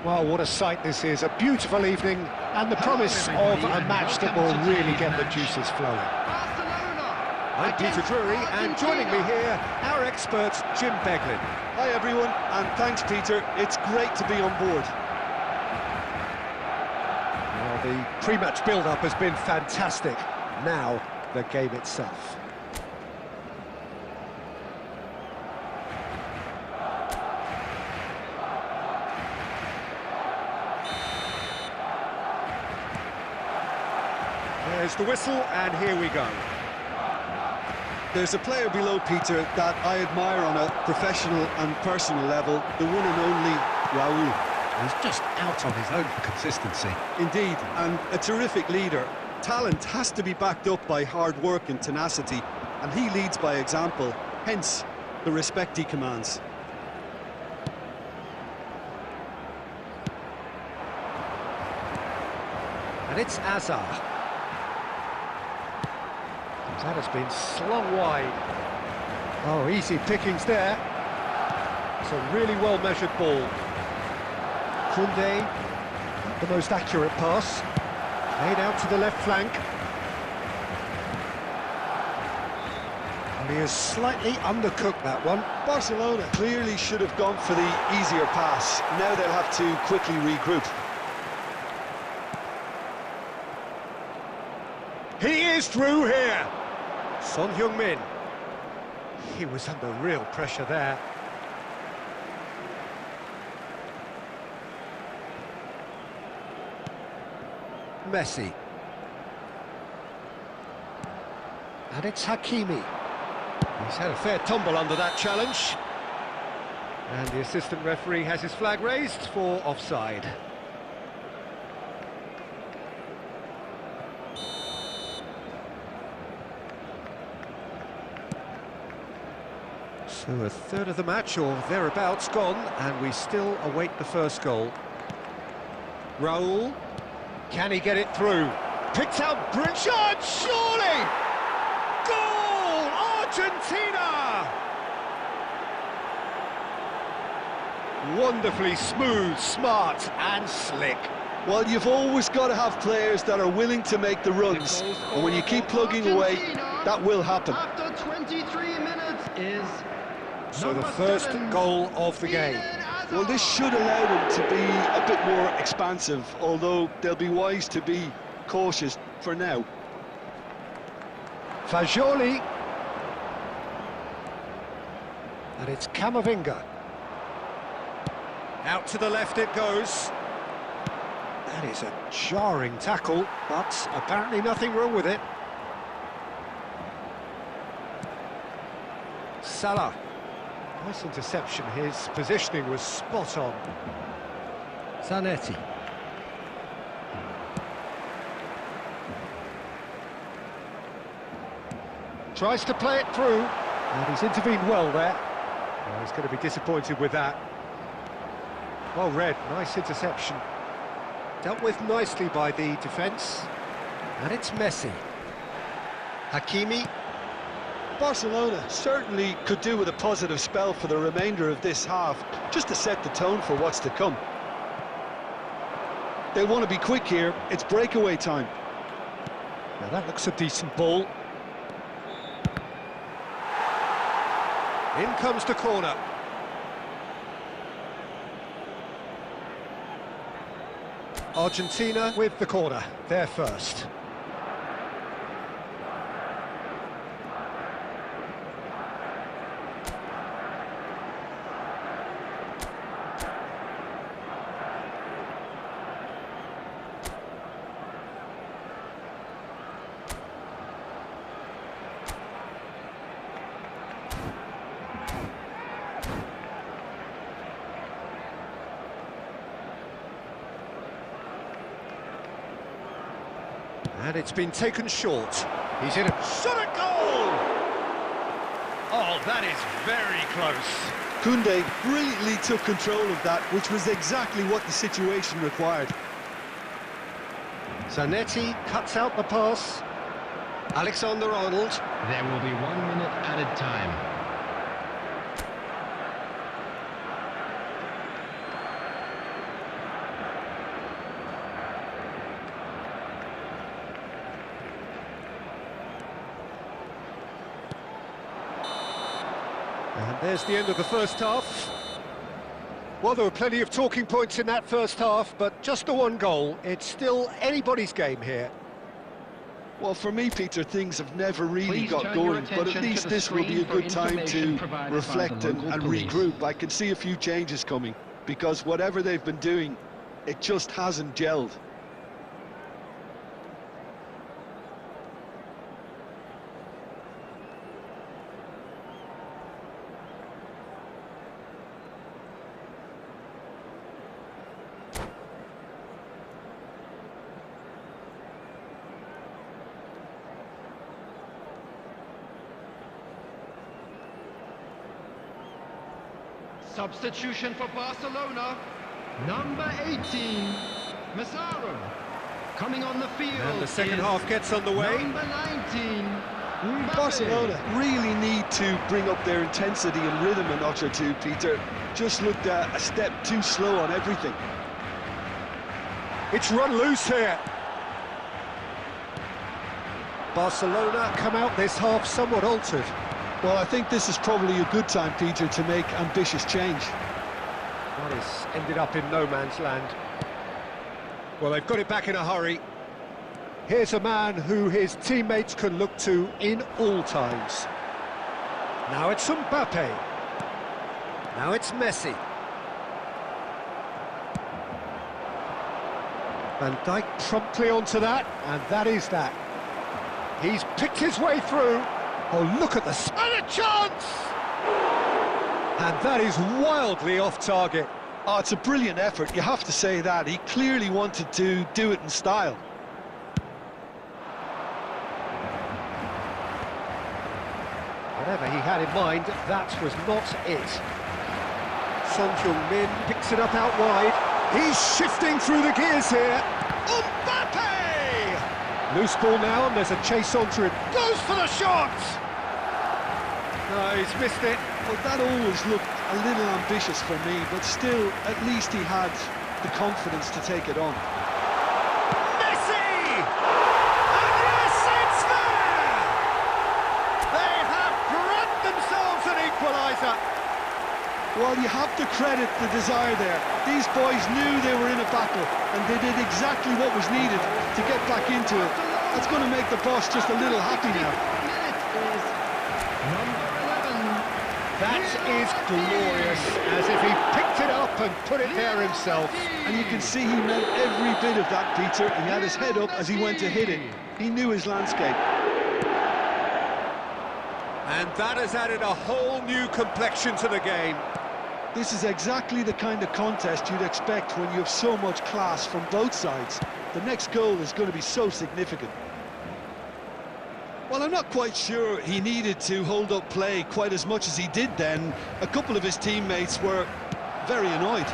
Well, what a sight this is. A beautiful evening and the promise of a match that will really get the juices flowing. I'm Peter Drury, and joining me here, our expert, Jim Beglin. Hi everyone, and thanks Peter, it's great to be on board. Well, the pre-match build-up has been fantastic. Now, the game itself. There's the whistle, and here we go. There's a player below Peter that I admire on a professional and personal level, the one and only Raul. He's just out on his own for consistency. Indeed, and a terrific leader. Talent has to be backed up by hard work and tenacity, and he leads by example, hence the respect he commands. And it's Azar. That has been slung wide. Oh, easy pickings there. It's a really well-measured ball. Koundé, the most accurate pass. Made out to the left flank. And he has slightly undercooked that one. Barcelona clearly should have gone for the easier pass. Now they'll have to quickly regroup. He is through here. Son Heung-min. He was under real pressure there. Messi. And it's Hakimi. He's had a fair tumble under that challenge. And the assistant referee has his flag raised for offside. So a third of the match, or thereabouts, gone, and we still await the first goal. Raul, can he get it through? Picked out Bridget, surely! Goal! Argentina! Wonderfully smooth, smart and slick. Well, you've always got to have players that are willing to make the runs, and when you keep plugging away, that will happen. After 23 minutes is... So the first goal of the game. Well, this should allow them to be a bit more expansive, although they'll be wise to be cautious for now. Fagioli. And it's Camavinga. Out to the left it goes. That is a jarring tackle, but apparently nothing wrong with it. Salah. Nice interception, his positioning was spot on. Zanetti. Tries to play it through, and he's intervened well there. Oh, he's going to be disappointed with that. Well read, nice interception. Dealt with nicely by the defence. And it's Messi. Hakimi. Barcelona certainly could do with a positive spell for the remainder of this half, just to set the tone for what's to come. They'll want to be quick here, it's breakaway time. Now that looks a decent ball. In comes the corner. Argentina with the corner, they're first. And it's been taken short. He's in a shot at goal! Oh, that is very close. Koundé brilliantly took control of that, which was exactly what the situation required. Zanetti cuts out the pass. Alexander-Arnold. There will be 1 minute added time. And there's the end of the first half. Well, there were plenty of talking points in that first half, but just the one goal. It's still anybody's game here. Well, for me, Peter, things have never really Please got turn your going, but at attention least to the this will be a screen for good time to information provided by reflect the and local police. regroup. I can see a few changes coming, because whatever they've been doing, it just hasn't gelled. Substitution for Barcelona. Number 18, Massaro. Coming on the field. And the second is half gets underway. Number 19, Mbappe. Barcelona really need to bring up their intensity and rhythm a notch or two, Peter. Just looked a step too slow on everything. It's run loose here. Barcelona come out this half somewhat altered. Well, I think this is probably a good time, Peter, to make ambitious change. That has ended up in no man's land. Well, they've got it back in a hurry. Here's a man who his teammates can look to in all times. Now it's Mbappe. Now it's Messi. Van Dijk promptly onto that, and that is that. He's picked his way through. Oh, look at the... And a chance! And that is wildly off target. Oh, it's a brilliant effort, you have to say that. He clearly wanted to do it in style. Whatever he had in mind, that was not it. Son Heung-min picks it up out wide. He's shifting through the gears here. Mbappe! Loose ball now, and there's a chase onto him. Goes for the shot! No, he's missed it. Well, that always looked a little ambitious for me, but still, at least he had the confidence to take it on. Messi! And yes, it's there! They have grabbed themselves an equaliser. Well, you have to credit the desire there. These boys knew they were in a battle, and they did exactly what was needed to get back into it. That's going to make the boss just a little happy now. That is glorious, as if he picked it up and put it there himself. And you can see he meant every bit of that, Peter. He had his head up as he went to hit it. He knew his landscape. And that has added a whole new complexion to the game. This is exactly the kind of contest you'd expect when you have so much class from both sides. The next goal is going to be so significant. Well, I'm not quite sure he needed to hold up play quite as much as he did then. A couple of his teammates were very annoyed.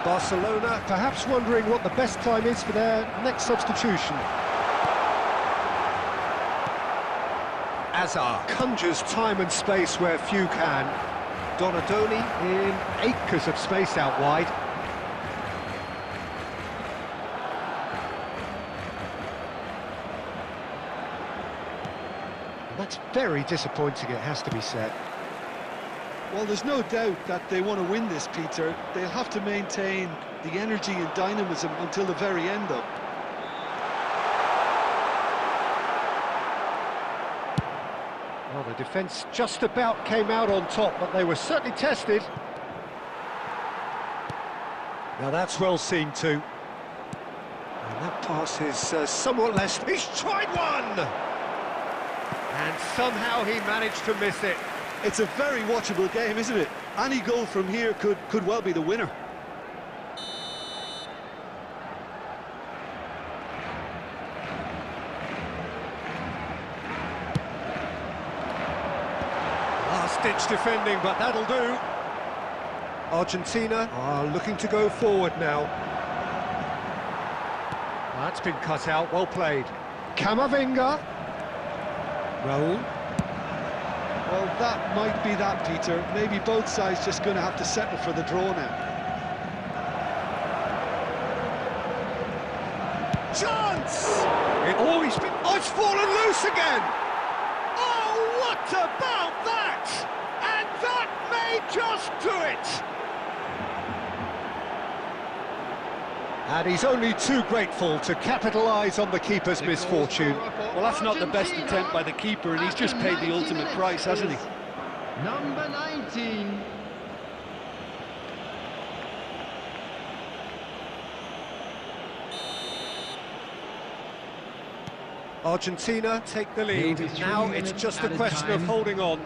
Barcelona perhaps wondering what the best time is for their next substitution. Azar conjures time and space where few can. Donadoni in acres of space out wide. That's very disappointing, it has to be said. Well, there's no doubt that they want to win this, Peter. They'll have to maintain the energy and dynamism until the very end, though. Well, the defence just about came out on top, but they were certainly tested. Now that's well seen too. And that pass is somewhat less... He's tried one! And somehow he managed to miss it. It's a very watchable game, isn't it? Any goal from here could well be the winner. Last-ditch defending, but that'll do. Argentina are looking to go forward now. That's been cut out, well played. Camavinga. Raul. Well, that might be that, Peter. Maybe both sides just going to have to settle for the draw now. Chance! It's fallen loose again! Oh, what What about that? And that may just do it! And he's only too grateful to capitalise on the keeper's misfortune. Well, that's not the best attempt by the keeper, and he's just paid the ultimate price, hasn't he? Number 19. Argentina take the lead. Now it's just a question of holding on.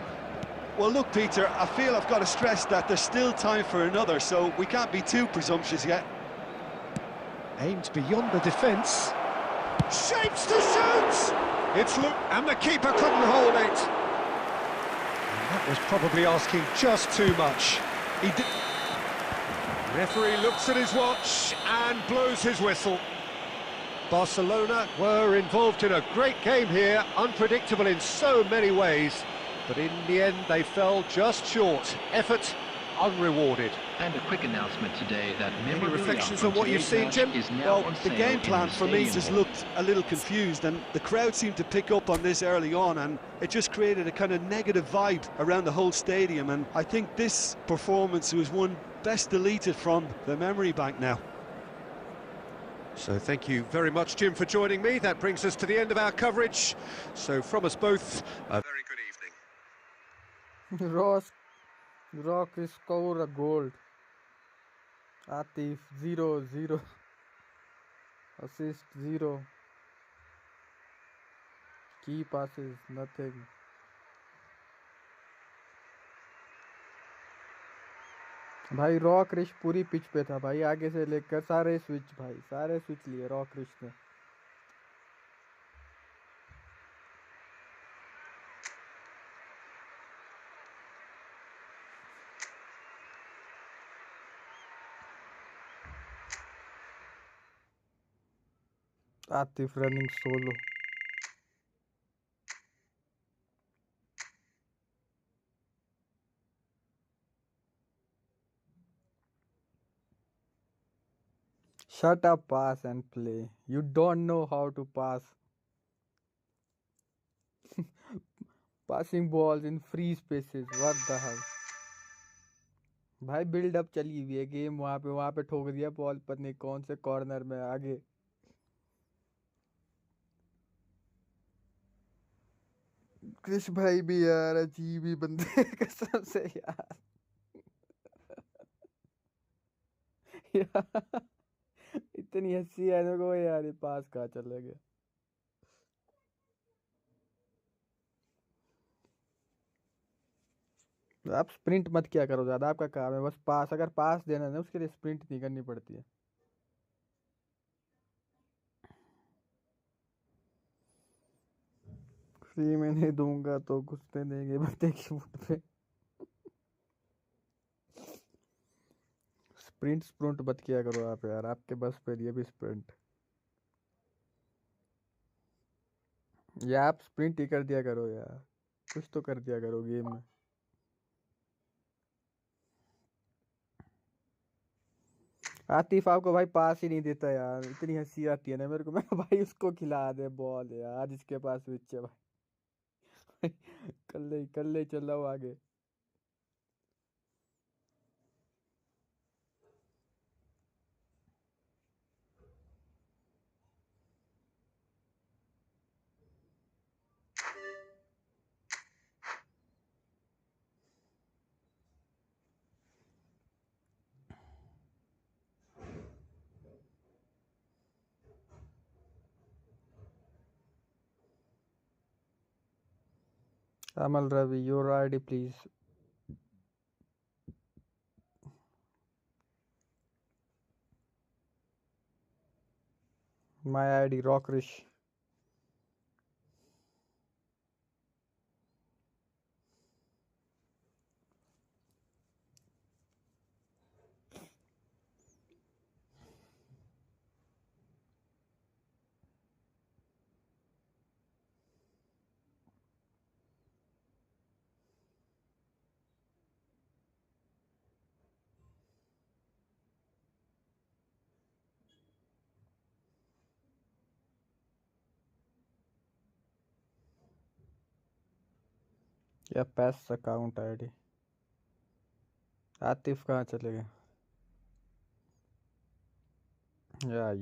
Well, look, Peter, I feel I've got to stress that there's still time for another, so we can't be too presumptuous yet. Aimed beyond the defence. Shapes to shoot! And the keeper couldn't hold it. And that was probably asking just too much. Referee looks at his watch and blows his whistle. Barcelona were involved in a great game here, unpredictable in so many ways, but in the end they fell just short. Effort unrewarded. And a quick announcement today that Any reflections on what you've seen, Jim? Well, the game plan for me just looked a little confused, and the crowd seemed to pick up on this early on, and it just created a kind of negative vibe around the whole stadium, and I think this performance was one best deleted from the memory bank now. So thank you very much, Jim, for joining me. That brings us to the end of our coverage. So from us both, a very good evening. Rock score a goal. Atif 0-0. Assist 0. Key passes nothing. भाई rock रिश पूरी pitch पे था भाई, आगे से लेकर सारे switch लिए रॉक रिश ने. Atif running solo. Shut up, pass and play. You don't know how to pass. Passing balls in free spaces. What the hell? भाई बिल्ड अप चली हुई है गेम, वहां पे ठोक दिया बॉल, पता नहीं कौन से कॉर्नर में आगे. क्रिश भाई भी यार अजीब ही बंदे कसम से यार. इतनी हंसी है मेरे को यार, ये पास कहाँ चला गया. आप स्प्रिंट मत किया करो ज्यादा, आपका काम है बस पास. अगर पास देना है उसके लिए स्प्रिंट नहीं करनी पड़ती है. फ्री में नहीं दूंगा तो घुसने देंगे बंदे की फुट पे. स्प्रिंट मत किया करो आप यार, आपके बस पे ये भी स्प्रिंट. या आप स्प्रिंट ही कर दिया करो यार, कुछ तो कर दिया करो गेम में. आतिफ आपको भाई पास ही नहीं देता यार, इतनी हंसी आती है ना मेरे को. मैं भाई उसको खिला दे बॉल यार जिसके पास स्विच है भाई. कल ले चल रहा हूँ आगे. Amal Ravi, your ID please. My ID Rockrish. या पैस अकाउंट आईडी। आतिफ कहाँ चले गए?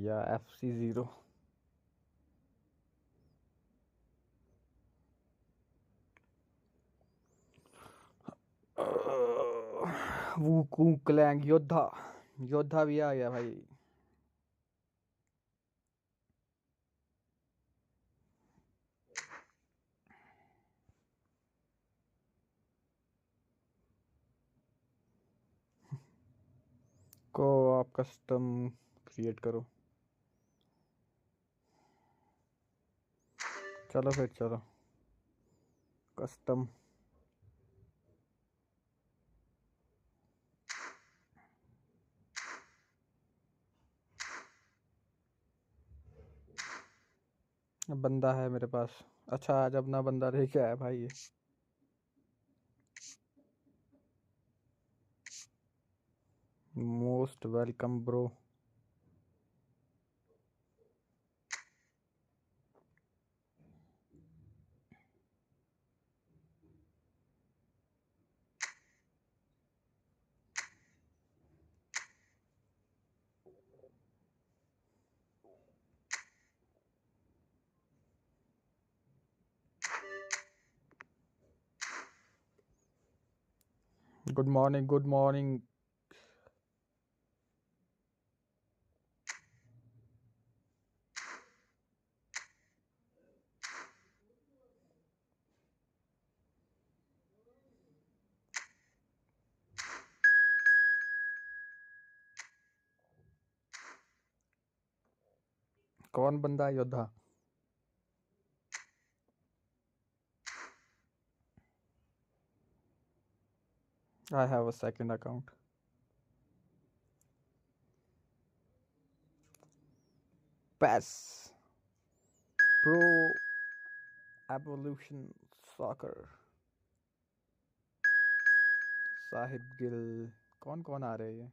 या FC0। वो क्लैंग योद्धा योद्धा भी आ गया भाई। को आप कस्टम क्रिएट करो। चलो फिर चलो कस्टम। बंदा है मेरे पास। अच्छा आज अपना बंदा रह गया है भाई ये। Most welcome bro. Good morning good morning. कौन बंदा है योद्धा? I have a second account. PES Pro Evolution Soccer। Sahib Gill. कौन कौन आ रहे हैं?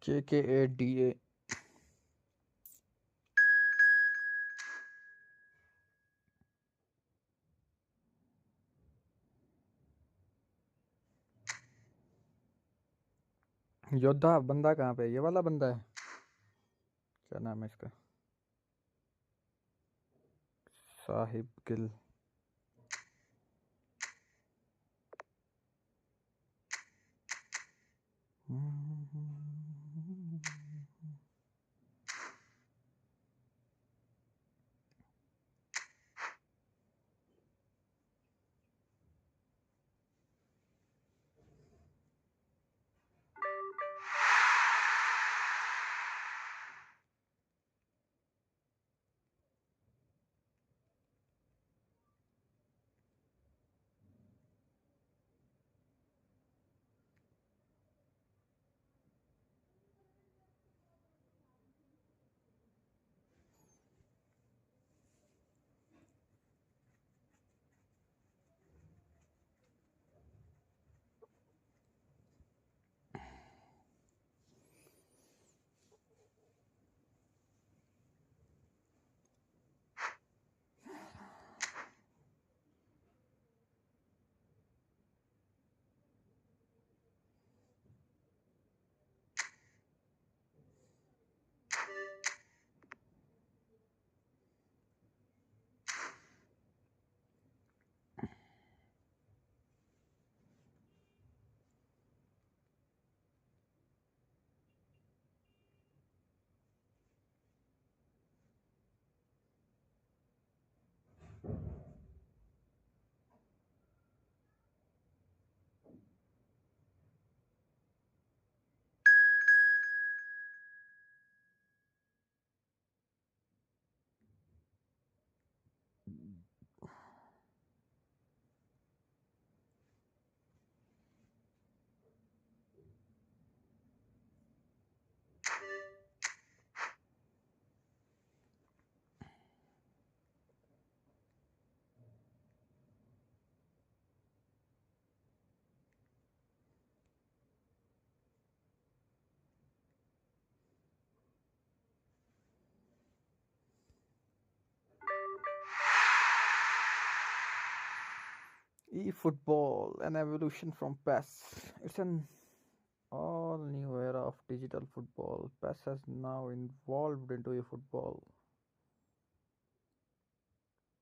KKADA। योद्धा बंदा कहाँ पे? ये वाला बंदा है। क्या नाम है इसका? Sahib Gill. eFootball, an evolution from PES. It's an all new era of digital football. PES has now evolved into eFootball,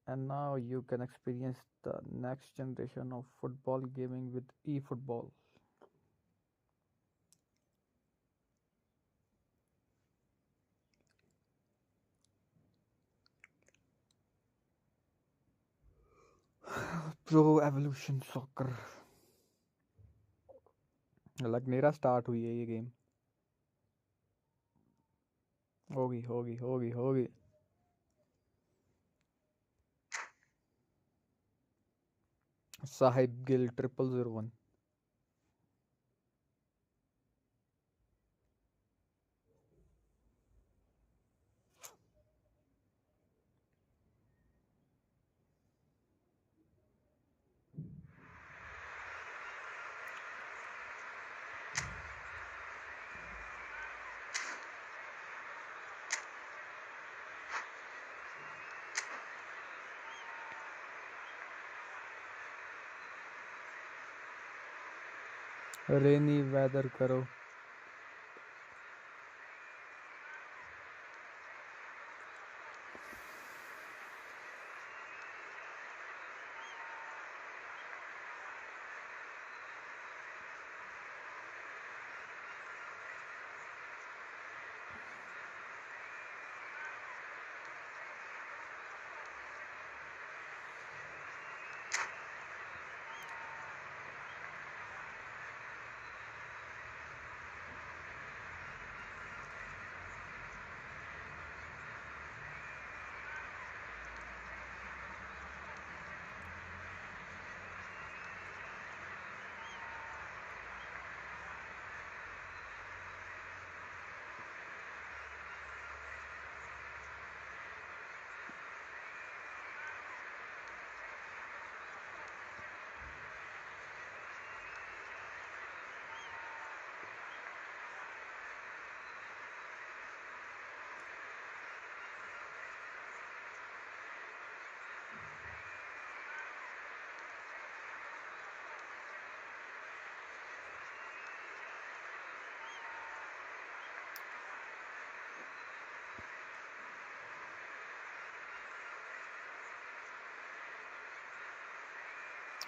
and now you can experience the next generation of football gaming with eFootball. Pro Evolution Soccer. like मेरा start हुई है ये game. होगी. Sahib Gill 0001. Rainy weather करो.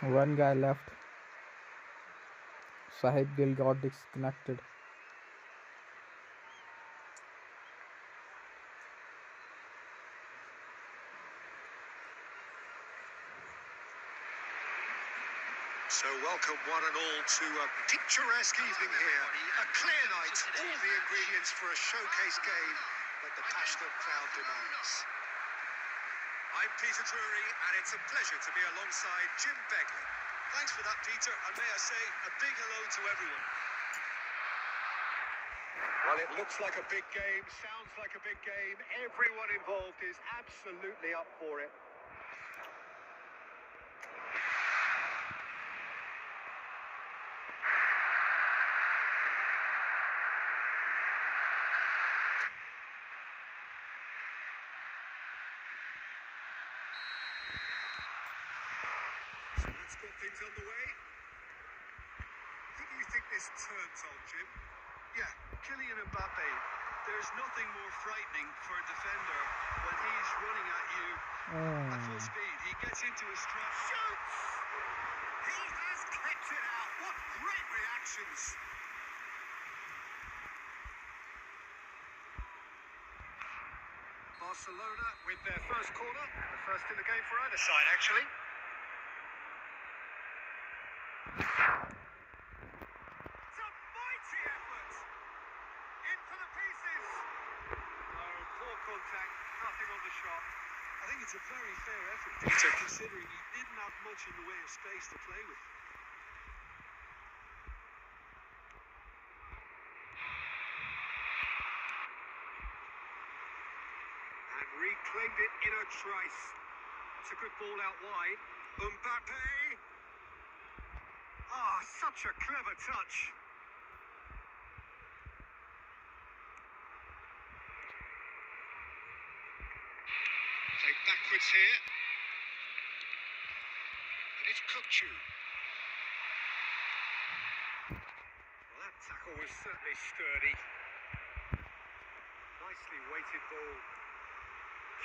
One guy left. Sahib Gill got disconnected. So welcome one and all to a picturesque evening here. A clear night, all the ingredients for a showcase game that the passionate crowd demands. I'm Peter Drury, and it's a pleasure to be alongside Jim Begley. Thanks for that, Peter, and may I say a big hello to everyone. Well, it looks like a big game, sounds like a big game. Everyone involved is absolutely up for it. Let's get things underway. Who do you think this turns on, Jim? Yeah, Kylian Mbappe. There's nothing more frightening for a defender when he's running at you at full speed. He gets into his stride. Shoots! He has kept it out. What great reactions! Barcelona with their first corner. The first in the game for either side, actually. It's a mighty effort! In for the pieces! Oh, poor contact, nothing on the shot. I think it's a very fair effort, Peter, considering he didn't have much in the way of space to play with. And reclaimed it in a trice. That's a good ball out wide. Mbappe! Ah, such a clever touch. Take backwards here. And it's Kukçu. Well, that tackle was certainly sturdy. Nicely weighted ball.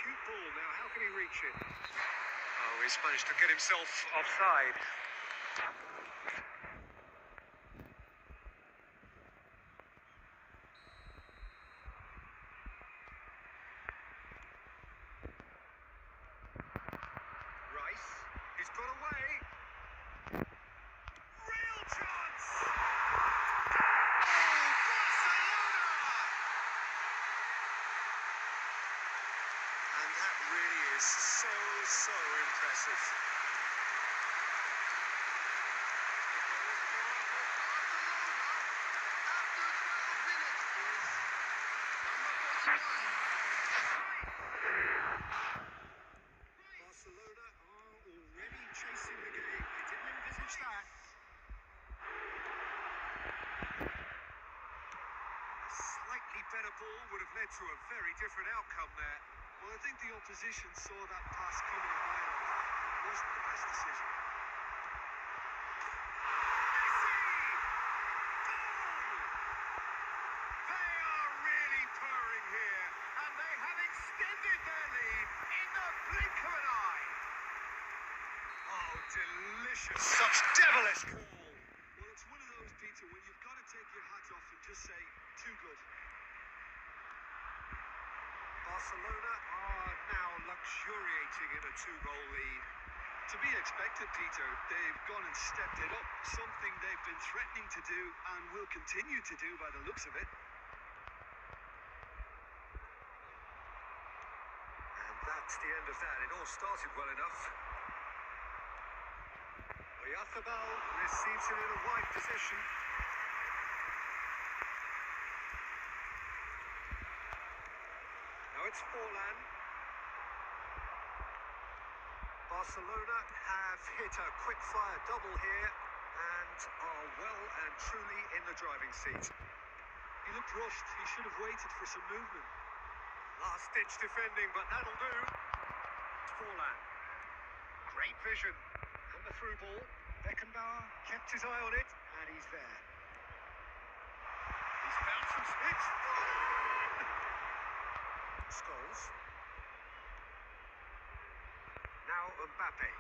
Cute ball now, how can he reach it? Oh, he's managed to get himself offside. Rice, he's got away. Real chance! Oh, Barcelona! And that really is so impressive. Barcelona are already chasing the game. They didn't envisage that. A slightly better ball would have led to a very different outcome there. Well, I think the opposition saw that pass coming a mile off. It wasn't the best decision. Messi! Goal! They are really purring here, and they have extended their lead in the blink of an eye. Oh, delicious. Such devilish goal. Well, it's one of those, Peter, when you've got to take your hat off and just say, too good. Barcelona are now luxuriating in a two-goal lead. To be expected, Peter. They've gone and stepped it up, something they've been threatening to do and will continue to do by the looks of it. And that's the end of that. It all started well enough. Oyarzabal receives it in a wide position. Now it's Forlan. Barcelona have hit a quick-fire double here and are well and truly in the driving seat. He looked rushed. He should have waited for some movement. Last-ditch defending, but that'll do. It's Forlan. Great vision. And the through ball. Beckenbauer kept his eye on it, and he's there. He's found some space. Scholes. Now Mbappe.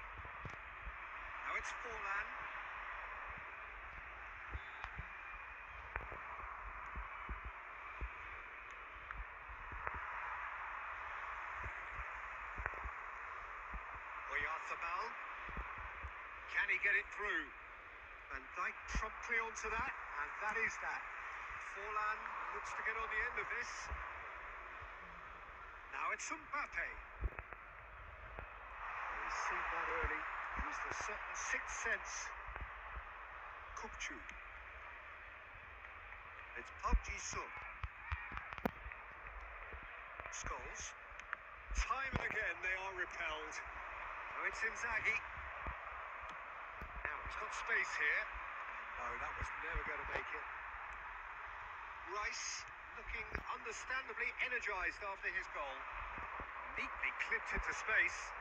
Now it's Forlan. Oyarzabal. Can he get it through? Van Dijk promptly onto that, and that is that. Forlan looks to get on the end of this. Now it's Mbappe. He's seen that early. Used a certain sixth sense. Kukçu. It's Park Ji-sung. Scholes. Time and again they are repelled. Now it's Inzaghi. Now he's got space here. No, that was never going to make it. Rice looking understandably energised after his goal. Neatly clipped into space.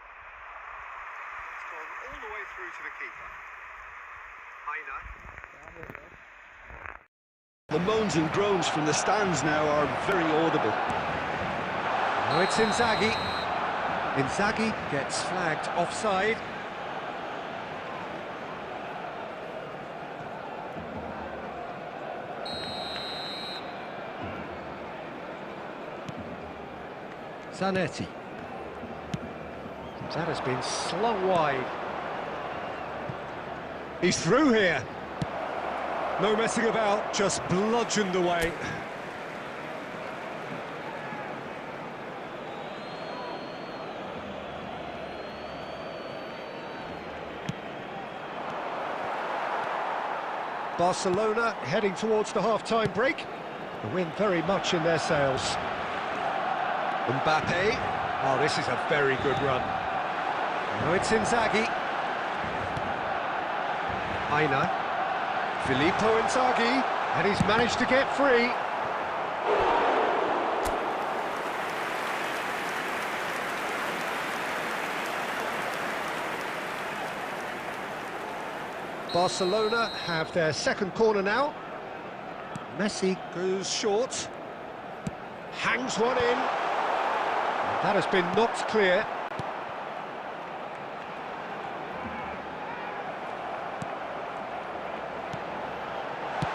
It's gone all the way through to the keeper. Aina. The moans and groans from the stands now are very audible. Now it's Inzaghi. Inzaghi gets flagged offside. Zanetti. That has been slung wide. He's through here. No messing about, just bludgeoned away. Barcelona heading towards the half-time break. The wind very much in their sails. Mbappe. Oh, this is a very good run. Now it's Inzaghi. Aina. Filippo Inzaghi. And he's managed to get free. Barcelona have their second corner now. Messi goes short. Hangs one in. That has been knocked clear.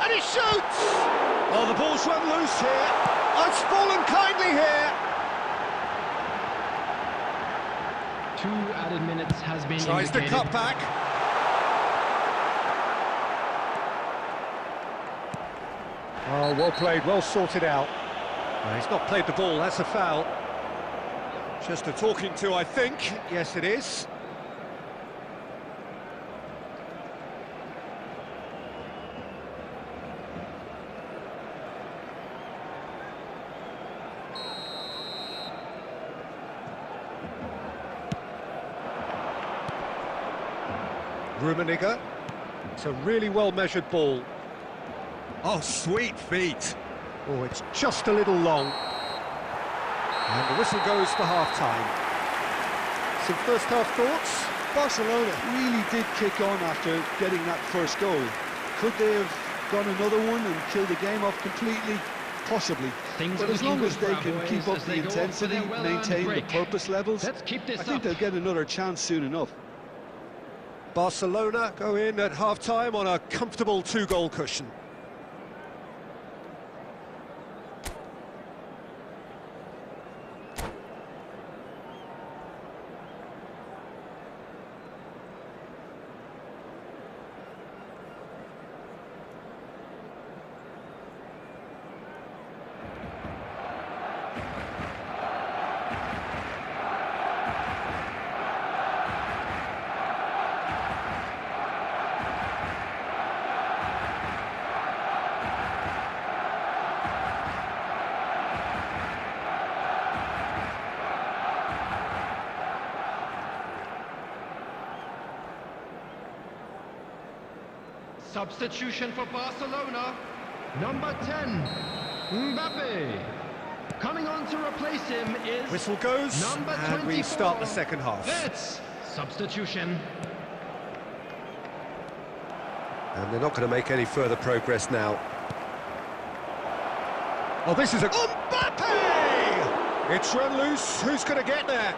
And he shoots! Oh, the ball's run loose here. Oh, it's fallen kindly here. 2 added minutes has been Tries the indicated. cut back. Oh, well played, well sorted out. He's not played the ball, that's a foul. Just a talking to, I think. Yes, it is. Rummenigge. It's a really well-measured ball. Oh, sweet feet. Oh, it's just a little long. And the whistle goes for half-time. Some first-half thoughts? Barcelona really did kick on after getting that first goal. Could they have gone another one and killed the game off completely? Possibly. Things But are as long looking as good they for can our keep boys up as the they go up for intensity, their well-earned maintain the break. purpose levels, Let's keep this I think up. they'll get another chance soon enough. Barcelona go in at half-time on a comfortable 2-goal cushion. Substitution for Barcelona. Number 10, Mbappe. Coming on to replace him is Whistle goes, number and 24. we start the second half. It's substitution. And they're not going to make any further progress now. Oh, this is a... Mbappe! It's run loose. Who's going to get there?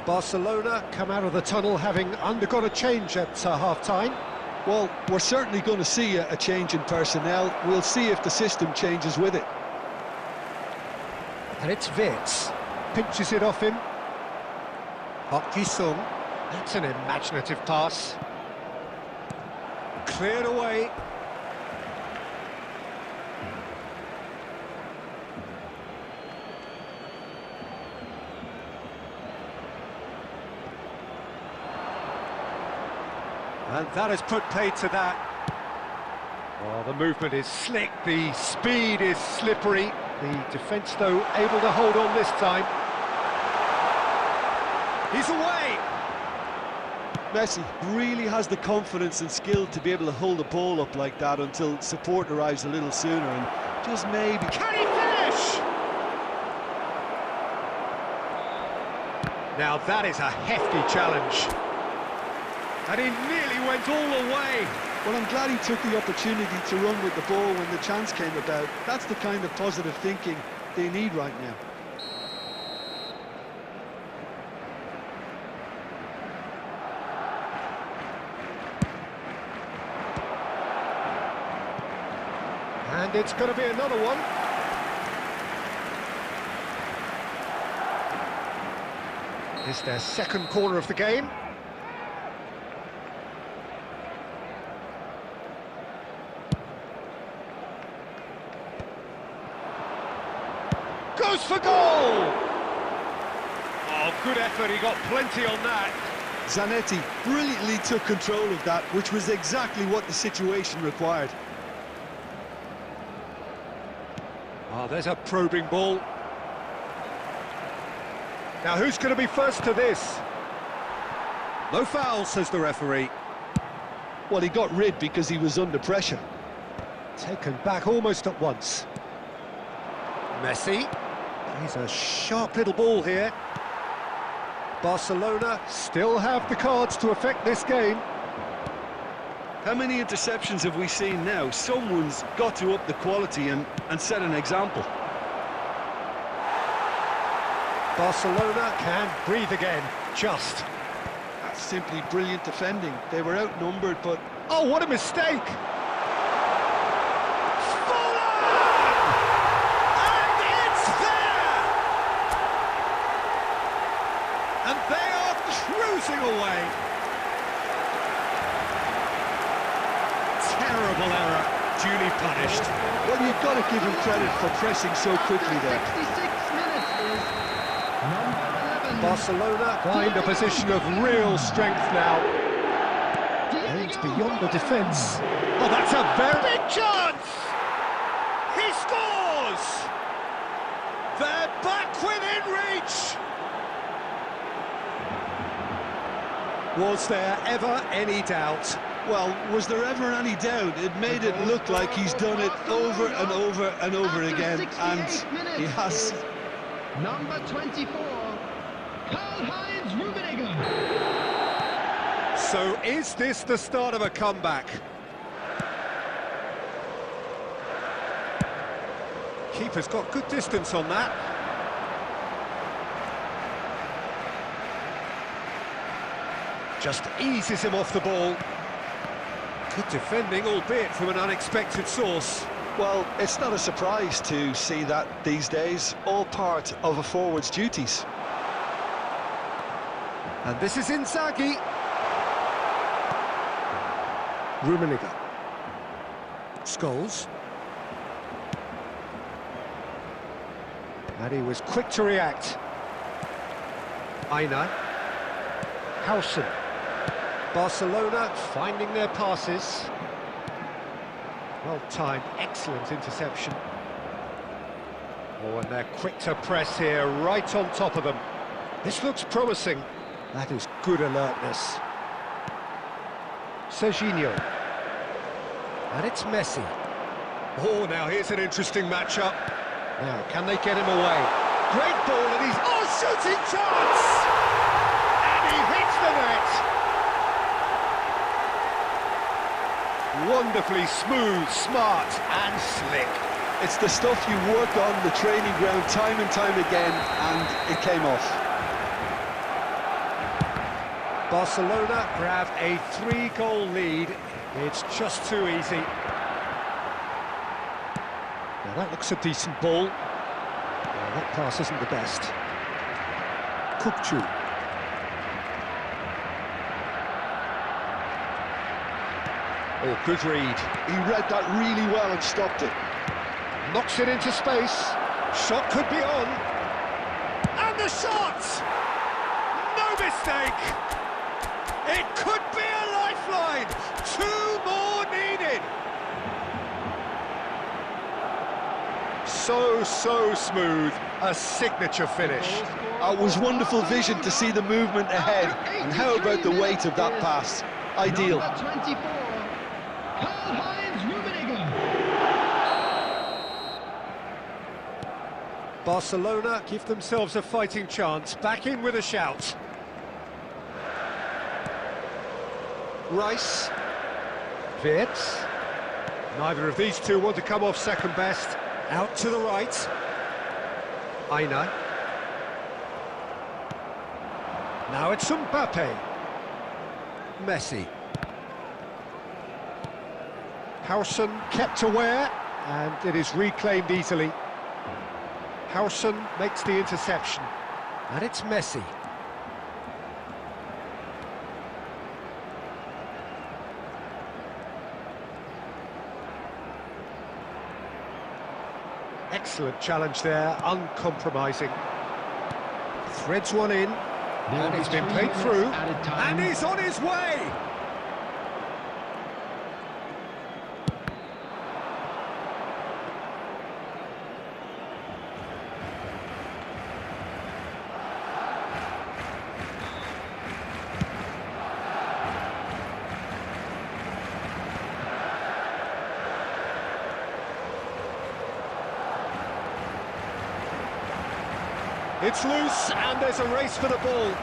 Barcelona come out of the tunnel having undergone a change at half-time. Well, we're certainly going to see a change in personnel. We'll see if the system changes with it. And it's Wits. Pinches it off him. Park Ji-sung. That's an imaginative pass. Cleared away. And that has put paid to that. Oh, the movement is slick, the speed is slippery. The defence, though, able to hold on this time. He's away! Messi really has the confidence and skill to be able to hold the ball up like that until support arrives a little sooner, and just maybe... Can he finish? Now that is a hefty challenge. And he nearly went all the way. Well, I'm glad he took the opportunity to run with the ball when the chance came about. That's the kind of positive thinking they need right now. And it's going to be another one. It's their second corner of the game. Goes for goal! Oh, good effort, he got plenty on that. Zanetti brilliantly took control of that, which was exactly what the situation required. Oh, there's a probing ball. Now, who's going to be first to this? No foul, says the referee. Well, he got rid because he was under pressure. Taken back almost at once. Messi. He's a sharp little ball here. Barcelona still have the cards to affect this game. How many interceptions have we seen now? Someone's got to up the quality and set an example. Barcelona can breathe again, just. That's simply brilliant defending. They were outnumbered, but... Oh, what a mistake! And they are cruising away. Terrible error, duly punished. Well, you've got to give him credit for pressing so quickly there. 66 minutes is number 11. Barcelona find a position of real strength now. Aims beyond the defence. Oh, that's a very big chance! He scores! They're back within reach! Was there ever any doubt? Well, was there ever any doubt? It made it look like he's done it over and over and over again, and he has. Number 24, Karl-Heinz Rummenigge. So is this the start of a comeback? Keeper's got good distance on that. Just eases him off the ball. Good defending, albeit from an unexpected source. Well, it's not a surprise to see that these days, all part of a forward's duties. And this is Inzaghi. Rummenigge. Scholes. And he was quick to react. Aina. Howson. Barcelona finding their passes. Well timed, excellent interception. Oh, and they're quick to press here, right on top of them. This looks promising. That is good alertness. Serginho. And it's Messi. Oh, now here's an interesting matchup. Now, can they get him away? Great ball, and he's... Oh, shooting chance! And he hits the net! Wonderfully smooth, smart and slick. It's the stuff you work on the training ground time and time again, and it came off. Barcelona grab a 3-goal lead. It's just too easy. Now that looks a decent ball. Well, that pass isn't the best. Kukçu. Oh, good read. He read that really well and stopped it. Knocks it into space. Shot could be on. And the shot! No mistake! It could be a lifeline! 2 more needed! So smooth. A signature finish. It was wonderful vision to see the movement ahead. And how about the weight of that pass? Ideal. Number 24, Karl-Heinz Rummenigge. Barcelona give themselves a fighting chance. Back in with a shout. Rice. Wirtz. Neither of these two want to come off second best. Out to the right. Aina. Now it's Mbappe. Messi. Howson kept aware, and it is reclaimed easily. Howson makes the interception, and it's Messi. Excellent challenge there, uncompromising. Threads one in, and he's been played through, and he's on his way! It's loose, and there's a race for the ball.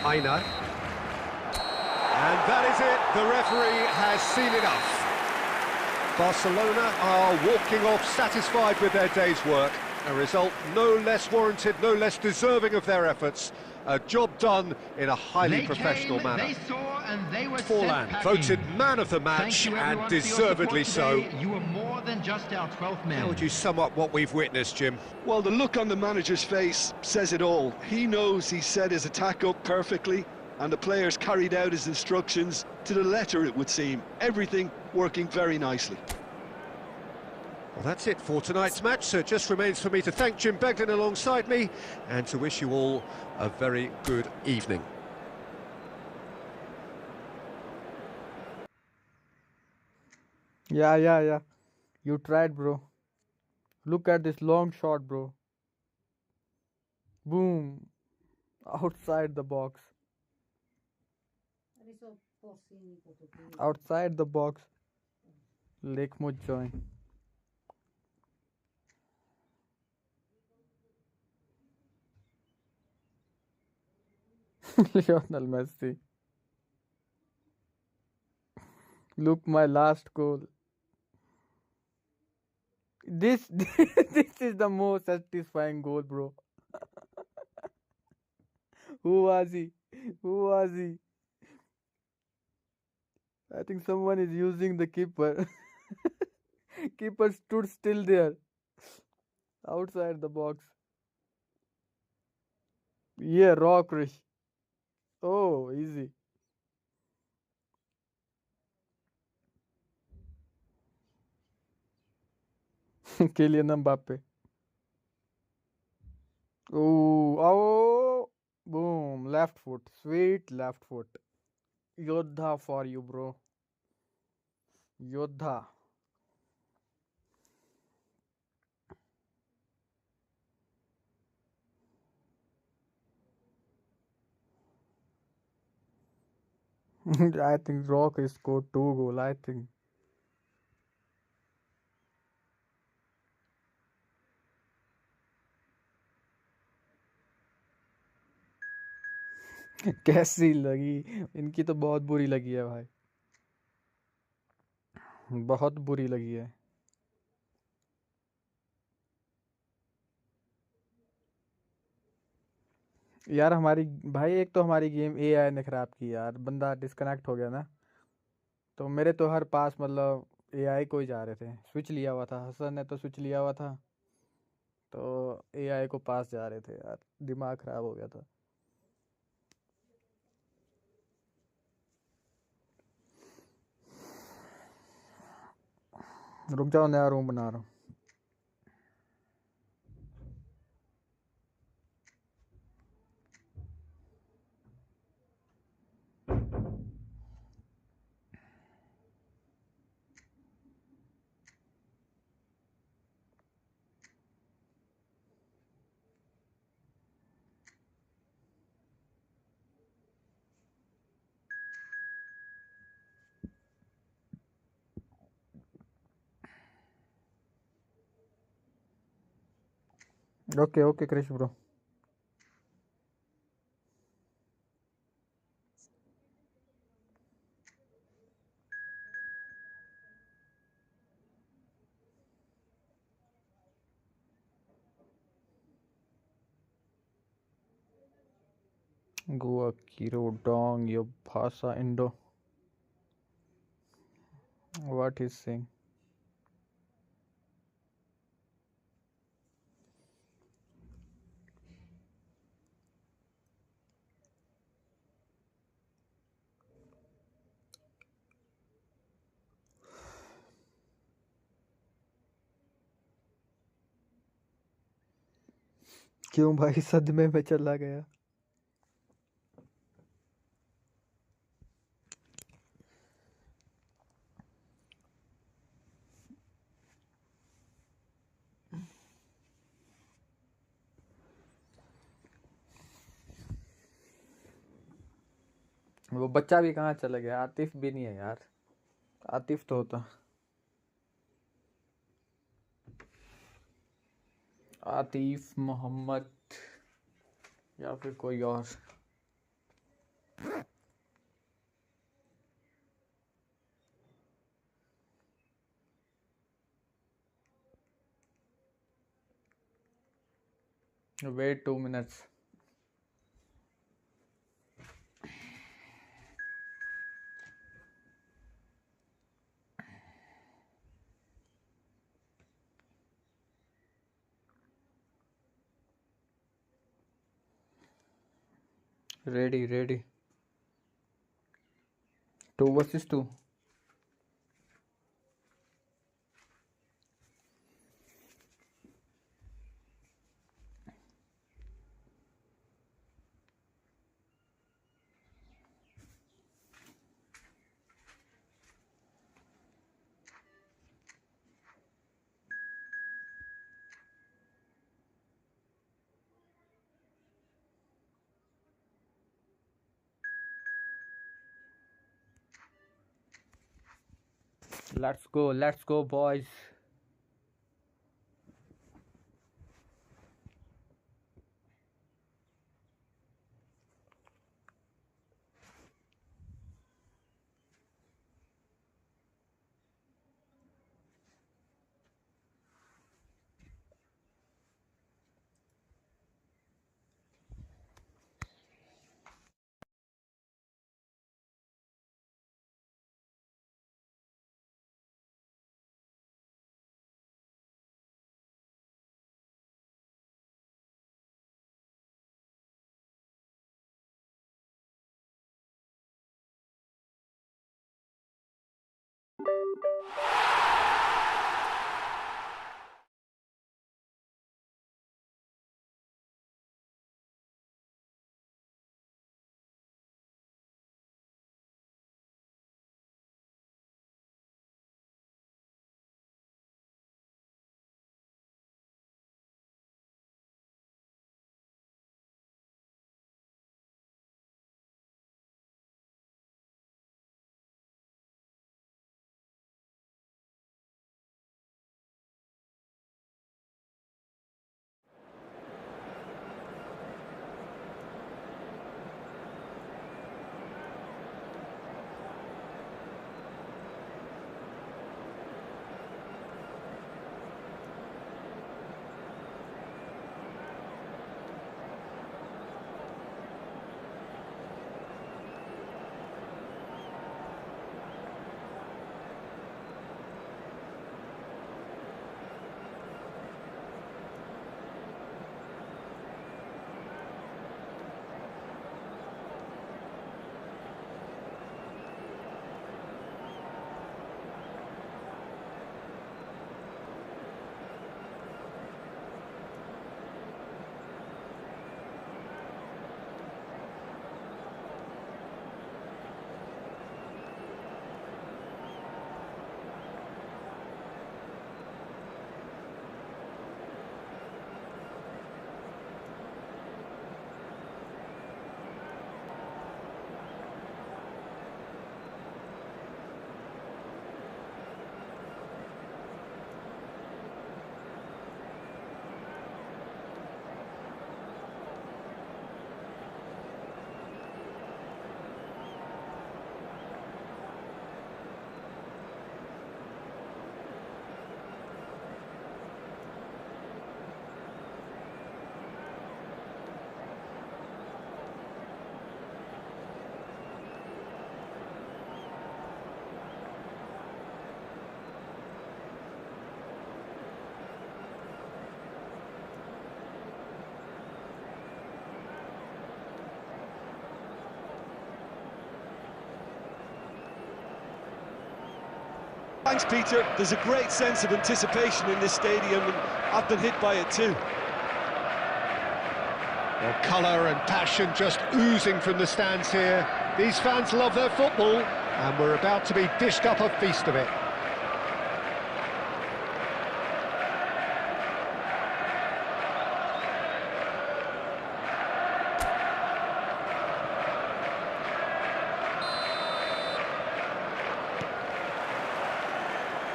Aina. And that is it. The referee has seen enough. Barcelona are walking off satisfied with their day's work. A result no less warranted, no less deserving of their efforts. A job done in a highly professional manner. They saw and they were Forlan voted man of the match, and deservedly so. You were more than just our 12th man. How would you sum up what we've witnessed, Jim? Well, the look on the manager's face says it all. He knows he set his attack up perfectly, and the players carried out his instructions to the letter, it would seem. Everything working very nicely. Well, that's it for tonight's match, so it just remains for me to thank Jim Beglin alongside me and to wish you all a very good evening. Yeah. You tried, bro. Look at this long shot, bro. Boom. Outside the box. Outside the box. Lake Mood join. Lionel Messi. Look, my last goal. This this is the most satisfying goal, bro. Who was he? Who was he? I think someone is using the keeper. Keeper stood still there. Outside the box. Yeah, raw crush. Oh, easy. Kylian Mbappe. Oh, boom. Left foot. Sweet left foot. Yodha for you, bro. Yodha. I think Rock has scored 2 goals, I think. कैसी लगी? इनकी तो बहुत बुरी लगी है भाई, बहुत बुरी लगी है। यार हमारी भाई, एक तो हमारी गेम एआई ने खराब की यार, बंदा डिस्कनेक्ट हो गया ना, तो मेरे तो हर पास मतलब एआई को ही जा रहे थे। स्विच लिया हुआ था, हसन ने तो स्विच लिया हुआ था, तो एआई को पास जा रहे थे यार, दिमाग खराब हो गया था। रुक जाओ, नया रूम बना रहा हूँ। Okay Krish bro. Goa Kiro Dong your Bhasa Indo. What he's saying? क्यों भाई सदमे में चला गया? वो बच्चा भी कहाँ चला गया? आतिफ भी नहीं है यार, आतिफ तो होता। आतिफ मोहम्मद या फिर कोई और। Wait 2 minutes. Ready. 2 versus 2. Let's go, boys. Thanks, Peter. There's a great sense of anticipation in this stadium, and I've been hit by it too. Well, colour and passion just oozing from the stands here. These fans love their football, and we're about to be dished up a feast of it.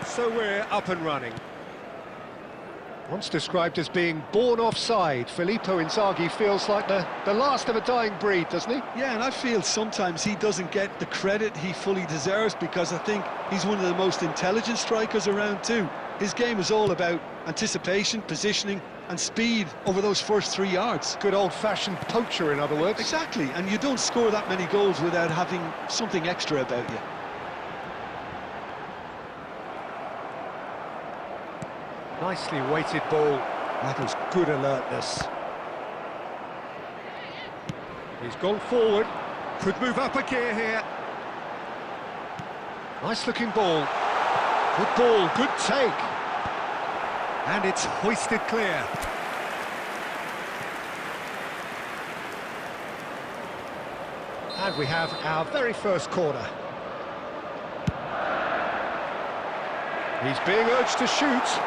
So we're up and running. Once described as being born offside, Filippo Inzaghi feels like the last of a dying breed, doesn't he? Yeah, and I feel sometimes he doesn't get the credit he fully deserves, because I think he's one of the most intelligent strikers around too. His game is all about anticipation, positioning, and speed over those first 3 yards. Good old-fashioned poacher, in other words. Exactly, and you don't score that many goals without having something extra about you. Nicely weighted ball. That was good alertness. He's gone forward. Could move up a gear here. Nice looking ball. Good ball, good take. And it's hoisted clear. And we have our very first corner. He's being urged to shoot.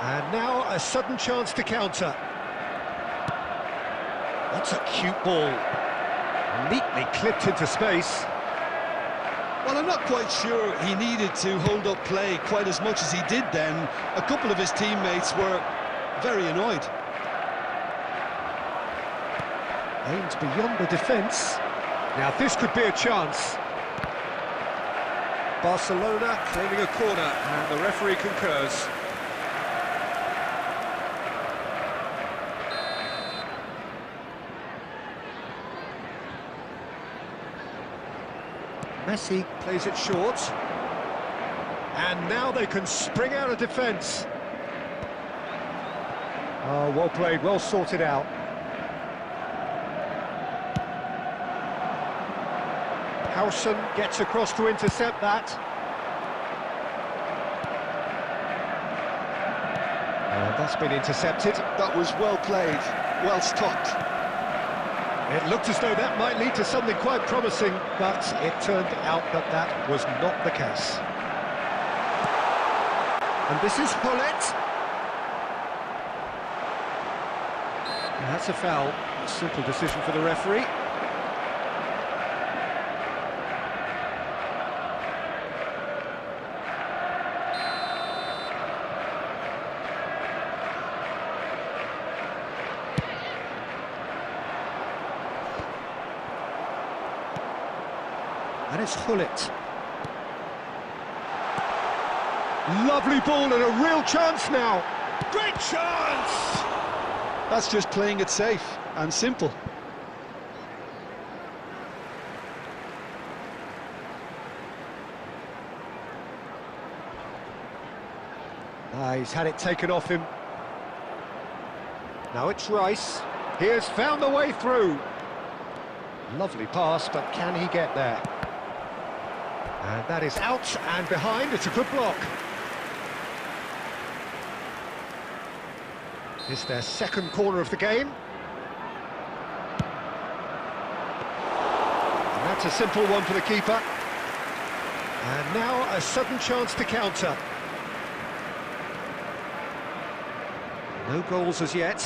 And now a sudden chance to counter. That's a cute ball. Neatly clipped into space. Well, I'm not quite sure he needed to hold up play quite as much as he did then. A couple of his teammates were very annoyed. Aimed beyond the defence. Now this could be a chance. Barcelona claiming a corner, and the referee concurs. Messi plays it short. And now they can spring out of defence. Oh, well played, well sorted out. Howson gets across to intercept that. And that's been intercepted. That was well played, well stopped. It looked as though that might lead to something quite promising, but it turned out that that was not the case. And this is Hullet. And that's a foul. A simple decision for the referee. And it's Hullet. Lovely ball and a real chance now. Great chance! That's just playing it safe and simple. He's had it taken off him. Now it's Rice. He has found the way through. Lovely pass, but can he get there? And that is out and behind. It's a good block. It's their second corner of the game. And that's a simple one for the keeper. And now a sudden chance to counter. No goals as yet.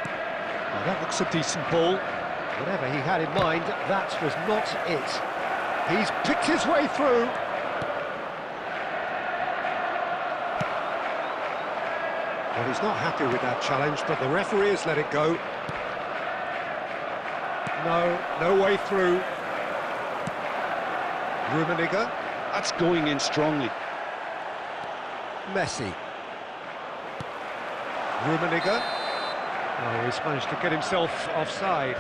Well, that looks a decent ball. Whatever he had in mind, that was not it. He's picked his way through. Well, he's not happy with that challenge, but the referee has let it go. No way through. Rummenigge. That's going in strongly. Messi. Rummenigge. Oh, he's managed to get himself offside.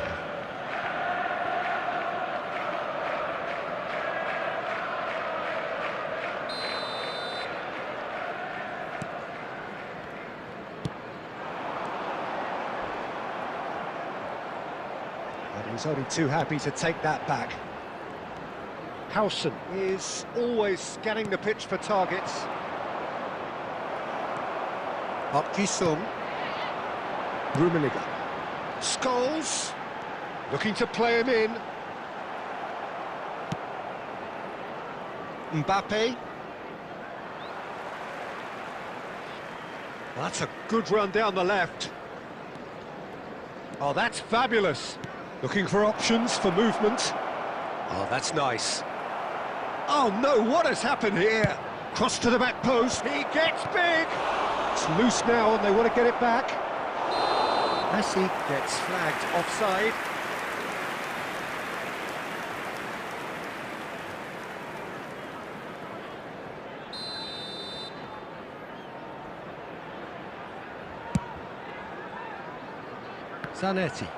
And he's only too happy to take that back. Howson is always scanning the pitch for targets. Up Jisung. Rummenigge. Scholes. Looking to play him in. Mbappe. That's a good run down the left. Oh, that's fabulous. Looking for options for movement. Oh, that's nice. Oh no, what has happened here? Cross to the back post. He gets big. It's loose now and they want to get it back. Messi gets flagged offside. Zanetti.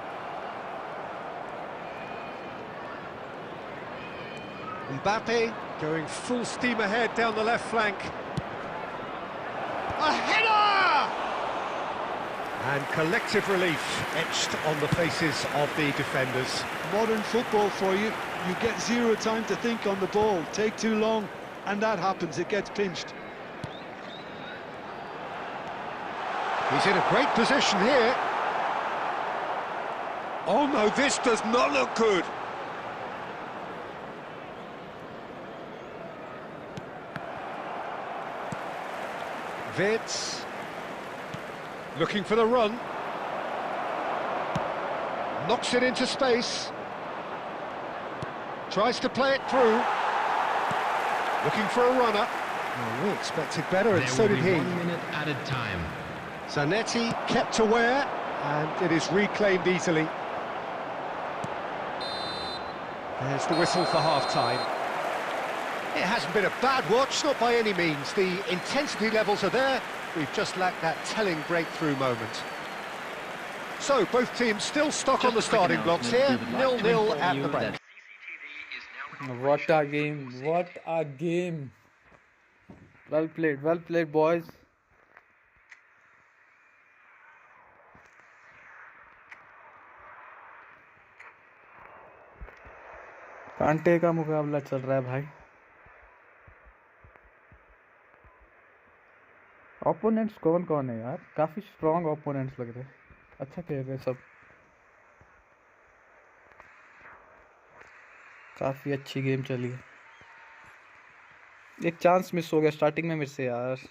Mbappe going full steam ahead down the left flank. A header! And collective relief etched on the faces of the defenders. Modern football for you. You get zero time to think on the ball. Take too long, and that happens. It gets pinched. He's in a great position here. Oh no, this does not look good. Vitz looking for the run, knocks it into space, tries to play it through, looking for a runner. Well, we expected better, and so did he. 1 minute added time. Zanetti kept aware, and it is reclaimed easily. There's the whistle for half-time. It hasn't been a bad watch, not by any means. The intensity levels are there. We've just lacked that telling breakthrough moment. So, both teams still stuck on the starting blocks here. 0-0 at the break. What a game! What a game! Well played, boys. कांटे का मुकाबला चल रहा है भाई. Opponents कौन है यार? काफी स्ट्रॉन्ग ओपोनेंट्स लग रहे हैं. अच्छा खेल रहे सब. काफी अच्छी गेम चली है. एक चांस मिस हो गया स्टार्टिंग में मेरे से यार.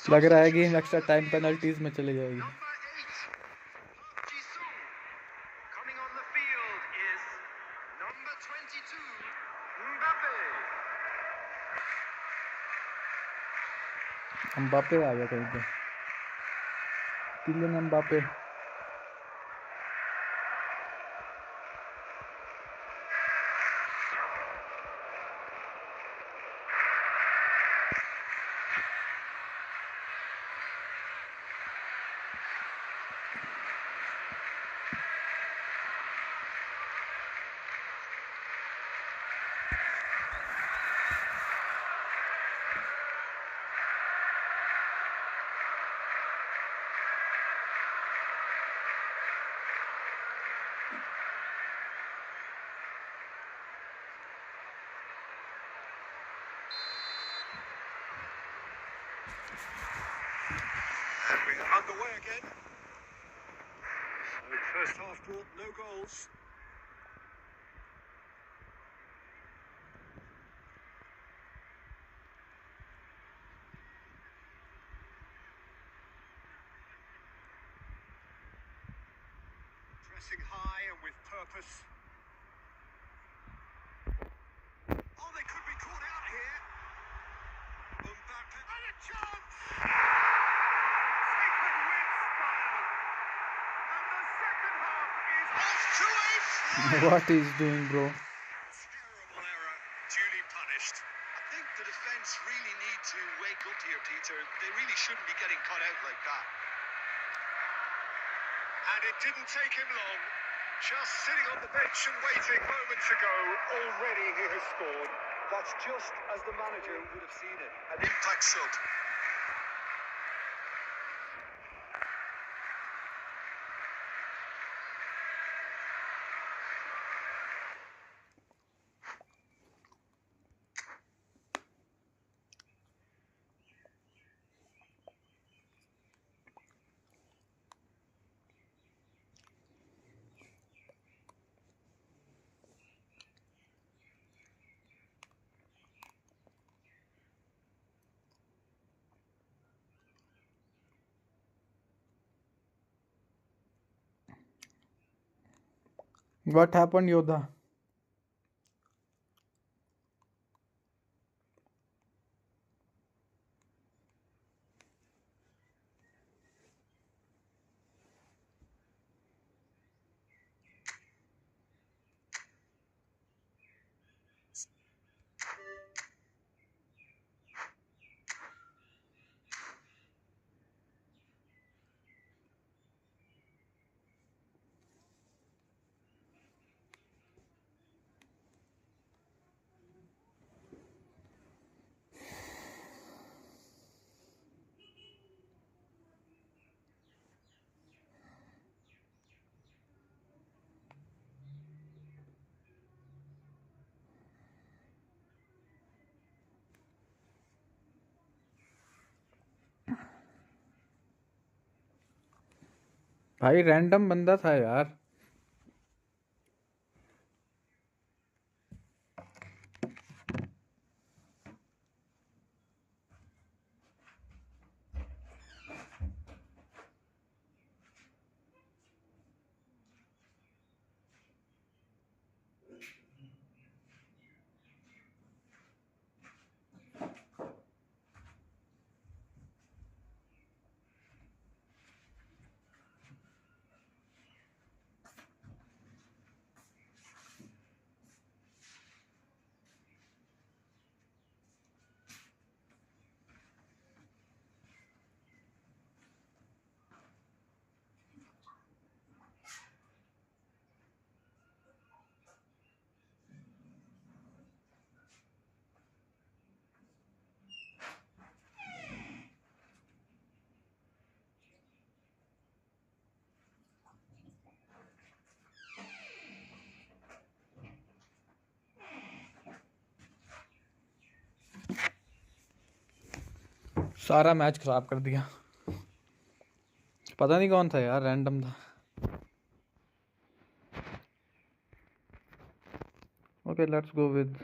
लग रहा है गेम एक्स्ट्रा टाइम पेनल्टीज में चली जाएगी. एम्बापे आ गया कहीं पे. Kylian Mbappe. We're underway again. So first half brought no goals. Pressing high and with purpose. Oh, they could be caught out here. Mbappe and a chance! What he's doing, bro? Terrible error, duly punished. I think the defence really need to wake up here, Peter. They really shouldn't be getting caught out like that. And it didn't take him long. Just sitting on the bench and waiting moments ago, already he has scored. That's just as the manager would have seen it. An impact sub. What happened, Yodha? भाई random बंदा था यार। सारा match खराब कर दिया। पता नहीं कौन था यार, रैंडम था। Okay let's go with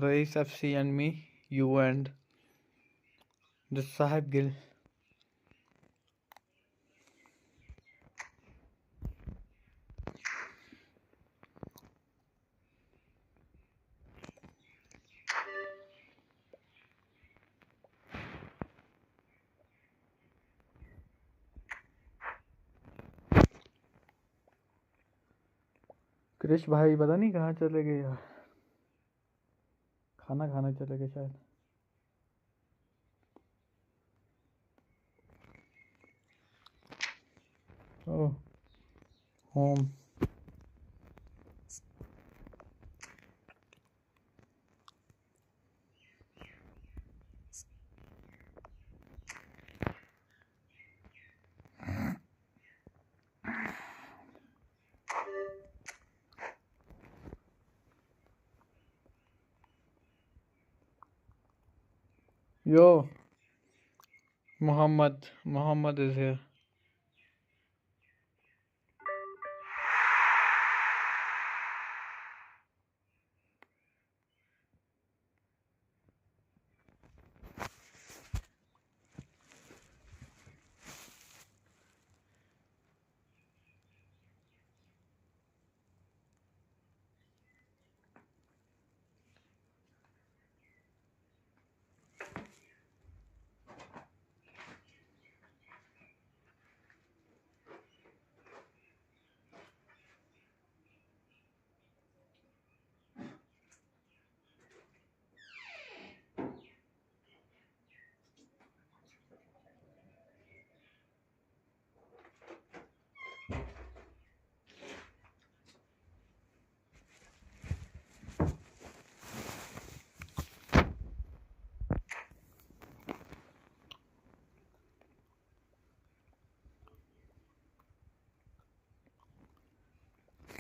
Raees FC and me, you and the Sahib Gill. Krish भाई पता नहीं कहाँ चले गए यार, खाना खाना चले गए शायद। Oh home. Yo Muhammad is here.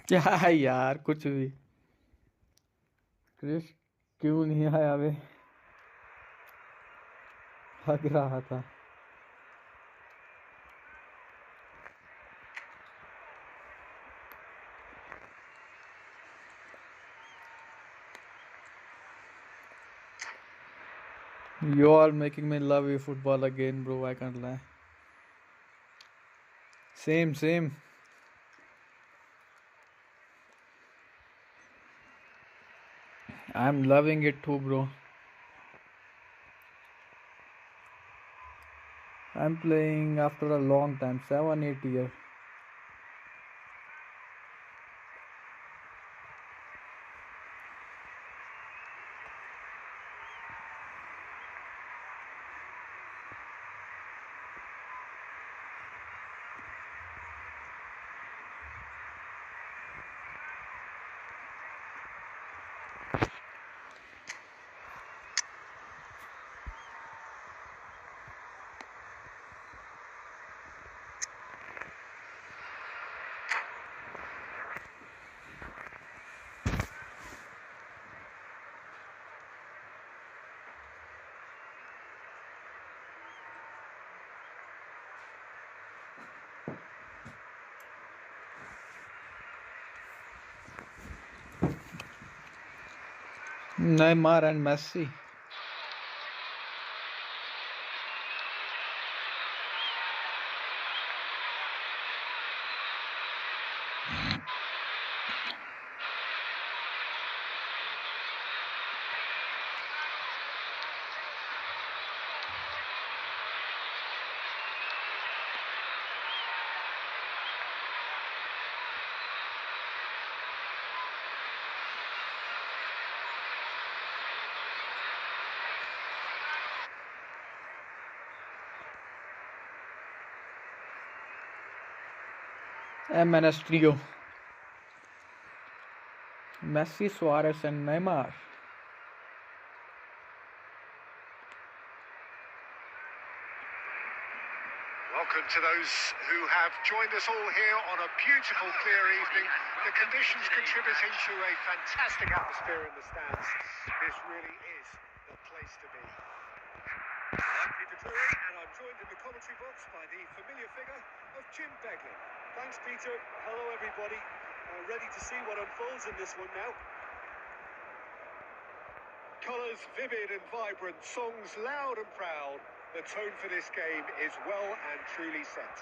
क्या है यार, कुछ भी। क्रिश क्यों नहीं आया वे, हग रहा था। You are making me love you football again, bro. I can't lie. Same. I'm loving it too, bro. I'm playing after a long time, 7-8 years. Neymar and Messi. MNS trio. Messi, Suarez and Neymar. Welcome to those who have joined us all here on a beautiful, clear evening. The conditions contributing to a fantastic atmosphere in the stands. This really is the place to be. I'm Peter Drury, and I'm joined in the commentary box by the familiar figure of Jim Beglin. Thanks, Peter. Hello, everybody. Ready to see what unfolds in this one now. Colours vivid and vibrant, songs loud and proud. The tone for this game is well and truly set.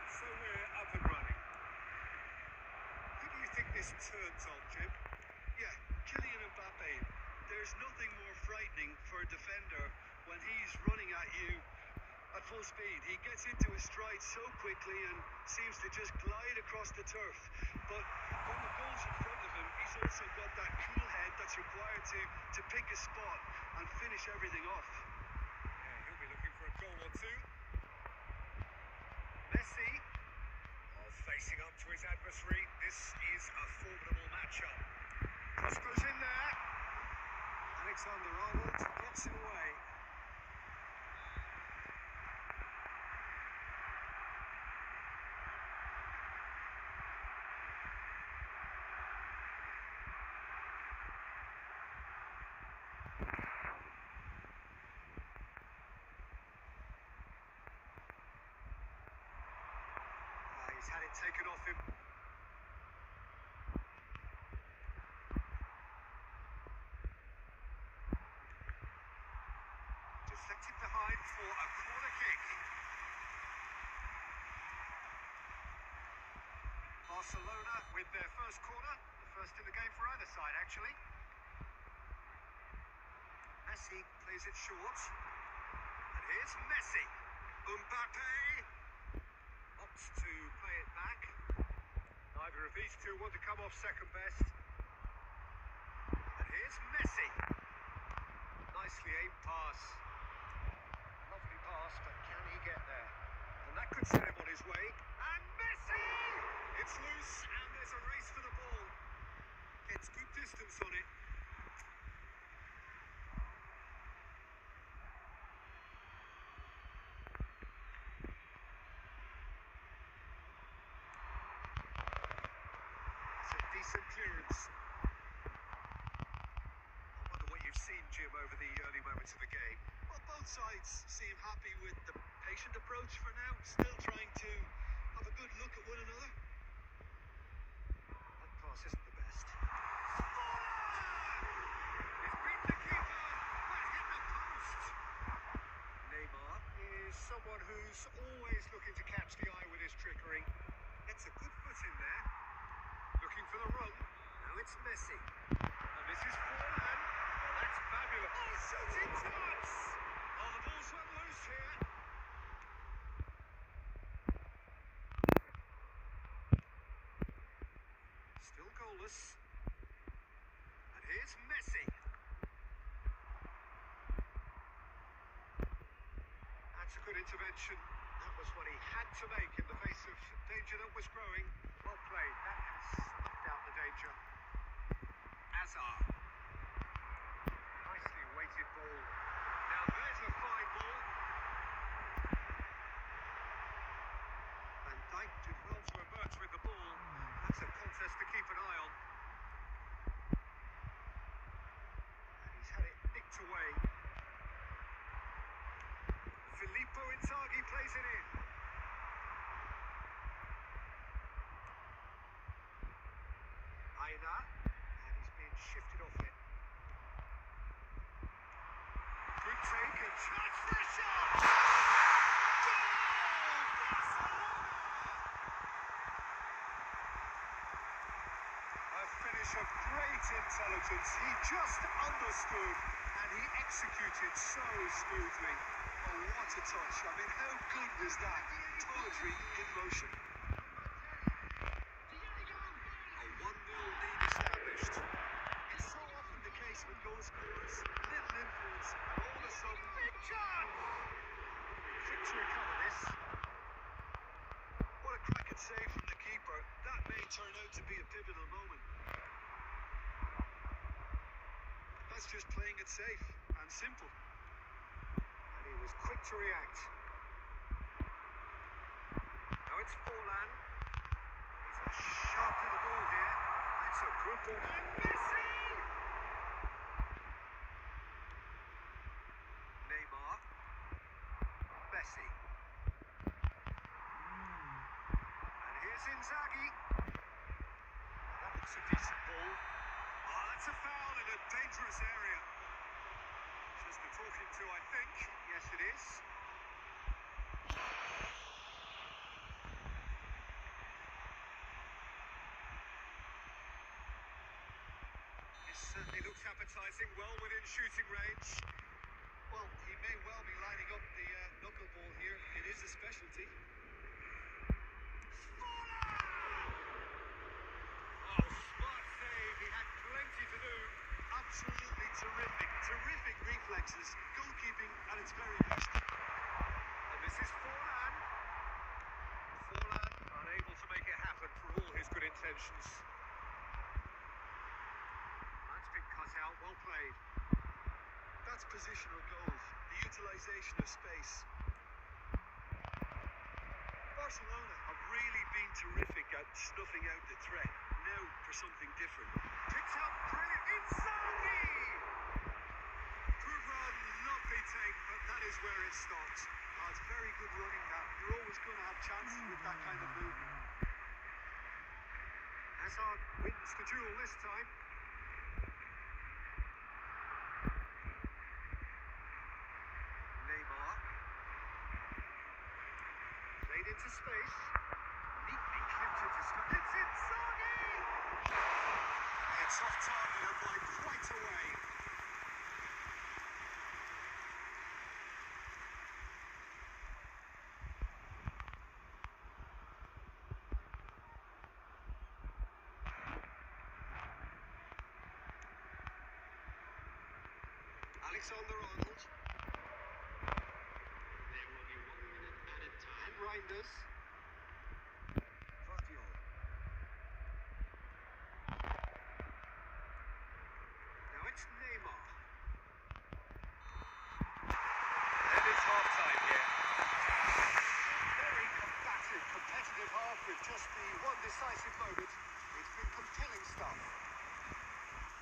So we're up and running. Who do you think this turns on, Jim? Yeah, Kylian Mbappe. There's nothing more frightening for a defender when he's running at you at full speed. He gets into his stride so quickly and seems to just glide across the turf. But when the goal's in front of him, he's also got that cool head that's required to pick a spot and finish everything off. Yeah, he'll be looking for a goal or two. Messi, facing up to his adversary. This is a formidable matchup. Cross goes in there. Alexander-Arnold gets it away. He's had it taken off him. Deflected behind for a corner kick. Barcelona with their first corner, the first in the game for either side actually. Messi plays it short. And here's Messi. Mbappe opts to play it back. Neither of these two want to come off second best. And here's Messi. Nicely aimed pass. Lovely pass, but can he get there? And that could set him on his way. And Messi! It's loose, and there's a race for the ball. Gets good distance on it. Decent clearance. I wonder what you've seen, Jim, over the early moments of the game. Well, both sides seem happy with the patient approach for now, still trying to have a good look at one another. That pass isn't the best. He's beaten the keeper, but hit the post. Neymar is someone who's always looking to catch the eye with his trickery. Gets a good foot in there. Looking for the run. Now it's Messi. And this is forehand. Oh, that's fabulous. Oh, shooting chance! Oh, the ball's run loose here. Still goalless. And here's Messi. That's a good intervention. That was what he had to make in the face of danger that was growing. Well played. That has snuffed out the danger. Hazard. Nicely weighted ball. Now there's a fine ball. Van Dijk did well to emerge with the ball. That's a contest to keep an eye on. And he's had it nicked away. Filippo inside. flash of great intelligence. He just understood and he executed so smoothly. Oh, what a touch. I mean, how good was that? Poetry in motion. A 1-0 lead established. It's so often the case with goal scorers. Little influence and all of a sudden, big chance! Quick to recover this. What a cracking save from the keeper. That may turn out to be a pivotal moment. That's just playing it safe and simple. And he was quick to react. Now it's Forlan. He's a sharp little ball here. It's a good ball. And Messi! Neymar. Messi. And here's Inzaghi. That looks a decent ball. Oh, that's a foul in a dangerous area. Says the talking to, I think. Yes, it is. This certainly looks appetising, well within shooting range. Well, he may well be lining up the knuckleball here. It is a specialty. Oh, smart save. He had plenty to do. Absolutely terrific. Terrific reflexes. Goalkeeping at its very best. And this is Forlan. Forlan unable to make it happen for all his good intentions. That's been cut out. Well played. That's positional goals. The utilisation of space. Barcelona have really been terrific at snuffing out the threat. Now for something different. Picks up brilliant. Inzaghi! Good run, lovely take, but that is where it stops. Oh, it's very good running that. You're always going to have chances with that kind of movement. Hazard wins the duel this time. Neymar. Played into space. Neatly clipped into space. It's Inzaghi! It's off target and by quite a way. Alexander-Arnold. There will be 1 minute added time. Reinders. Guardiola. Now it's Neymar. And it's half-time here. A very combative, competitive half with just the one decisive moment. It's been compelling stuff.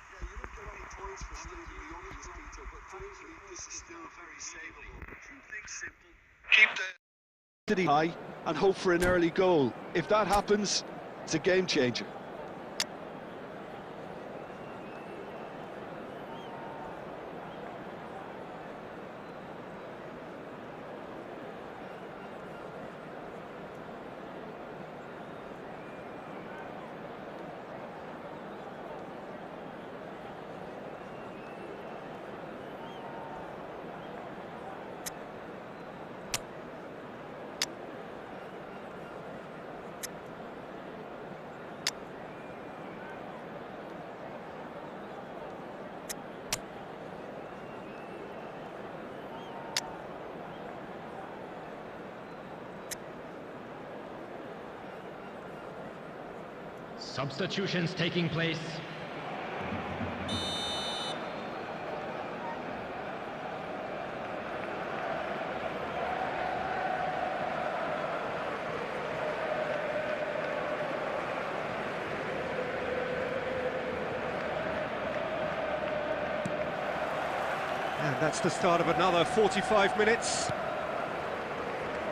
Yeah, you don't get any points for stating the obvious, Peter, but frankly, this is still very savable. Keep things simple. Keep the High and hope for an early goal. If that happens, it's a game changer. Substitutions taking place. And that's the start of another 45 minutes.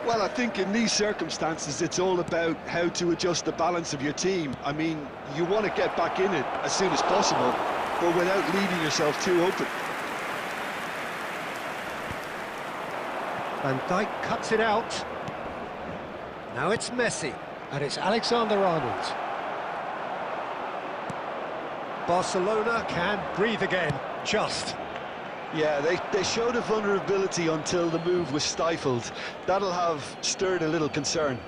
Well, I think in these circumstances, it's all about how to adjust the balance of your team. I mean, you want to get back in it as soon as possible, but without leaving yourself too open. Van Dijk cuts it out. Now it's Messi, and it's Alexander-Arnold. Barcelona can breathe again, just. Yeah, they showed a vulnerability until the move was stifled. That'll have stirred a little concern.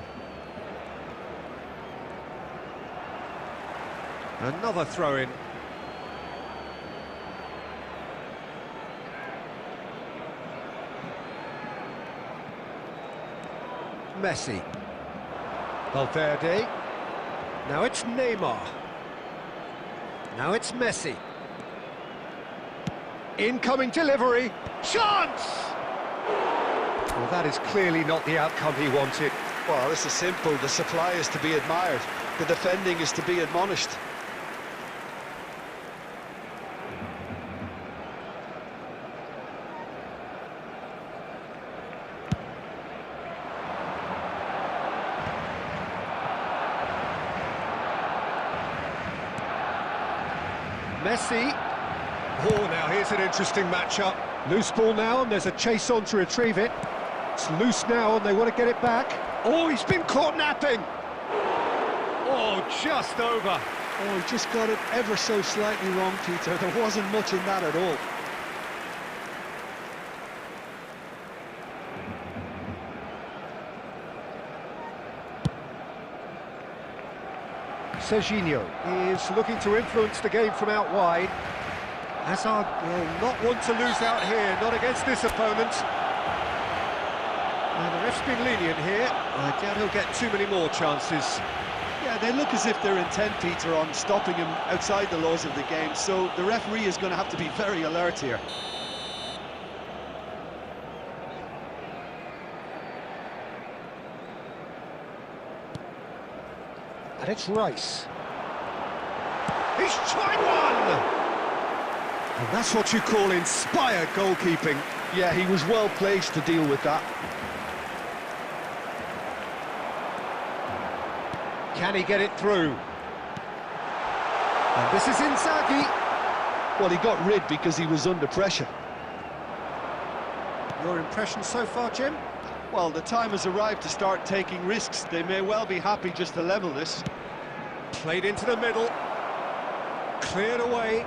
Another throw-in. Messi. Valverde. Now it's Neymar. Now it's Messi. Incoming delivery. Chance! Well, that is clearly not the outcome he wanted. Well, this is simple. The supply is to be admired. The defending is to be admonished. Messi. Oh, now here's an interesting matchup. Loose ball now, and there's a chase on to retrieve it. It's loose now, and they want to get it back. Oh, he's been caught napping. Oh, just over. Oh, he just got it ever so slightly wrong, Peter. There wasn't much in that at all. Serginho is looking to influence the game from out wide. Hazard will not want to lose out here, not against this opponent. Now, the ref's been lenient here. I doubt he'll get too many more chances. Yeah, they look as if they're intent, Peter, on stopping him outside the laws of the game, so the referee is going to have to be very alert here. And it's Rice. He's tried one! And that's what you call inspired goalkeeping. Yeah, he was well placed to deal with that. Can he get it through? And this is Inzaghi. Well, he got rid because he was under pressure. Your impression so far, Jim? Well, the time has arrived to start taking risks. They may well be happy just to level this. Played into the middle. Cleared away.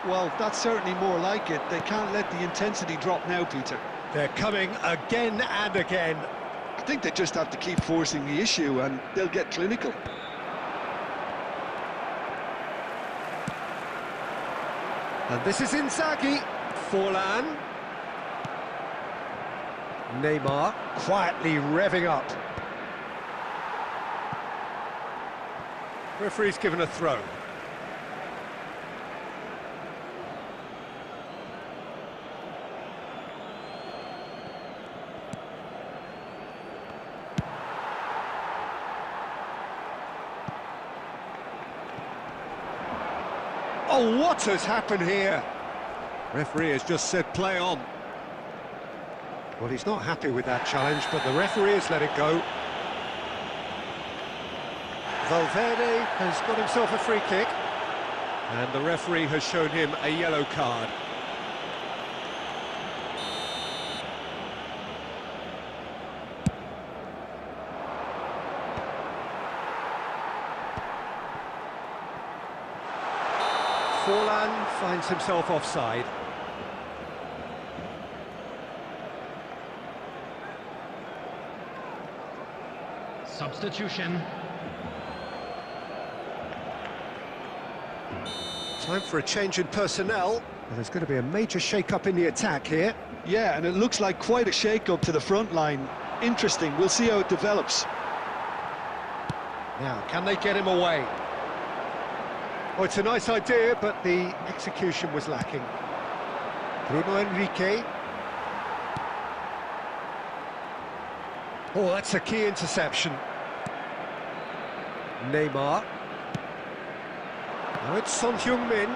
Well, that's certainly more like it. They can't let the intensity drop now, Peter. They're coming again and again. I think they just have to keep forcing the issue and they'll get clinical. And this is Inzaghi. Forlan. Neymar quietly revving up. Referee's given a throw. Oh, what has happened here? Referee has just said play on. Well, he's not happy with that challenge, but the referee has let it go. Valverde has got himself a free kick, and the referee has shown him a yellow card. Forlan finds himself offside. Substitution. Time for a change in personnel. Well, there's going to be a major shake-up in the attack here. Yeah, and it looks like quite a shake-up to the front line. Interesting, we'll see how it develops. Now, can they get him away? Oh, it's a nice idea, but the execution was lacking. Bruno Enrique. Oh, that's a key interception. Neymar. Now it's Son Heung-min.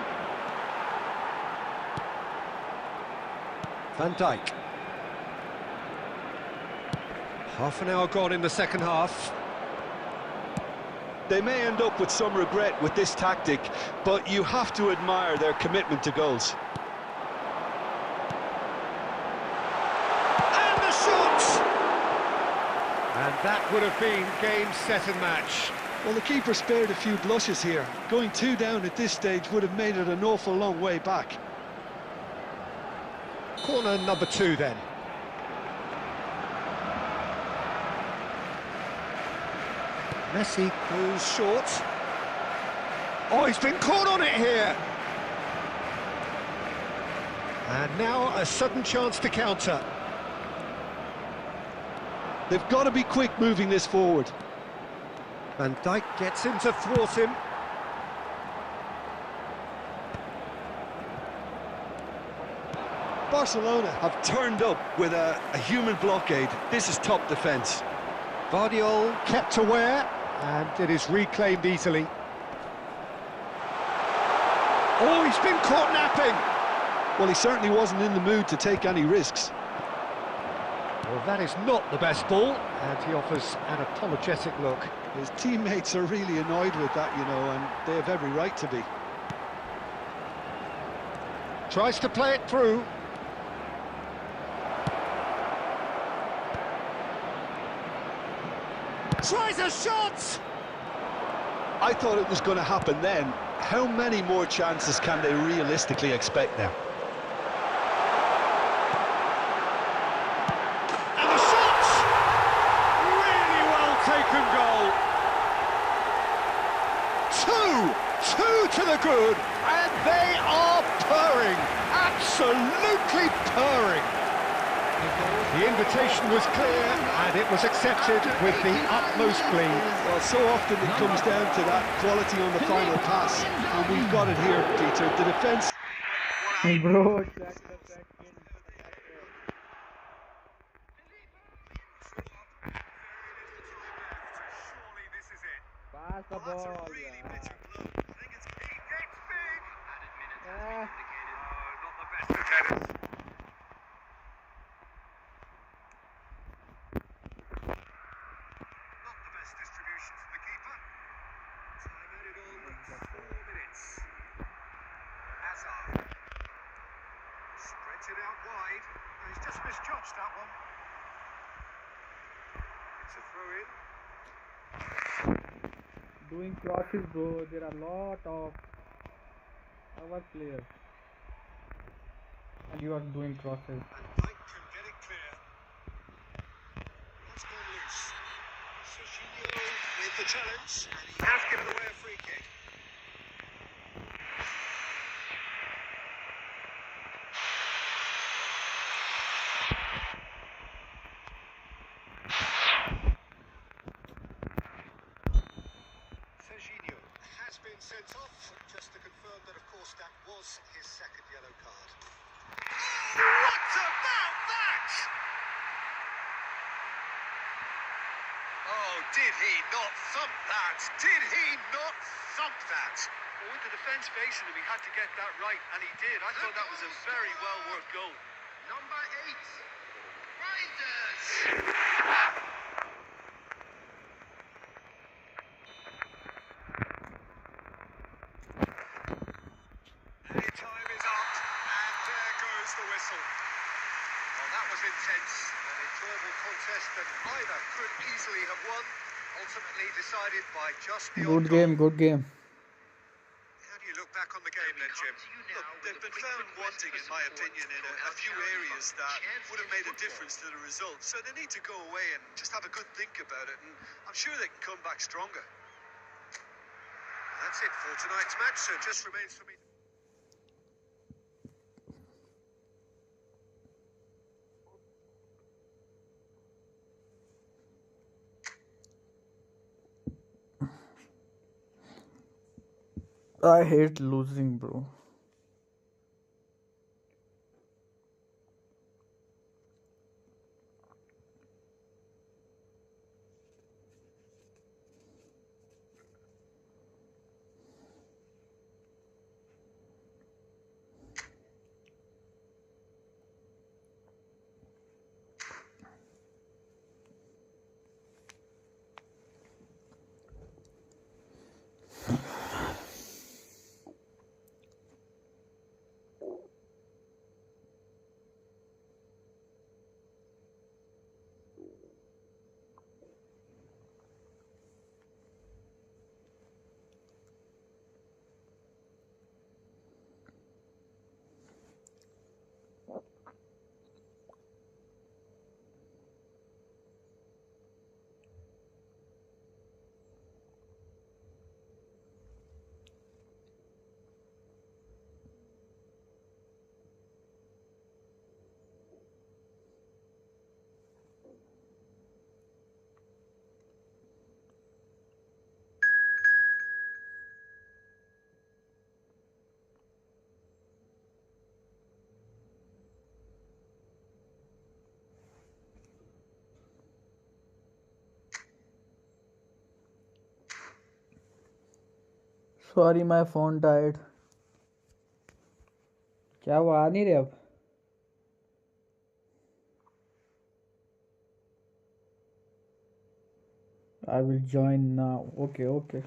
Van Dijk. Half an hour gone in the second half. They may end up with some regret with this tactic, but you have to admire their commitment to goals. And the shot! And that would have been game, set and match. Well, the keeper spared a few blushes here. Going 2 down at this stage would have made it an awful long way back. Corner number 2 then. Messi goes short. Oh, he's been caught on it here. And now a sudden chance to counter. They've got to be quick moving this forward. Van Dijk gets in to thwart him. Barcelona have turned up with a human blockade. This is top defence. Vardiol kept aware, and it is reclaimed easily. Oh, he's been caught napping! Well, he certainly wasn't in the mood to take any risks. Well, that is not the best ball, and he offers an apologetic look. His teammates are really annoyed with that, you know, and they have every right to be. Tries to play it through. Tries a shot! I thought it was going to happen then. How many more chances can they realistically expect now? And the shot! Really well taken goal. Two to the good, and they are purring. Absolutely purring. The invitation was clear, and it was accepted with the utmost glee. Well, so often it comes down to that quality on the final pass, and we've got it here, Peter. The defence... Bro, check the second. Surely this is it. Pass the That's a ball, really yeah. bitter blow. I think it's key. It's big. Ah. Oh, not the best of headers. Not the best distribution from the keeper. Time added on 4 minutes. Hazard. Spreads it out wide. No, he's just misjudged that one. It's a throw in. Doing crosses, bro. There are a lot of our players, and you are doing crosses. And Knight can get it clear. That's gone loose. Serginho with the challenge, and he has given away a free kick. Serginho has been sent off, just to confirm that, of course, that was his second yellow card. What about that? Oh, did he not thump that? Did he not thump that? Well, with the defence facing him, he had to get that right, and he did. I thought that was a very well-worked goal. Number 8, Riders. And time is up, and there goes the whistle. Well, that was intense, an enjoyable contest that either could easily have won, ultimately decided by just the odd Good game, goal. good game. How do you look back on the game then, Jim? Look, they've been found wanting, in my opinion, in a few areas that would have made a difference to the result. So they need to go away and just have a good think about it, and I'm sure they can come back stronger. That's it for tonight's match, so it just remains for me. I hate losing, bro. Sorry, my phone died. क्या वो आ नहीं रहे अब? I will join now. Okay.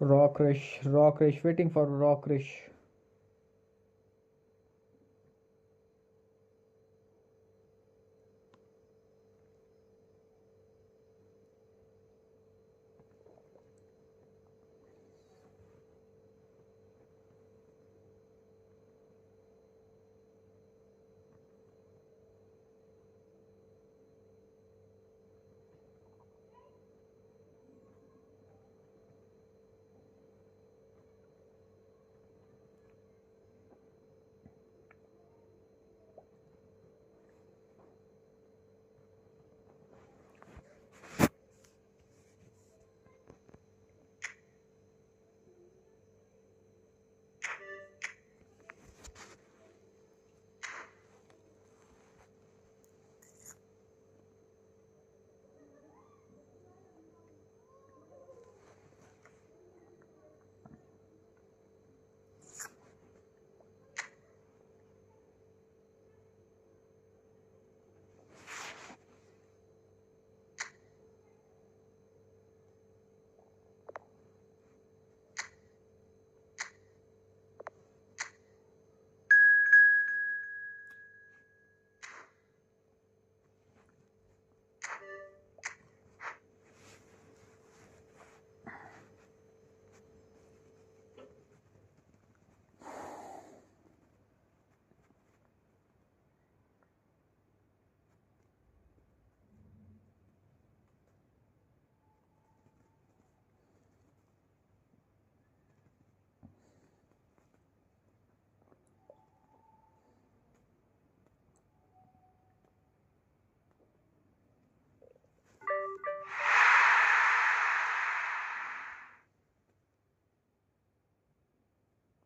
Rock Rush, waiting for Rock Rush.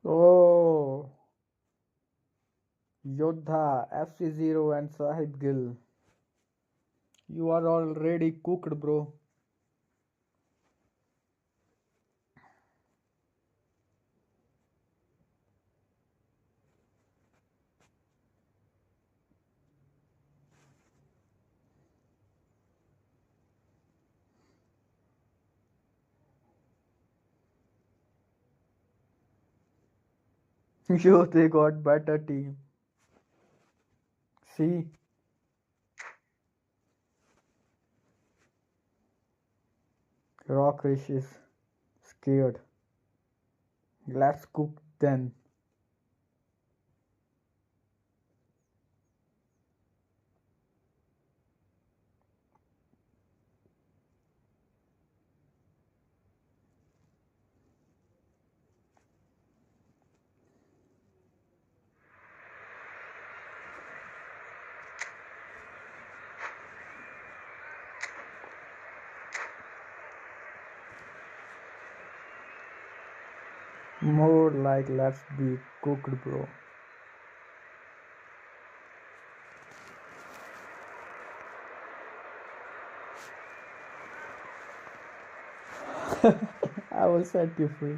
Oh, Yodha, FC0 and Sahib Gill. You are already cooked, bro. Yo, they got better team. See, Rock Rush is scared. Let's cook then. More like let's be cooked, bro. I will set you free.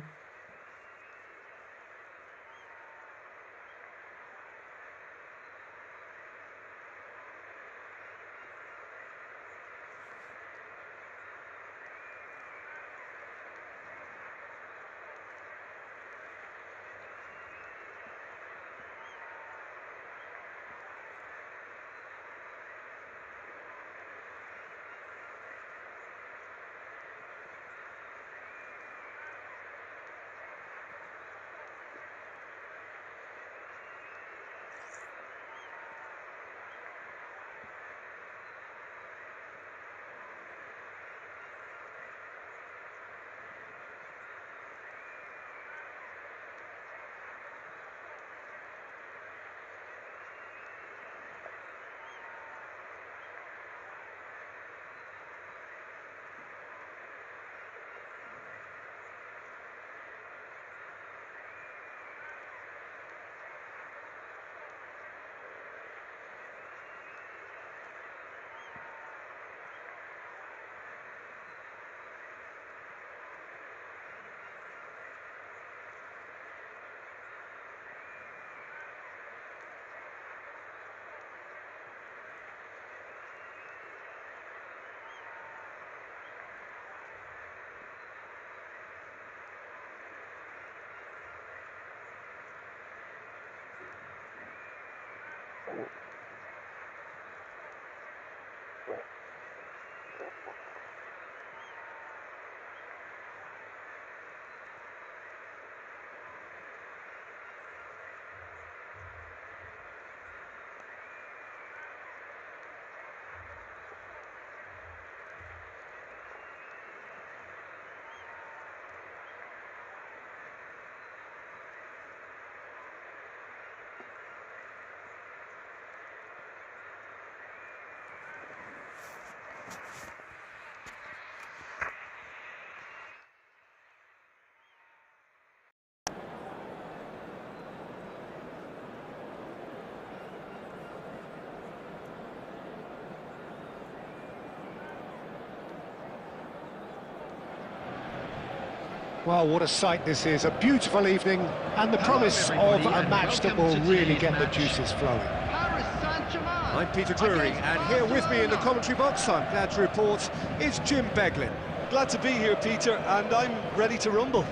Well, what a sight this is. A beautiful evening and the promise of everybody, a and match that welcome will to really today's get the match. juices flowing. Paris Saint-Germain. I'm Peter Drury, against and here with me in the Barcelona. commentary box, I'm glad to report, is Jim Beglin. Glad to be here, Peter, and I'm ready to rumble.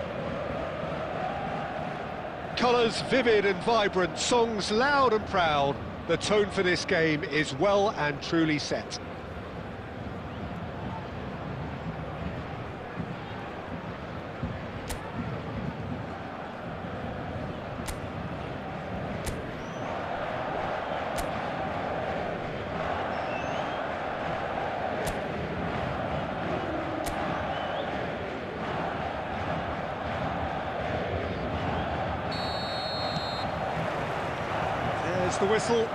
Colours vivid and vibrant, songs loud and proud. The tone for this game is well and truly set. There's the whistle.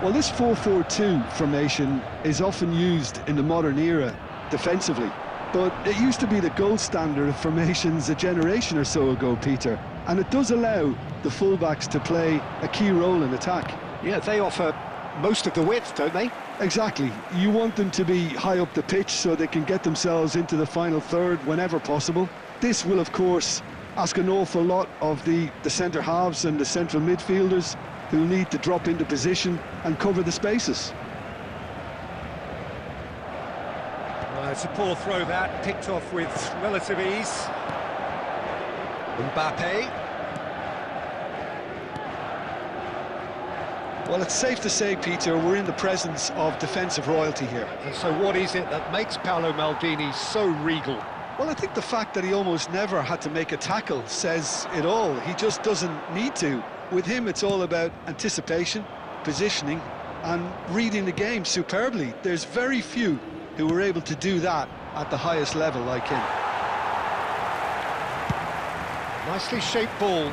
Well, this 4-4-2 formation is often used in the modern era defensively, but it used to be the gold standard of formations a generation or so ago, Peter, and it does allow the fullbacks to play a key role in attack. Yeah, they offer most of the width, don't they? Exactly. You want them to be high up the pitch so they can get themselves into the final third whenever possible. This will, of course, ask an awful lot of the centre halves and the central midfielders, who need to drop into position and cover the spaces. Well, it's a poor throw that, picked off with relative ease. Mbappe. Well, it's safe to say, Peter, we're in the presence of defensive royalty here. And so what is it that makes Paolo Maldini so regal? Well, I think the fact that he almost never had to make a tackle says it all. He just doesn't need to. With him, it's all about anticipation, positioning, and reading the game superbly. There's very few who were able to do that at the highest level like him. Nicely shaped ball.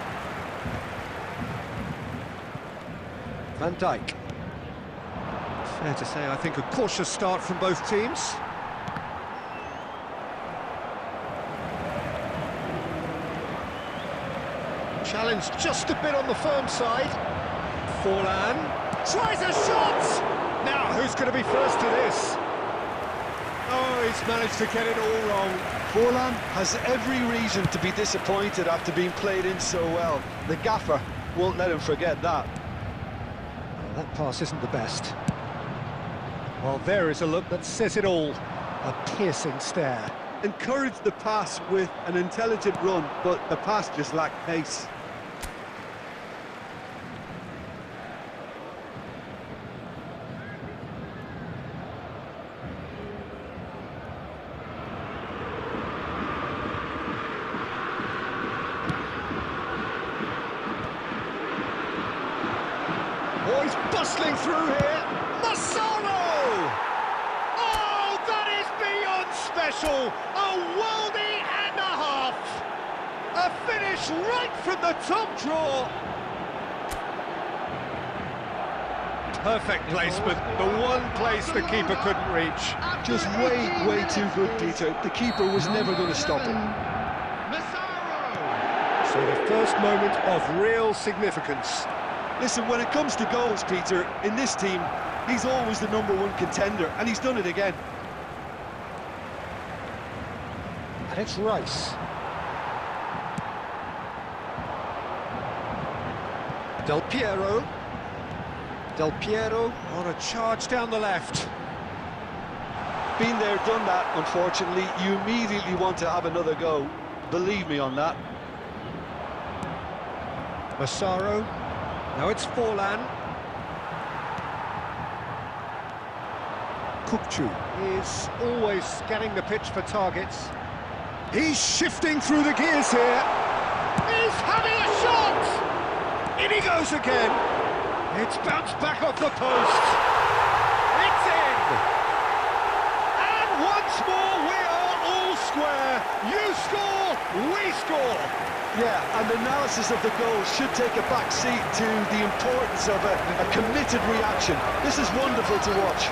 Van Dijk. Fair to say, I think, a cautious start from both teams. Challenge just a bit on the firm side. Forlan tries a shot! Now, who's going to be first to this? Oh, he's managed to get it all wrong. Forlan has every reason to be disappointed after being played in so well. The gaffer won't let him forget that. Well, that pass isn't the best. Well, there is a look that says it all. A piercing stare. Encouraged the pass with an intelligent run, but the pass just lacked pace. Oh, he's bustling through here. Massaro! Oh, that is beyond special. A worldie and a half. A finish right from the top draw. Perfect placement. The one place the keeper couldn't reach. Just way too good, Peter. The keeper was never going to stop it. So the first moment of real significance. Listen, when it comes to goals, Peter, in this team, he's always the #1 contender, and he's done it again. And it's Rice. Del Piero. Del Piero on a charge down the left. Been there, done that, unfortunately. You immediately want to have another go. Believe me on that. Massaro. Now it's Forlan. Kupchu is always scanning the pitch for targets. He's shifting through the gears here. He's having a shot! In he goes again. It's bounced back off the post. It's in! And once more we are all square. You score, we score. Yeah, and the analysis of the goal should take a back seat to the importance of a committed reaction. This is wonderful to watch.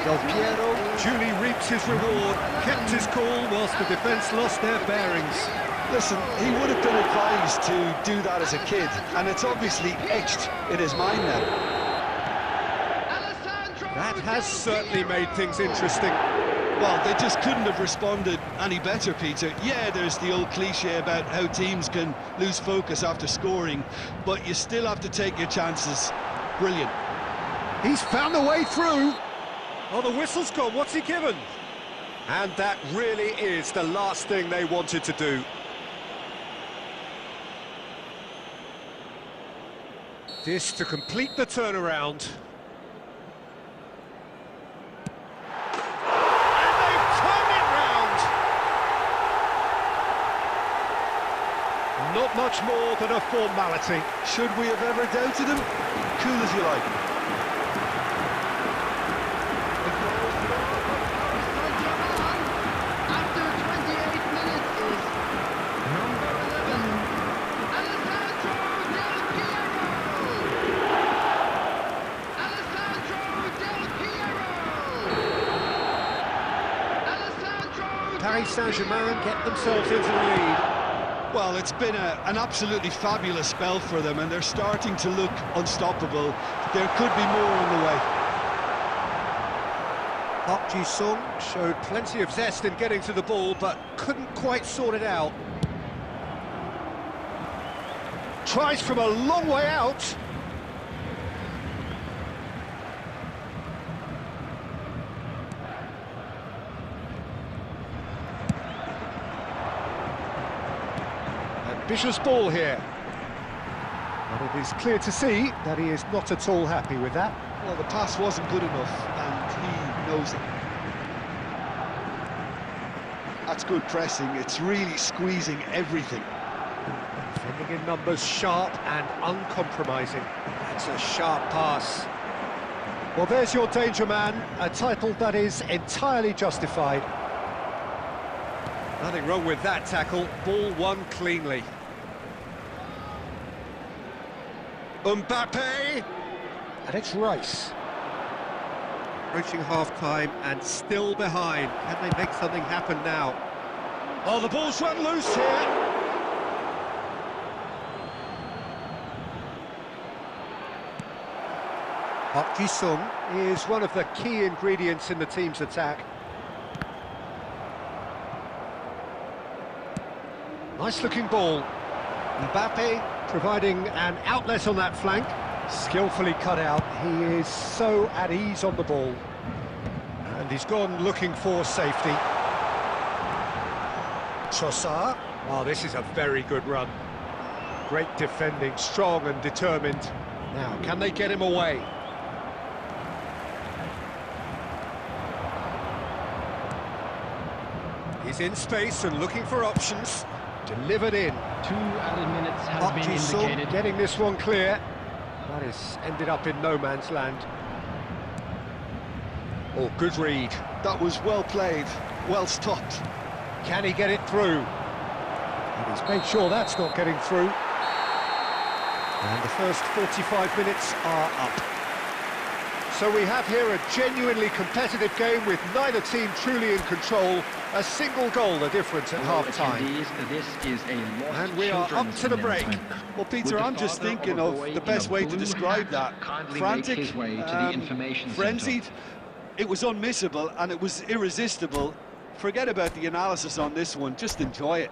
Del Piero duly reaps his reward, kept his cool whilst the defence lost their bearings. Listen, he would have been advised to do that as a kid, and it's obviously etched in his mind now. That has certainly made things interesting. Well, they just couldn't have responded any better, Peter. Yeah, there's the old cliche about how teams can lose focus after scoring, but you still have to take your chances. Brilliant. He's found the way through. Oh, the whistle's gone. What's he given? And that really is the last thing they wanted to do. This to complete the turnaround. And they've turned it round. Not much more than a formality. Should we have ever doubted him? Cool as you like. Paris Saint-Germain get themselves into the lead. Well, it's been an absolutely fabulous spell for them, and they're starting to look unstoppable. There could be more on the way. Park Ji-sung showed plenty of zest in getting to the ball, but couldn't quite sort it out. Tries from a long way out. Ambitious ball here. But it is clear to see that he is not at all happy with that. Well, the pass wasn't good enough, and he knows it. That's good pressing. It's really squeezing everything. Defending in numbers, sharp and uncompromising. That's a sharp pass. Well, there's your danger man, a title that is entirely justified. Nothing wrong with that tackle, ball won cleanly. Mbappe! And it's Rice. Approaching half-time and still behind. Can they make something happen now? Oh, the ball's run loose here. Park Ji-sung is one of the key ingredients in the team's attack. Nice-looking ball. Mbappe providing an outlet on that flank. Skillfully cut out. He is so at ease on the ball. And he's gone looking for safety. Trossard. Oh, this is a very good run. Great defending, strong and determined. Now, can they get him away? He's in space and looking for options. Delivered in. 2 added minutes have Park been Ji-sung indicated. getting this one clear. That has ended up in no man's land. Oh, good read. That was well played, well stopped. Can he get it through? And he's made sure that's not getting through. And the first 45 minutes are up. So we have here a genuinely competitive game with neither team truly in control. A single goal the difference at half-time. This is a lost And we are up to the break. Well, Peter, I'm just thinking of the best way to describe that. Frantic, frenzied. It was unmissable and it was irresistible. Forget about the analysis on this one, just enjoy it.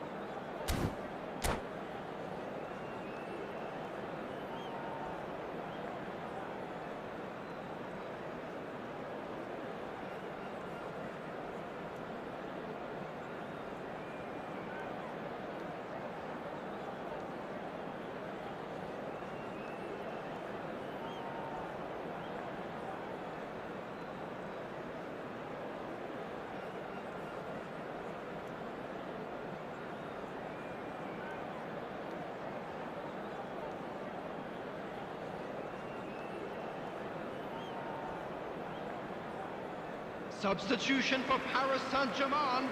Substitution for Paris Saint-Germain.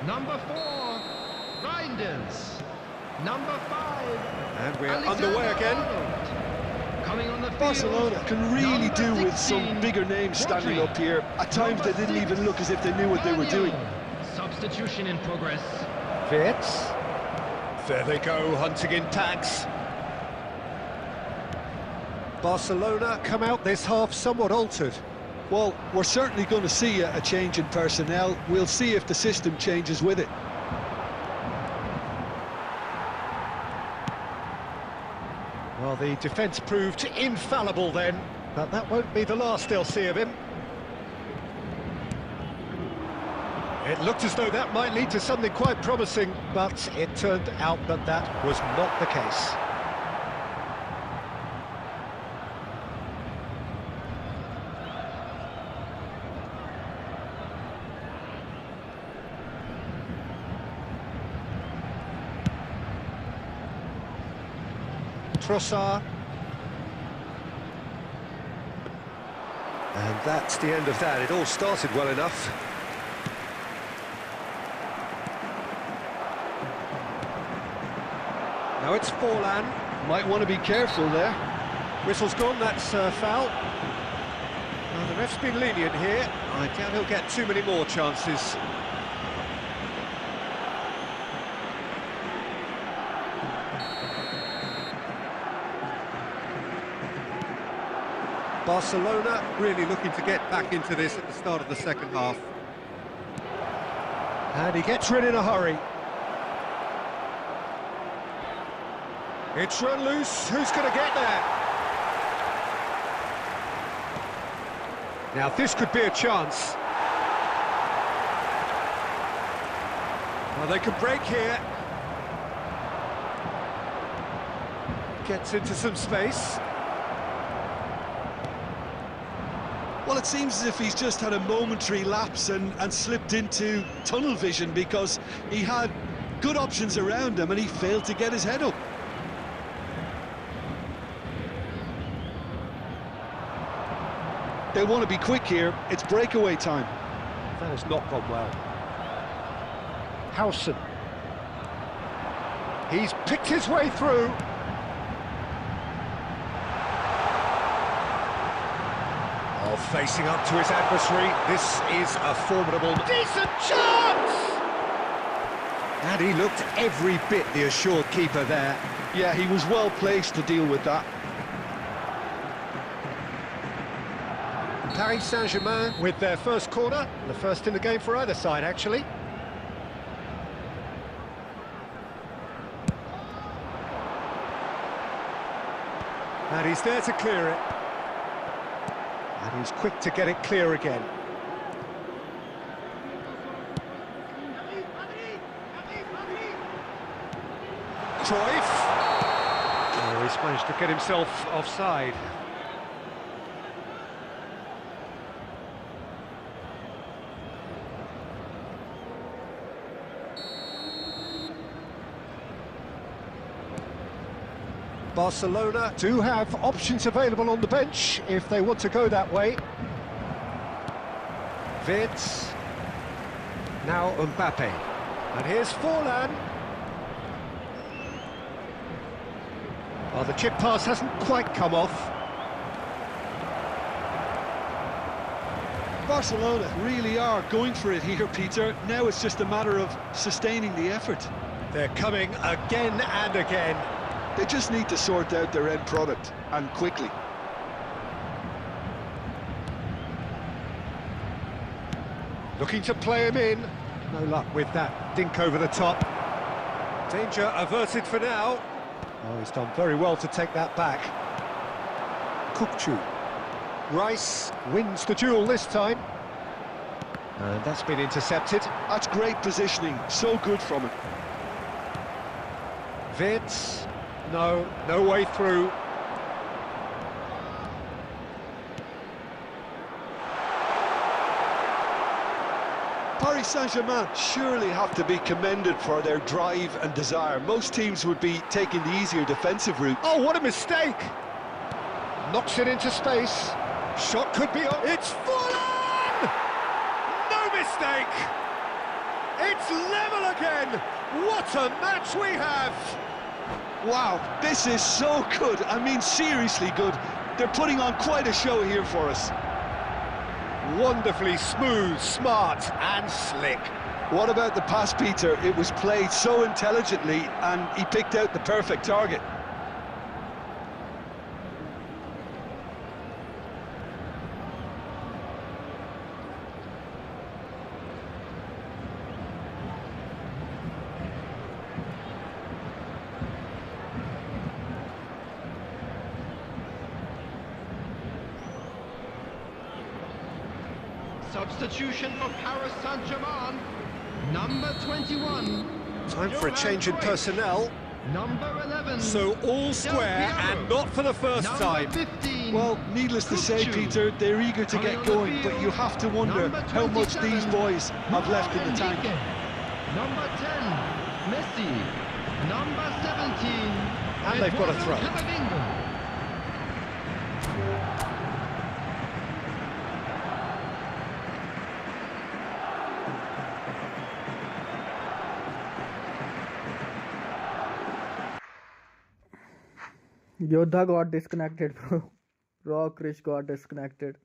Number 4, Reinders. Number 5, And we're underway again. coming on the field. Barcelona can really do with some bigger names standing up here. At times they didn't even look as if they knew what they were doing. Substitution in progress. Fitz. There they go, hunting in packs. Barcelona come out this half somewhat altered. Well, we're certainly going to see a change in personnel. We'll see if the system changes with it. Well, the defence proved infallible then, but that won't be the last they'll see of him. It looked as though that might lead to something quite promising, but it turned out that that was not the case. Trossard. And that's the end of that. It all started well enough. Now it's Forlan. Might want to be careful there. Whistle's gone, that's foul. Well, the ref's been lenient here. I doubt he'll get too many more chances. Barcelona really looking to get back into this at the start of the second half. And he gets rid in a hurry. It's run loose, who's going to get there? Now this could be a chance. Well, they can break here. Gets into some space. Well, it seems as if he's just had a momentary lapse and slipped into tunnel vision, because he had good options around him and he failed to get his head up. They want to be quick here. It's breakaway time. That has not gone well. Howson. He's picked his way through. Oh, facing up to his adversary. This is a formidable... Decent chance! And he looked every bit the assured keeper there. Yeah, he was well placed to deal with that. Paris Saint-Germain with their first corner, the first in the game for either side, actually. And he's there to clear it. And he's quick to get it clear again. Cruyff. Oh, he's managed to get himself offside. Barcelona do have options available on the bench if they want to go that way. Wirtz. Now Mbappe. And here's Forlan. Oh, the chip pass hasn't quite come off. Barcelona really are going for it here, Peter. Now it's just a matter of sustaining the effort. They're coming again and again. They just need to sort out their end product, and quickly. Looking to play him in. No luck with that dink over the top. Danger averted for now. Oh, he's done very well to take that back. Kukçu. Rice wins the duel this time. And that's been intercepted. That's great positioning, so good from him. Wirtz. No way through. Paris Saint-Germain surely have to be commended for their drive and desire. Most teams would be taking the easier defensive route. Oh, what a mistake! Knocks it into space. Shot could be on. It's Forlan! No mistake! It's level again! What a match we have! Wow, this is so good. I mean, seriously good. They're putting on quite a show here for us. Wonderfully smooth, smart and slick. What about the pass, Peter? It was played so intelligently and he picked out the perfect target. Substitution for Paris Saint-Germain. Number 21. Time for a change in personnel. Number 11. So all square and not for the first Number time. 15. Well, needless to say, Peter, they're eager to get going, but you have to wonder how much these boys have left in the tank. Number 10, Messi. Number 17, And they've got a throw. Camavinga. Yodha got disconnected, bro. Rock Rich got disconnected.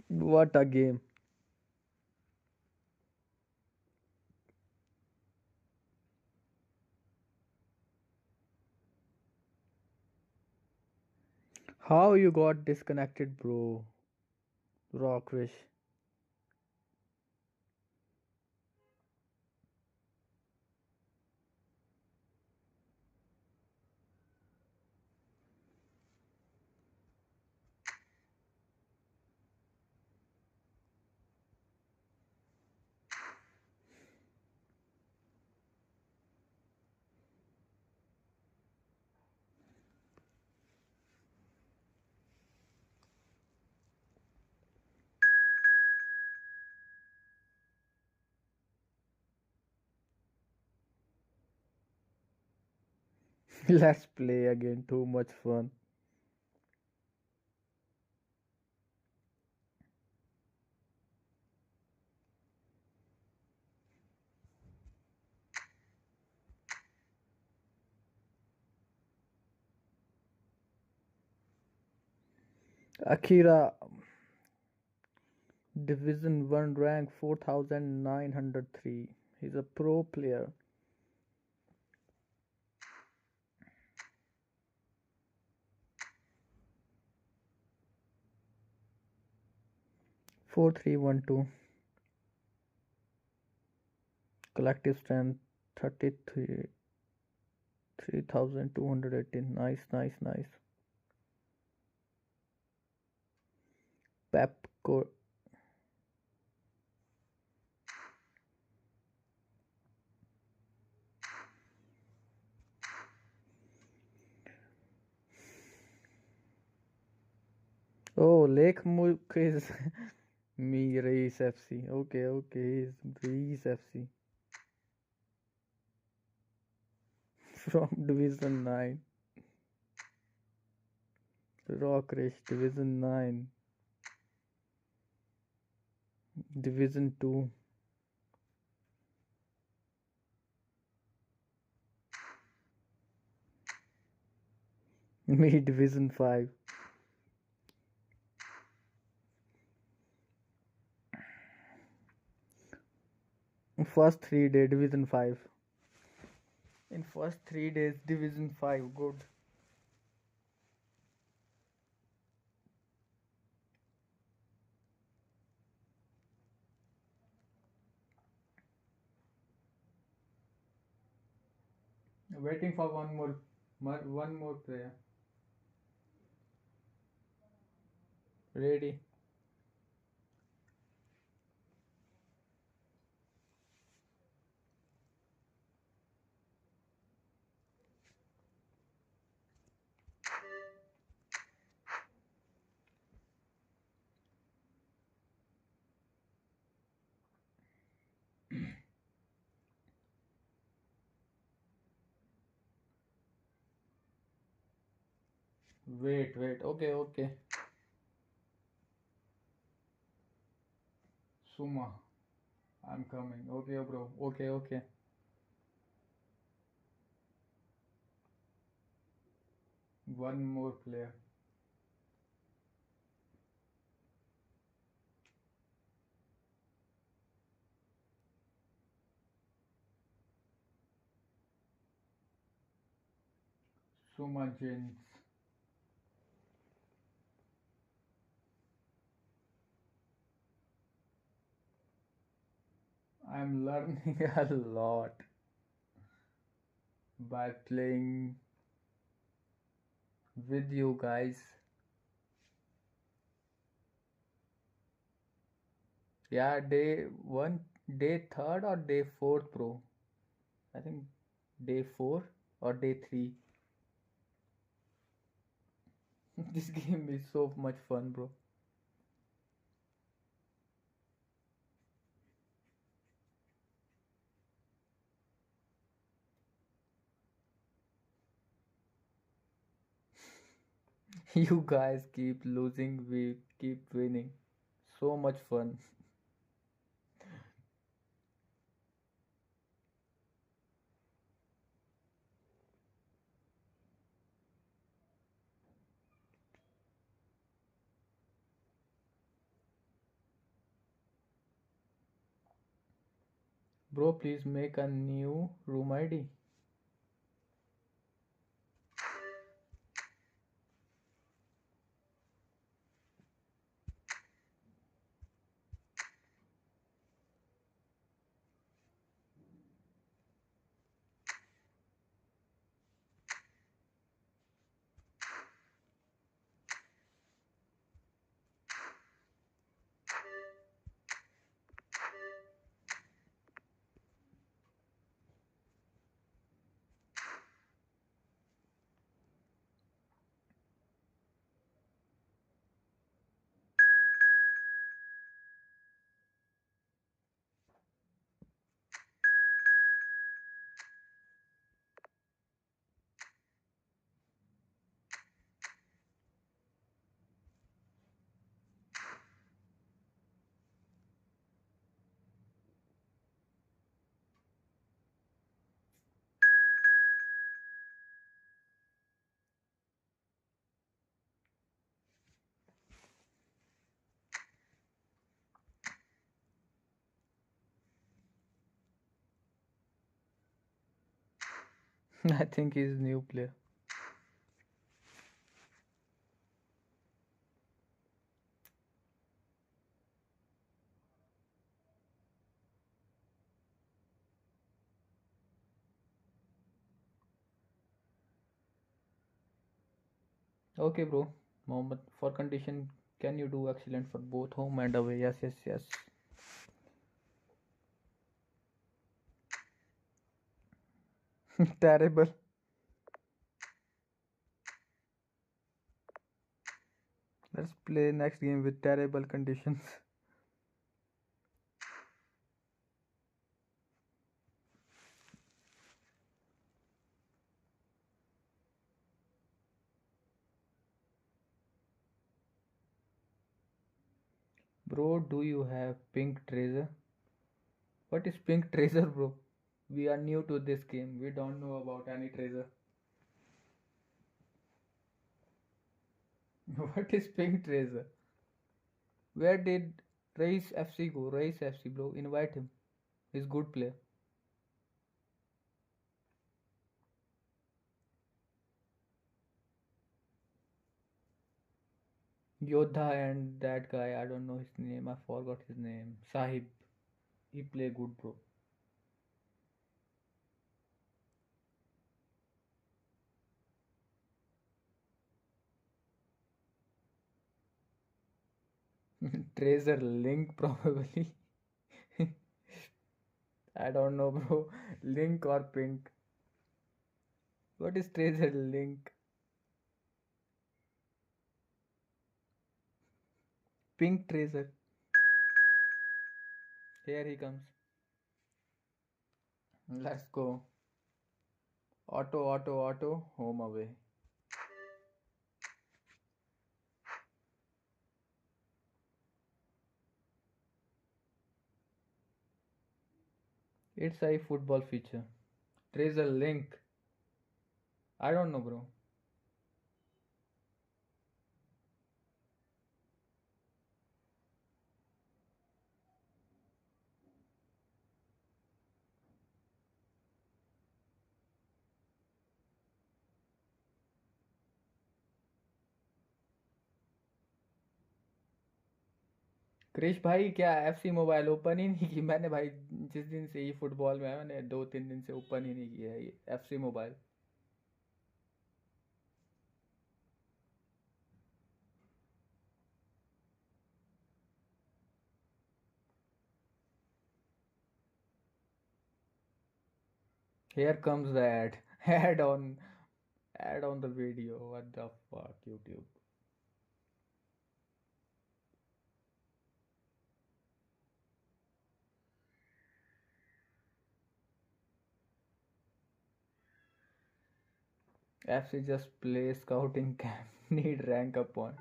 What a game. How you got disconnected, bro? Rock Rich. Let's play again. Too much fun. Akira, Division 1 rank 4903. He's a pro player. Four three one two. Collective strength 33 3218. Nice, nice, nice. Pep co Oh, Lake Mook is me, Reis FC. Okay, okay, he's Reis FC from Division 9. Rockridge, Division 9. Division 2. Me, Division 5. First 3 days, Division 5. In first 3 days, Division 5. Good. Waiting for one more player. Ready. Wait. Okay. Suma, I'm coming. Okay, bro. Okay. One more player. Suma Jins. I'm learning a lot by playing with you guys. Yeah, day one, day third or day fourth, bro. I think day four or day three. This game is so much fun, bro. You guys keep losing, we keep winning. So much fun. Bro, please make a new room ID. I think he's new player. Okay, bro. Mohammed, for condition, can you do excellent for both home and away? Yes, yes, yes. Terrible. Let's play next game with terrible conditions. Bro, do you have pink treasure? What is pink treasure, bro? We are new to this game. We don't know about any treasure. What is pink treasure? Where did Rais FC go? Rais FC, bro. Invite him. He's good player. Yodha and that guy, I don't know his name. I forgot his name. Sahib. He play good, bro. Treasure link probably. I don't know, bro. Link or pink. What is treasure link? Pink treasure. Here he comes. Let's go. Auto, auto, auto. Home away. It's a football feature. Treasure link. I don't know, bro. Krrish भाई क्या FC mobile open ही नहीं की मैंने भाई। जिस दिन से ये फुटबॉल में है मैंने 2-3 दिन से ओपन ही नहीं किया है ये FC mobile. Here comes the ad. Ad on the video. What the fuck, YouTube? FC just play scouting camp. Need rank up point.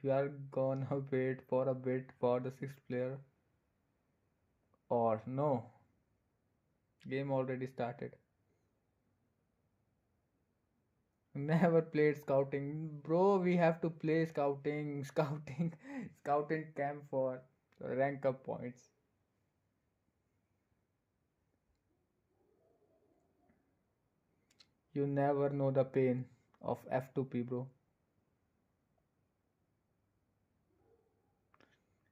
We are gonna wait for a bit for the sixth player. Or no. Game already started. Never played scouting. Bro, we have to play scouting, scouting camp for rank up points. You never know the pain of F2P, bro.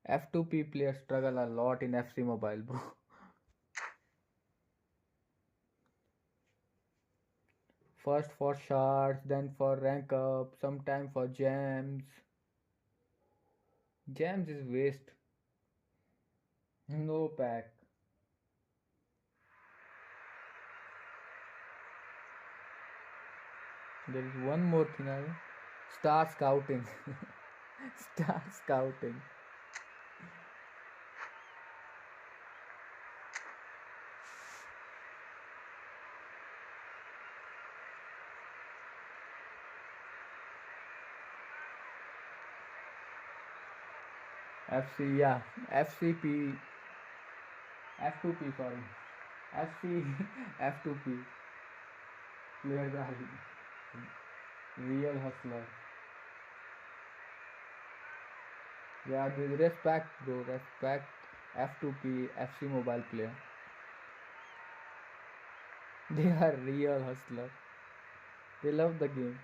F2P players struggle a lot in FC Mobile, bro. First for shards, then for rank up, sometime for gems. Gems is waste. No pack. There is one more thing I Star scouting. Star scouting. FC, yeah. FCP. F2P, sorry. FC, F2P. Players are real hustler. Yeah, respect, bro. Respect F2P, FC Mobile player. They are real hustler. They love the game.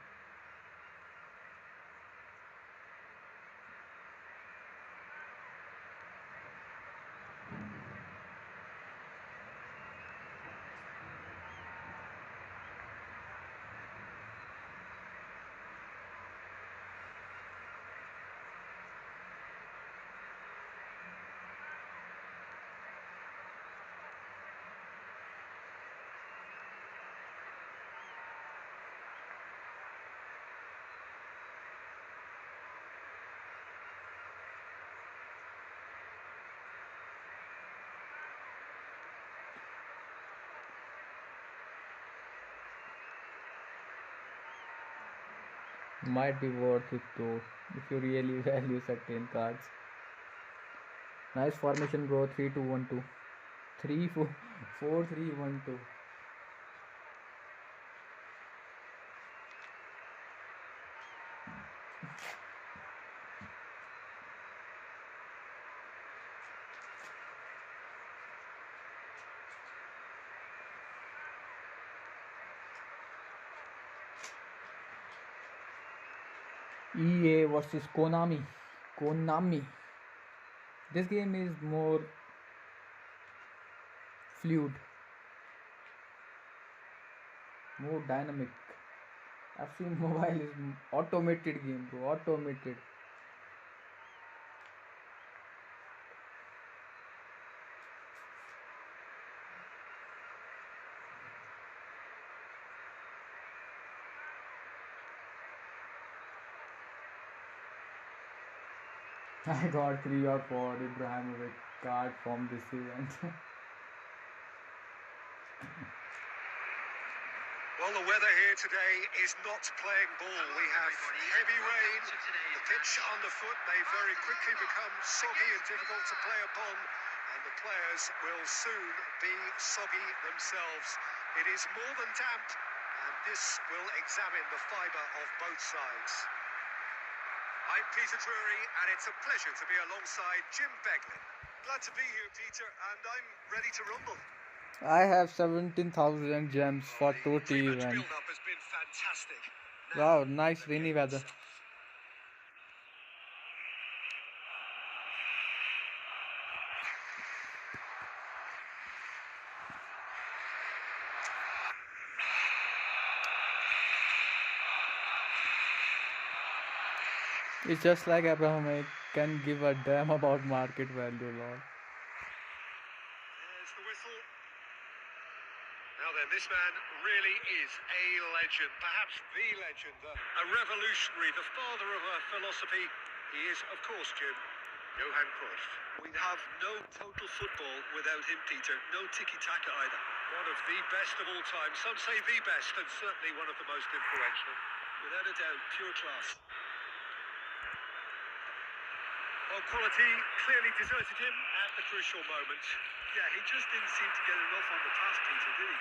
Might be worth it though, if you really value certain cards. Nice formation, bro. 3-2-1-2. 3-4-4-3-1-2. EA versus Konami. Konami. This game is more fluid, more dynamic. FC Mobile is automated game, bro. Automated. I got 3 or 4 Ibrahimovic card from this event. Well, the weather here today is not playing ball. We have heavy rain. The pitch underfoot may very quickly become soggy and difficult to play upon, and the players will soon be soggy themselves. It is more than damp, and this will examine the fibre of both sides. I'm Peter Drury, and it's a pleasure to be alongside Jim Beglin. Glad to be here, Peter, and I'm ready to rumble. I have 17,000 gems for The 20 pre-match event. build-up has been fantastic. Wow, nice rainy weather. It's just like Abraham. I can give a damn about market value, Lord. There's the whistle. Now then, this man really is a legend, perhaps the legend, a revolutionary, the father of a philosophy. He is, of course, Jim, Johan Cruyff. We'd have no total football without him, Peter. No tiki-taka either. One of the best of all time. Some say the best, and certainly one of the most influential. Without a doubt, pure class. Well, quality clearly deserted him at the crucial moment. Yeah, he just didn't seem to get enough on the pass, Peter, did he?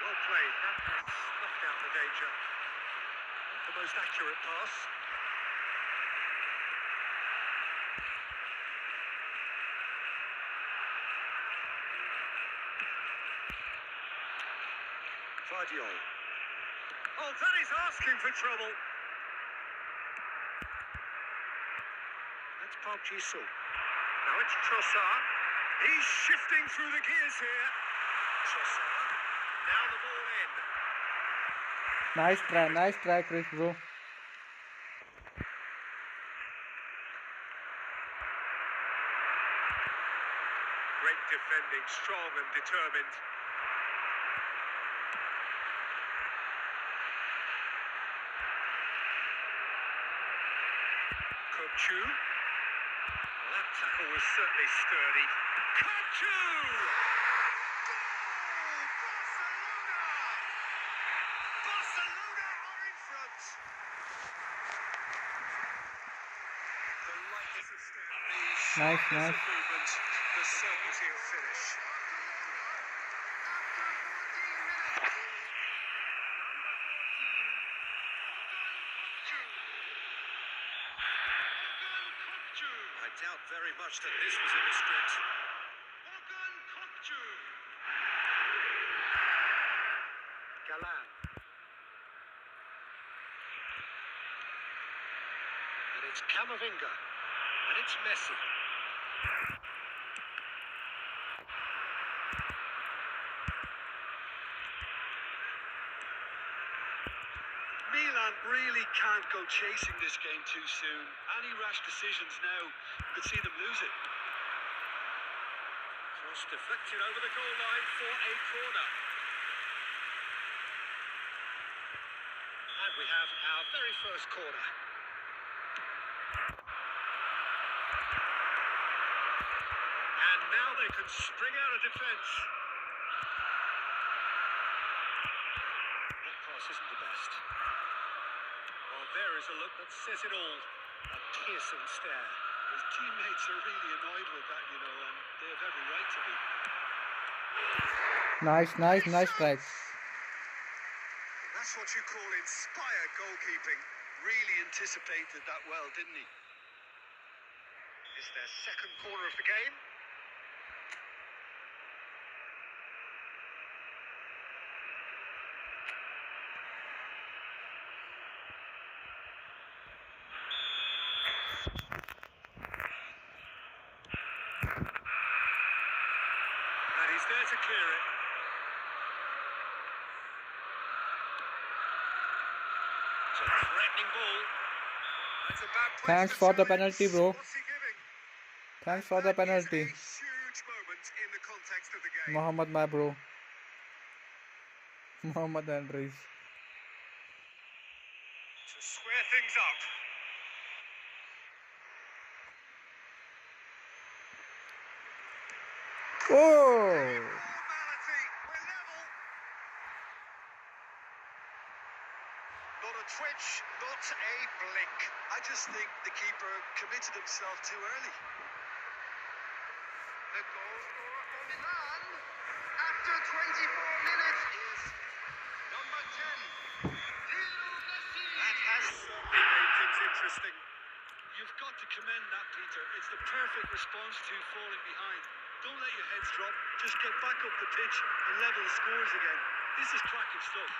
Well played. That pass snuffed out the danger. Not the most accurate pass. Vardiol. Oh, that is asking for trouble. That's Park Ji-soo. Now it's Trossard. He's shifting through the gears here. Trossard. Now the ball in. Nice try, Chris, bro. Great defending, strong and determined. Kokchu. Well, that tackle was certainly sturdy. Kokchu! Barcelona are in front. The lightness of step, the Nice. sharpness of movement, the certainty of finish. I doubt very much that this was in the script. Galan. And it's Camavinga. And it's Messi. Milan really can't go chasing this game too soon. Any rash decisions now could see them lose it. Cross deflected over the goal line for a corner. And we have our very first corner. And now they can spring out of defence. That pass isn't the best. Well, there is a look that says it all. A piercing stare. His teammates are really annoyed with that, you know, and they have every right to be. Nice try. That's what you call inspired goalkeeping. Really anticipated that well, didn't he? Is their second corner of the game. And he's there to clear it. It's a threatening ball. That's a bad place Thanks to for the challenge. penalty, bro. What's he giving? Thanks for the That is penalty. a huge moment in the context of the game. Mohammad, my bro. Mohammad Andres. To square things up. Oh! Normality. We're level. Not a twitch, not a blink. I just think the keeper committed himself too early. The goal scorer for Milan after 24 minutes is number 10, Lionel Messi. That has certainly made things interesting. You've got to commend that, Peter. It's the perfect response to falling behind. Don't let your heads drop. Just get back up the pitch and level the scores again. This is cracking stuff.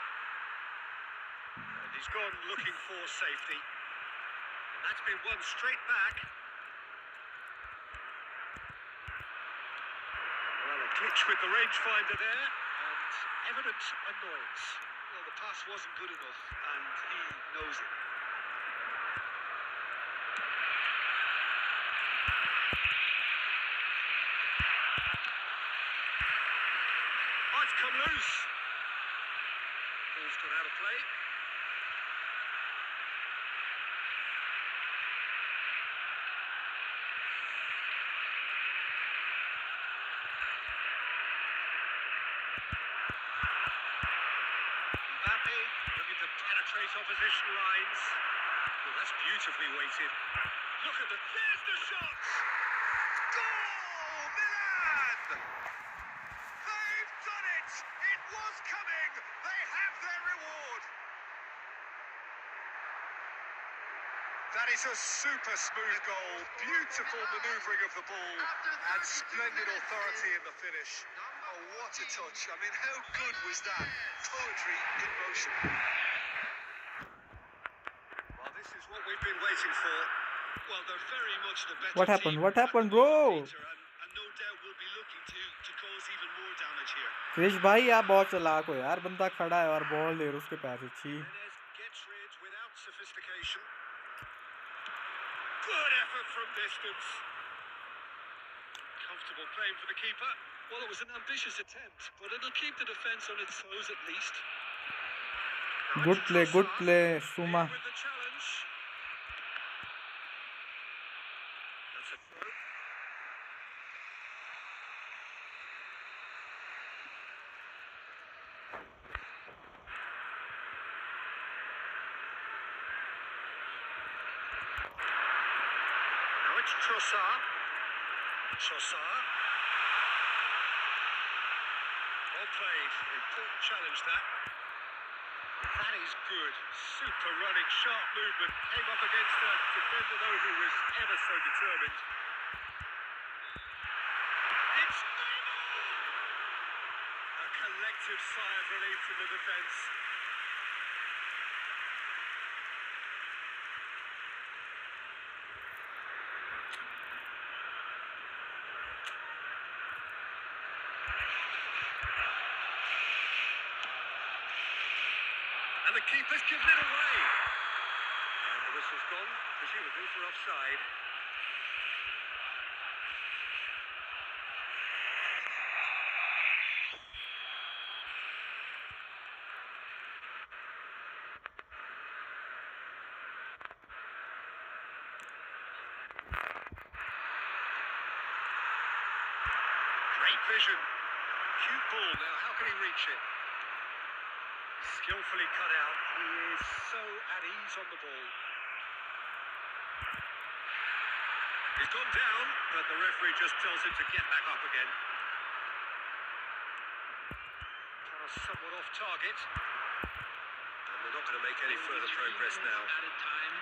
And he's gone looking for safety. And that's been won straight back. Well, a glitch with the rangefinder there, and evident annoyance. Well, the pass wasn't good enough, and he knows it. come loose. Ball's gone out of play. Mbappe looking to penetrate opposition lines. Well, that's beautifully weighted. Look at there's the shot! Goal! Milan! They've done it! It was coming! They have their reward! That is a super smooth goal. Beautiful manoeuvring of the ball and splendid authority in the finish. Oh, what a touch. I mean, how good was that? Poetry in motion. Well, this is what we've been waiting for. Well, they're very much the better What happened? team What at the happened, moment, bro? Peter, and no doubt will be looking to cause even more damage here. Krish भाई आप बहुत चालाक हो यार, बंदा खड़ा है और बॉल ले रहा उसके पैसे छी। Menez gets rid without sophistication. Good effort from distance. Comfortable claim for the keeper. Well, it was an ambitious attempt, but it'll keep the defence on its toes at least. Good play, Suma. With the challenge. That's a throw. Now it's Trossard. Well played. Important challenge that. That is good. Super running, sharp movement. Came up against a defender though who was ever so determined. It's a collective sigh of relief from the defence. And the keeper's given it away. And the whistle's gone, presumably for offside. Great vision. Cute ball now. How can he reach it? Skillfully cut out. He is so at ease on the ball. He's gone down, but the referee just tells him to get back up again. Pass somewhat off target. And they're not going to make any further progress now. Added time.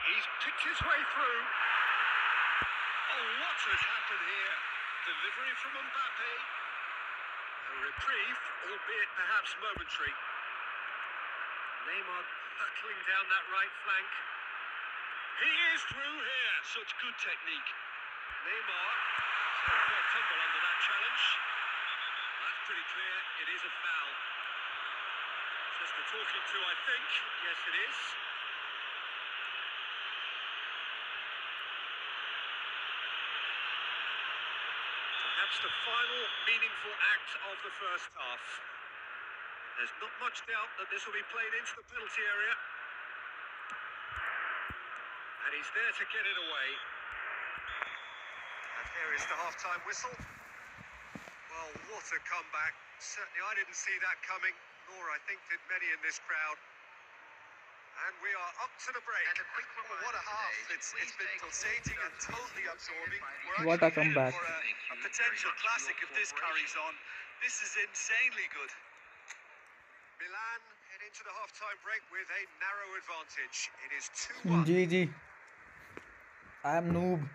He's picked his way through. Oh, what has happened here? Delivery from Mbappe. A reprieve, albeit perhaps momentary. Neymar hurtling down that right flank. He is through here. Such good technique. Neymar had a fair tumble under that challenge. Well, that's pretty clear. It is a foul. Just a talking to, I think. Yes, it is. Perhaps the final meaningful act of the first half. There's not much doubt that this will be played into the penalty area. And he's there to get it away. And here is the half-time whistle. Well, what a comeback. Certainly I didn't see that coming, nor I think did many in this crowd. And we are up to the break. And a quick Oh, what a half. It's been pulsating and totally absorbing. We're What a actually comeback. headed for a potential classic if this carries on. This is insanely good. Milan head into the half-time break with a narrow advantage. It is 2-1. GG. I am noob.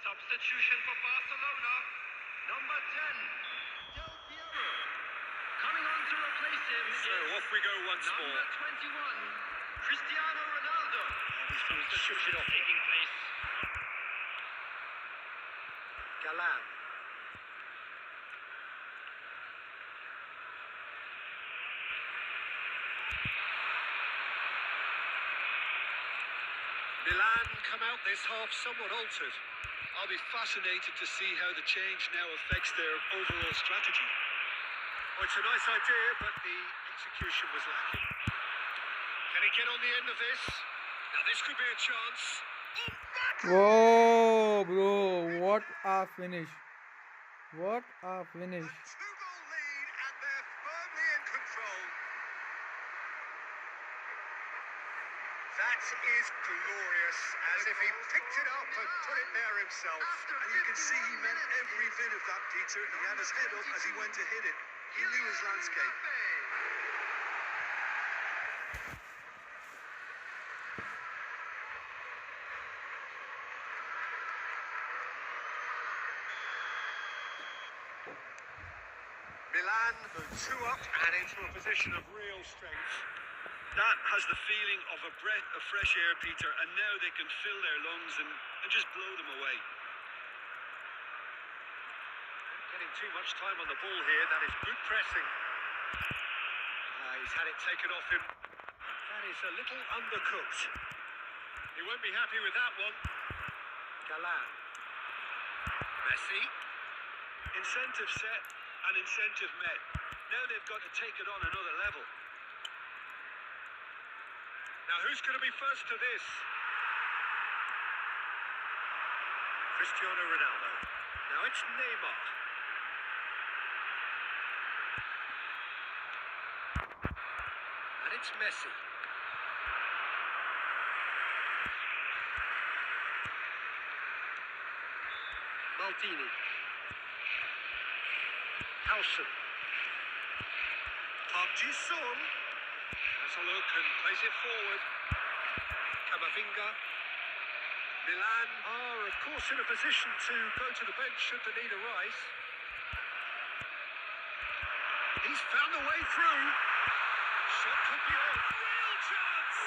Substitution for Barcelona. Number 10, Del Piero. Coming on to replace him So is off we go once number more. 21. Cristiano Ronaldo. Substitution taking place. Galan. Milan come out this half somewhat altered. I'll be fascinated to see how the change now affects their overall strategy. Well, it's a nice idea, but the execution was lacking. Can he get on the end of this? Now this could be a chance. Whoa, bro! What a finish! What a finish! A two-goal lead, and they're firmly in control. That is glorious, as if he picked it up and put it there himself. And you can see he meant every bit of that, Peter. He had his head up as he went to hit it. He knew his landscape. Milan go 2 up and into a position of real strength. That has the feeling of a breath of fresh air, Peter, and now they can fill their lungs and just blow them away. Getting too much time on the ball here. That is good pressing. He's had it taken off him. That is a little undercooked. He won't be happy with that one. Galan. Messi. Incentive set and incentive met. Now they've got to take it on another level. Now who's going to be first to this? Cristiano Ronaldo. Now it's Neymar. And it's Messi. Maldini. Howson. Park Ji-sung. Has a look and plays it forward. Camavinga. Milan are, of course, in a position to go to the bench should they need a rise. He's found the way through. Shot could be on. Real chance!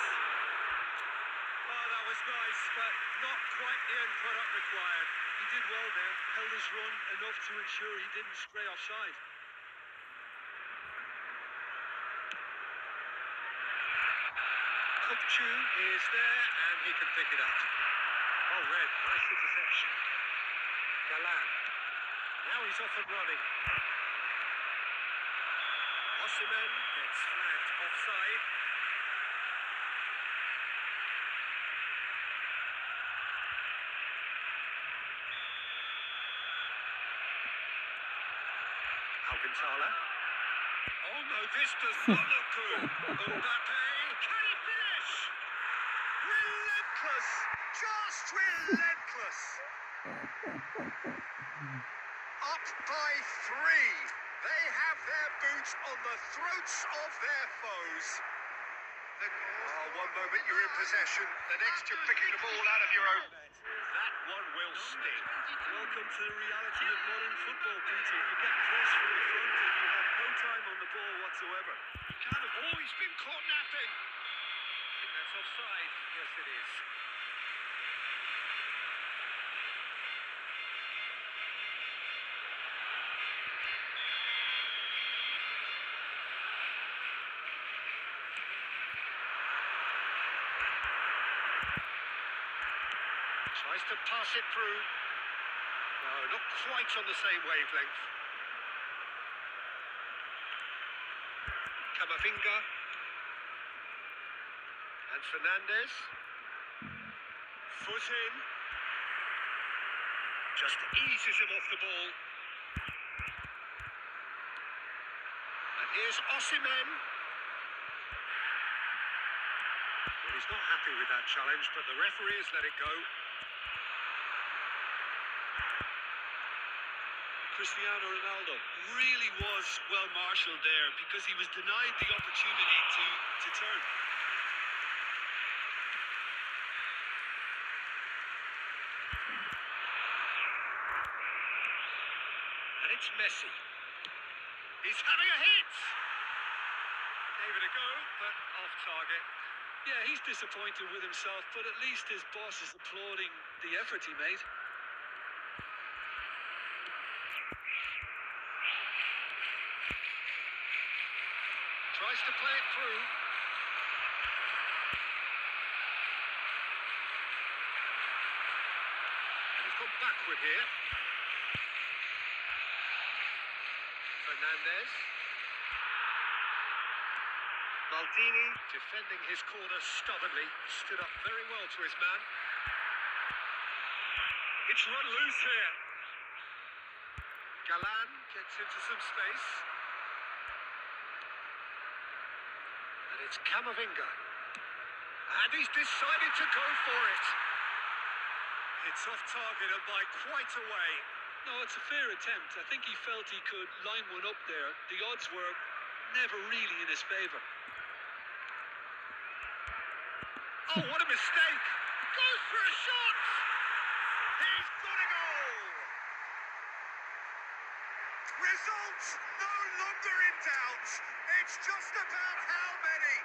Oh, that was nice, but not quite the end product required. He did well there, held his run enough to ensure he didn't stray offside. Kupchu is there and he can pick it up. Oh, Red, nice interception. Galan. Now he's off and running. Osimhen gets flagged offside. Alcantara. Oh no, this does not look good. Mbappe, can he finish? Relentless, just relentless. Up by 3. They have their boots on the throats of their foes. Oh, one moment you're in possession, the next you're picking the ball out of your own net. That one will sting. Welcome to the reality of modern football, Peter. You get press from the front and you have no time on the ball whatsoever. He can't have always been caught napping. I think that's offside. Yes, it is. Tries to pass it through. No, not quite on the same wavelength. Camavinga. And Fernandez. Foot in. Just eases him off the ball. And here's Osimhen. Well, he's not happy with that challenge, but the referee has let it go. Cristiano Ronaldo really was well marshalled there because he was denied the opportunity to turn. It's Messi. He's having a hit. Gave it a go, but off target. Yeah, he's disappointed with himself, but at least his boss is applauding the effort he made. Tries to play it through. And he's gone backward here. Fernandez. Maldini defending his corner stubbornly. Stood up very well to his man. It's run loose here. Galan gets into some space. And it's Camavinga. And he's decided to go for it. It's off target and by quite a way. No, it's a fair attempt. I think he felt he could line one up there. The odds were never really in his favour. Oh, what a mistake! Goes for a shot! He's got a goal! Results no longer in doubt. It's just about how many.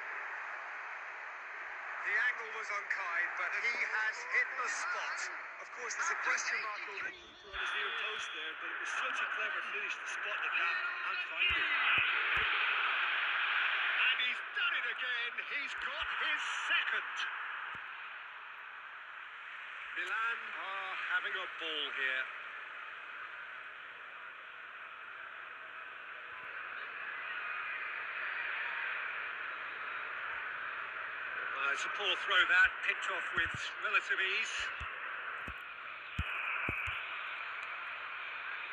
The angle was unkind, but he has hit the spot. Of course, there's a question mark over the keeper on his near post there, but it was such a clever finish to spot the gap and find it. And he's done it again. He's got his second. Milan are having a ball here. It's a poor throw that, picked off with relative ease.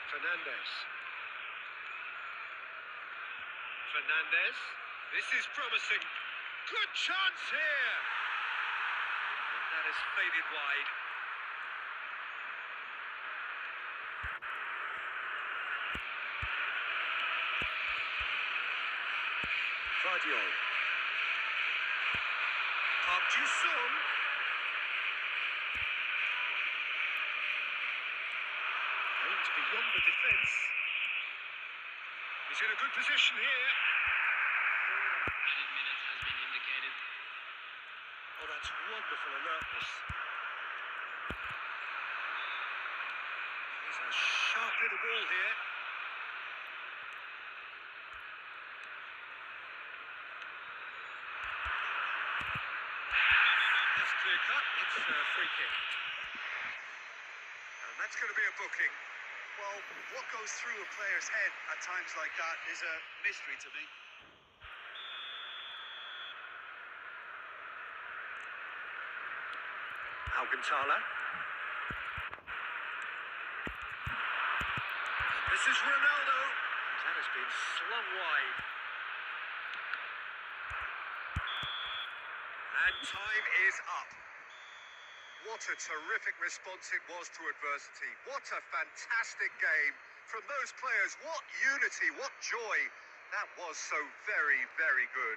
Fernandez. Fernandez. This is promising. Good chance here. And that is faded wide. Vardiol. Park Ji-sung. Aimed beyond the defence. He's in a good position here. Added minutes has been indicated. Oh, that's wonderful alertness. There's a sharp little ball here. That's clear cut. It's a free kick. And that's going to be a booking. Well, what goes through a player's head at times like that is a mystery to me. Alcantara. This is Ronaldo. That has been slung wide. And time is up. What a terrific response it was to adversity. What a fantastic game from those players. What unity, what joy. That was so very, very good.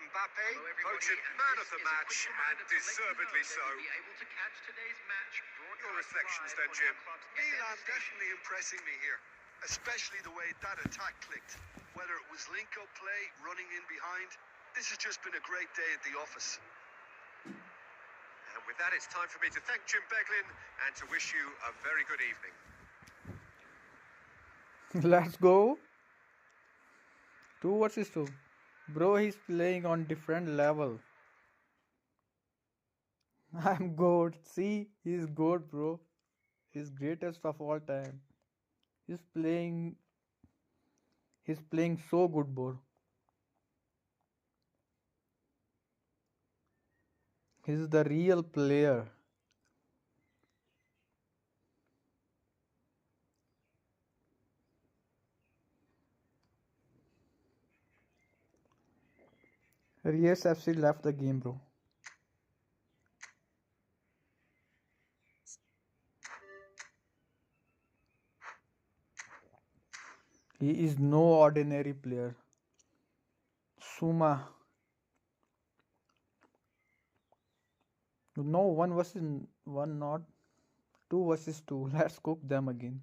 Mbappe voted man of the match, and deservedly so. Your reflections then, Jim? Milan definitely impressing me here, especially the way that attack clicked. Whether it was link-up play, running in behind, this has just been a great day at the office. And with that, it's time for me to thank Jim Beglin and to wish you a very good evening. Let's go. 2 versus 2. Bro, he's playing on different level. I'm good. See, he's good, bro. He's greatest of all time. He's playing so good, bro. He's the real player. Reyes FC left the game, bro. He is no ordinary player. Suma. No, 1 versus 1 not. 2 versus 2. Let's cook them again.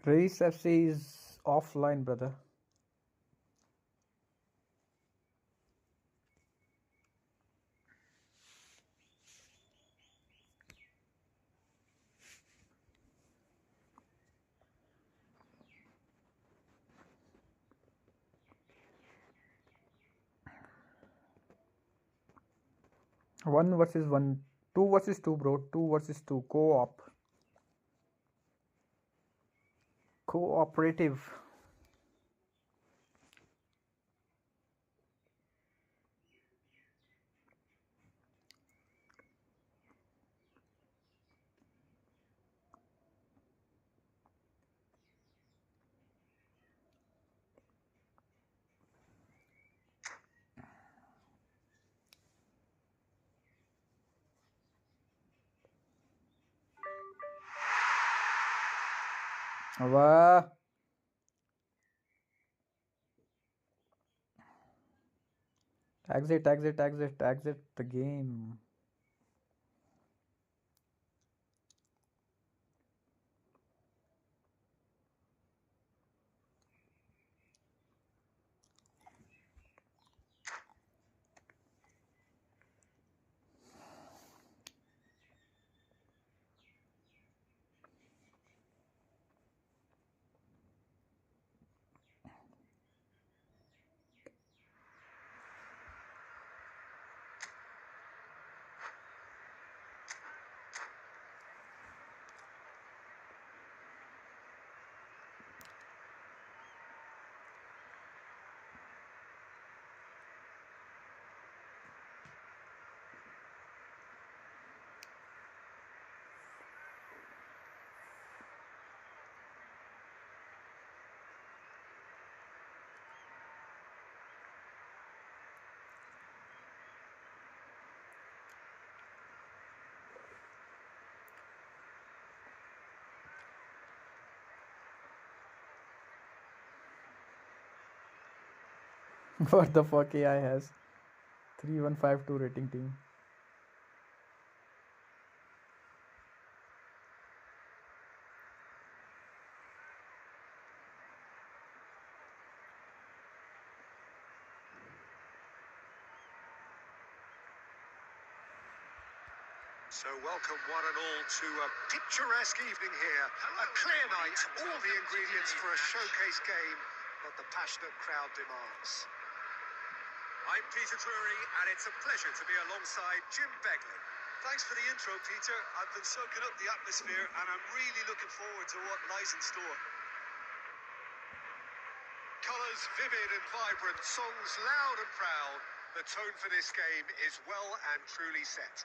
Race FC is offline, brother. One versus one, two versus two, bro. Two versus two. Co-op. Cooperative. Wow. Exit, exit, exit, exit the game. What the fuck AI has? 3152 rating team. So welcome one and all to a picturesque evening here. A clear night, all the ingredients for a showcase game that the passionate crowd demands. I'm Peter Drury, and it's a pleasure to be alongside Jim Begley. Thanks for the intro, Peter. I've been soaking up the atmosphere, and I'm really looking forward to what lies in store. Colours vivid and vibrant, songs loud and proud. The tone for this game is well and truly set.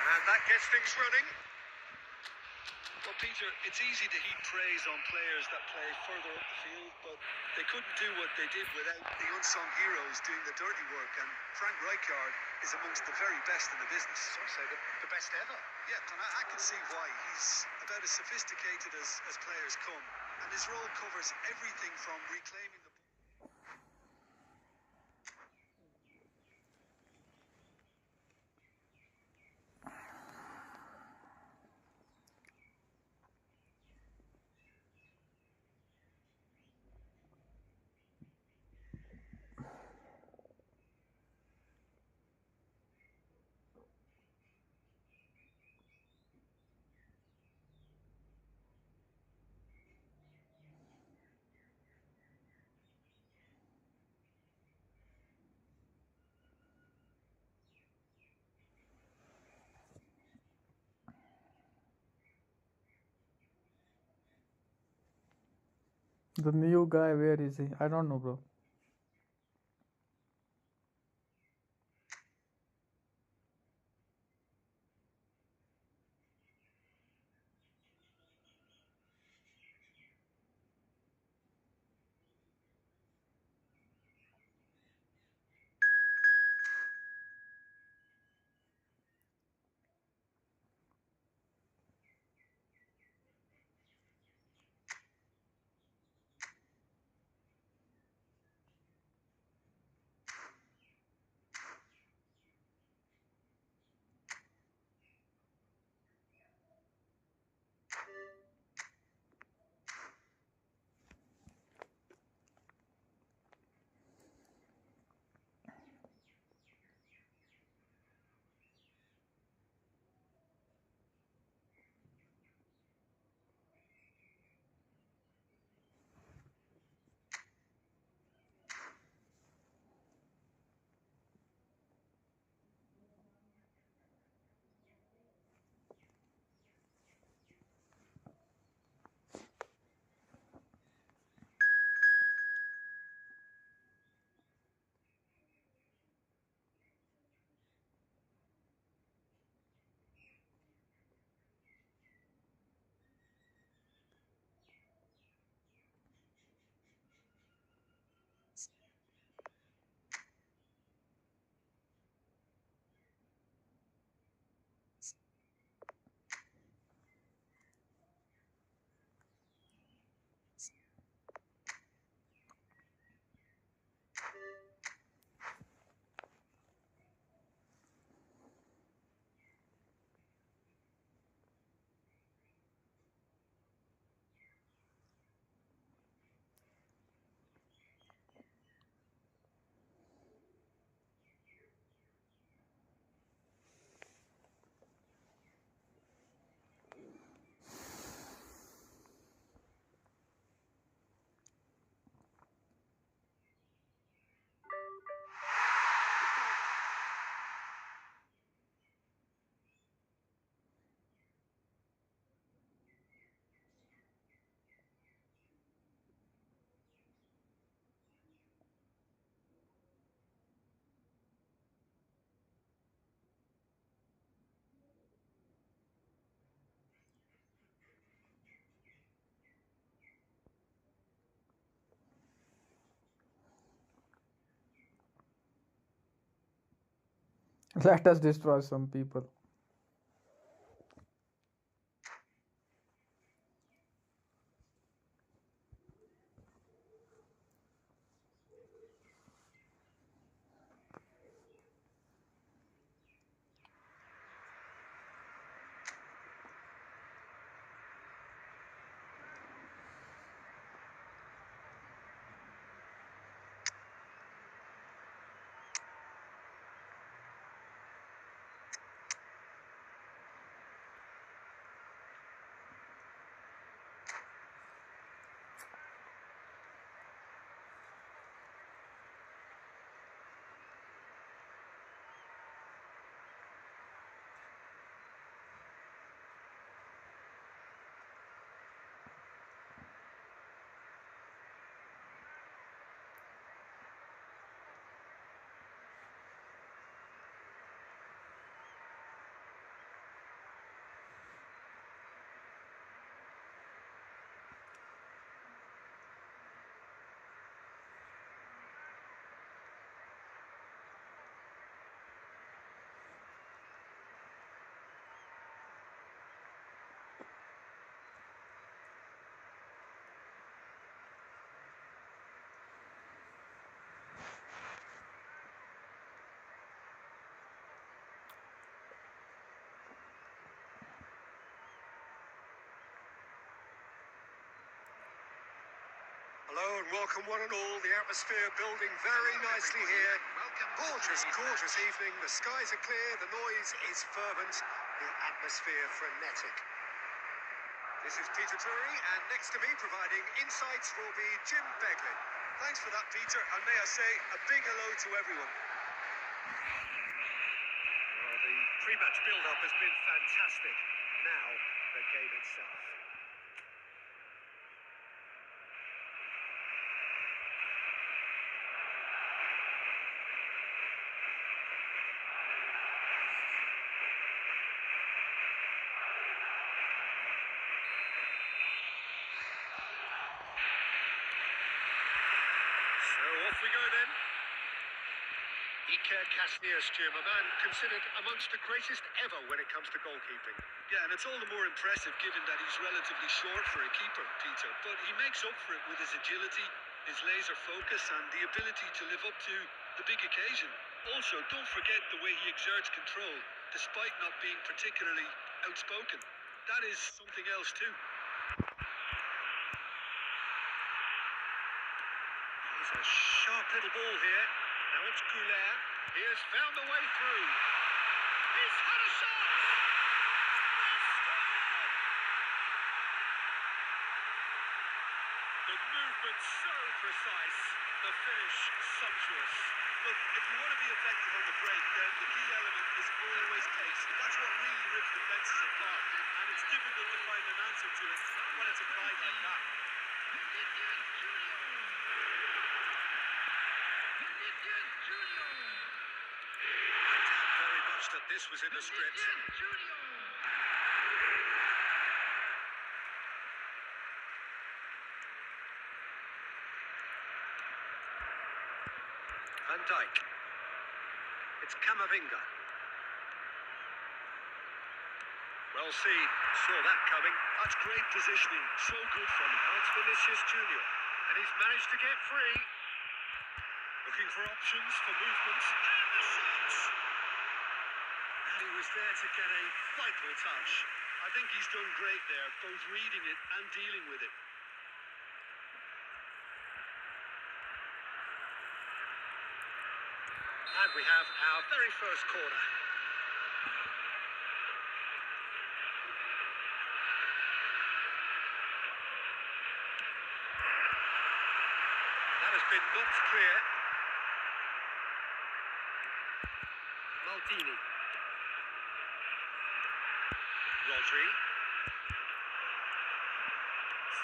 And that gets things running. Well, Peter, it's easy to heap praise on players that play further up the field, but they couldn't do what they did without the unsung heroes doing the dirty work, and Frank Rijkaard is amongst the very best in the business. Some say the best ever. Yeah, and I can see why. He's about as sophisticated as players come, and his role covers everything from reclaiming the ball. The new guy, where is he? I don't know, bro. Let us destroy some people. Hello and welcome one and all. The atmosphere building very nicely here. Gorgeous, gorgeous evening. The skies are clear, the noise is fervent, the atmosphere frenetic. This is Peter Drury, and next to me providing insights will be Jim Beglin. Thanks for that, Peter, and may I say a big hello to everyone. Well, the pre-match build-up has been fantastic. Now, the game itself. So off we go then. Iker Casillas, Jim, a man considered amongst the greatest ever when it comes to goalkeeping. Yeah, and it's all the more impressive given that he's relatively short for a keeper, Peter. But he makes up for it with his agility, his laser focus, and the ability to live up to the big occasion. Also, don't forget the way he exerts control, despite not being particularly outspoken. That is something else too. He's a sharp little ball here. Now it's Goulet. He has found the way through. He's had a shot! The movement so precise. The finish sumptuous. Look, if you want to be effective on the break, then the key element is always pace. And that's what really rips defences apart. And it's difficult to find an answer to it when it's applied like that. I doubt very much that this was in the script. Van Dijk. It's Camavinga. Well seen. Saw that coming. That's great positioning. So good from him. Now it's Vinicius Junior. And he's managed to get free. Looking for options, for movements. And the shots! And he was there to get a vital touch. I think he's done great there, both reading it and dealing with it. And we have our very first corner. That has been knocked clear. Maldini. Rodri.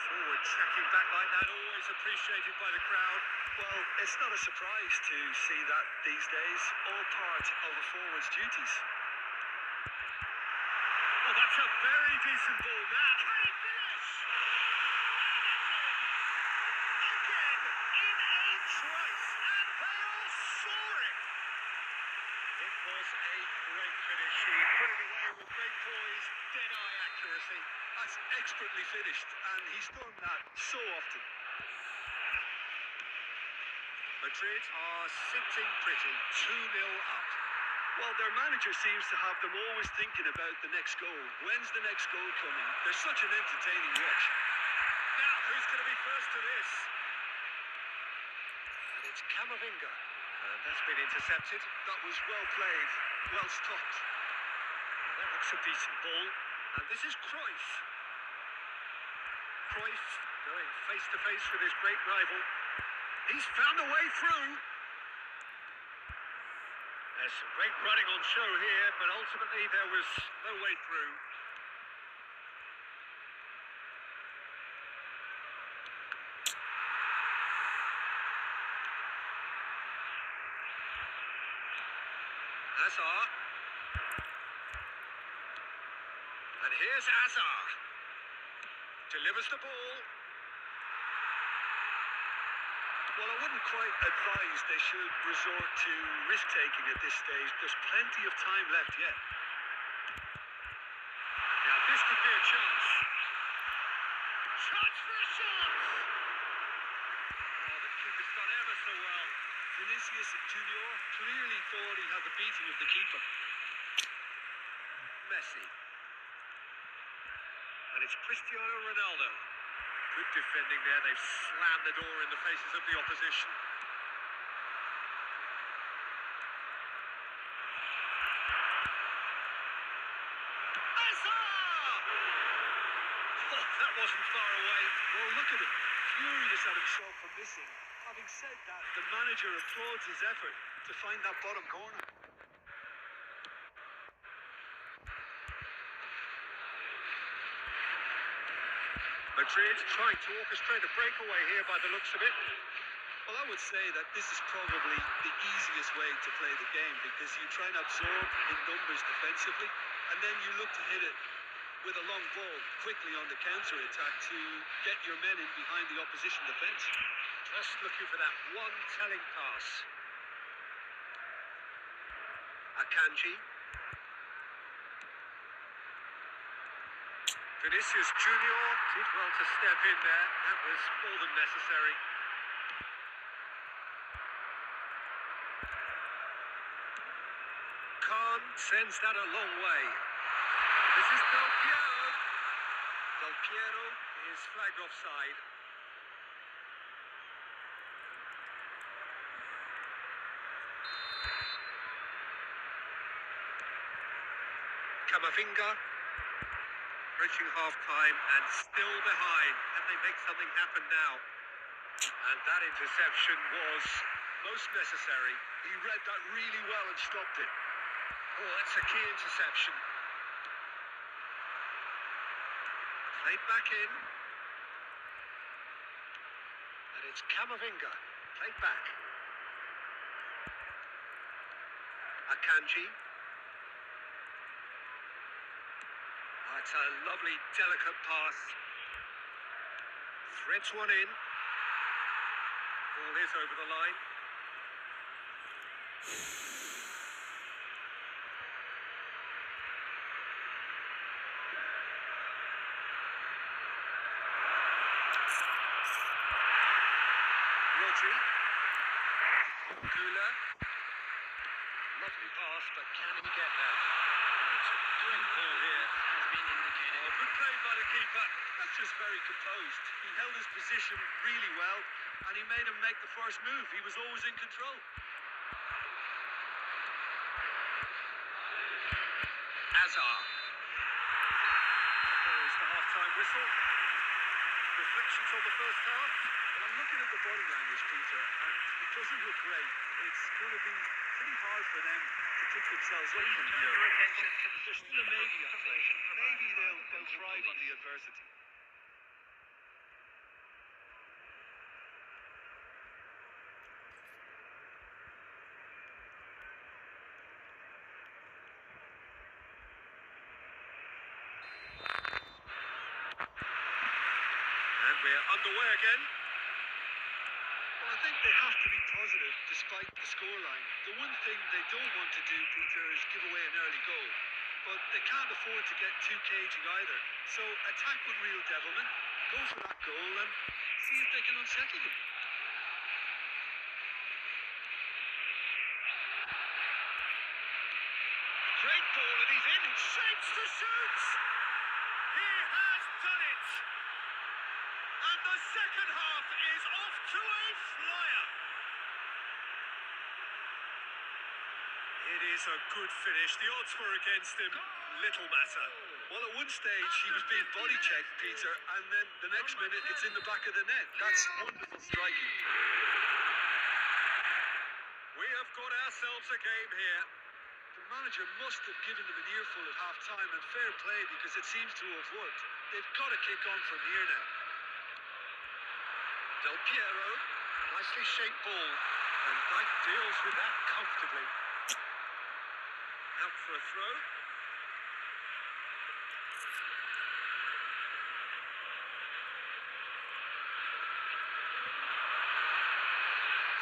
Forward tracking back like that, always appreciated by the crowd. Well, it's not a surprise to see that these days, all part of a forward's duties. Oh, that's a very decent ball now. Can he finish? Again, in a trice, and they are soaring. It was a great finish. He put it away with great poise, dead-eye accuracy. That's expertly finished, and he's done that so often. Madrid are sitting pretty, 2-0 up. Well, their manager seems to have them always thinking about the next goal. When's the next goal coming? They're such an entertaining watch. Now, who's going to be first to this? And it's Camavinga. And that's been intercepted. That was well played, well stopped. That looks a decent ball. And this is Cruyff. Cruyff going face-to-face with his great rival. He's found a way through. There's some great running on show here, but ultimately there was no way through. Hazard. And here's Hazard. Delivers the ball. Well, I wouldn't quite advise they should resort to risk-taking at this stage. There's plenty of time left yet. Now this could be a chance. Chance for a shot! Oh, the keeper's done ever so well. Vinicius Junior clearly thought he had the beating of the keeper. Messi. And it's Cristiano Ronaldo. Good defending there. They've slammed the door in the faces of the opposition. Hazard! Oh, that wasn't far away. Well, look at him, furious at himself for missing. Having said that, the manager applauds his effort to find that bottom corner. Madrid trying to orchestrate a breakaway here by the looks of it. Well, I would say that this is probably the easiest way to play the game because you try and absorb in numbers defensively and then you look to hit it with a long ball quickly on the counter-attack to get your men in behind the opposition defence. Just looking for that one telling pass. Akanji. Vinicius Junior did well to step in there. That was more than necessary. Khan sends that a long way. This is Del Piero. Del Piero is flagged offside. Camavinga. Reaching half-time and still behind. Can they make something happen now? And that interception was most necessary. He read that really well and stopped it. Oh, that's a key interception. Played back in. And it's Camavinga. Played back. Akanji. It's a lovely, delicate pass. Threads one in. Ball is over the line. Rodri. Gula. Lovely pass, but can he get there? It's a great ball here. Good play by the keeper. That's just very composed. He held his position really well and he made him make the first move. He was always in control. Hazard. There is the half-time whistle. Reflections on the first half. Well, I'm looking at the body language, Peter, and it doesn't look great. It's going to be pretty hard for them to pick themselves up from here. There's still a maybe at play. Maybe they'll thrive on the adversity. And we're underway again. Well, I think They have to be positive despite the scoreline. The one thing they don't want to do, Peter, is give away an early goal. But they can't afford to get too cagey either. So attack with real devilment, go for that goal and see if they can unsettle them. Great ball and he's in. Shapes to shoot! He has done it! And the second half is off to a flyer. It is a good finish. The odds were against him. Little matter. Well, at one stage he was being body checked, Peter, and then the next minute it's in the back of the net. That's wonderful striking. We have got ourselves a game here. The manager must have given them an earful at half-time, and fair play because it seems to have worked. They've got to kick on from here now. Del Piero, nicely shaped ball, and Knight deals with that comfortably. Out for a throw.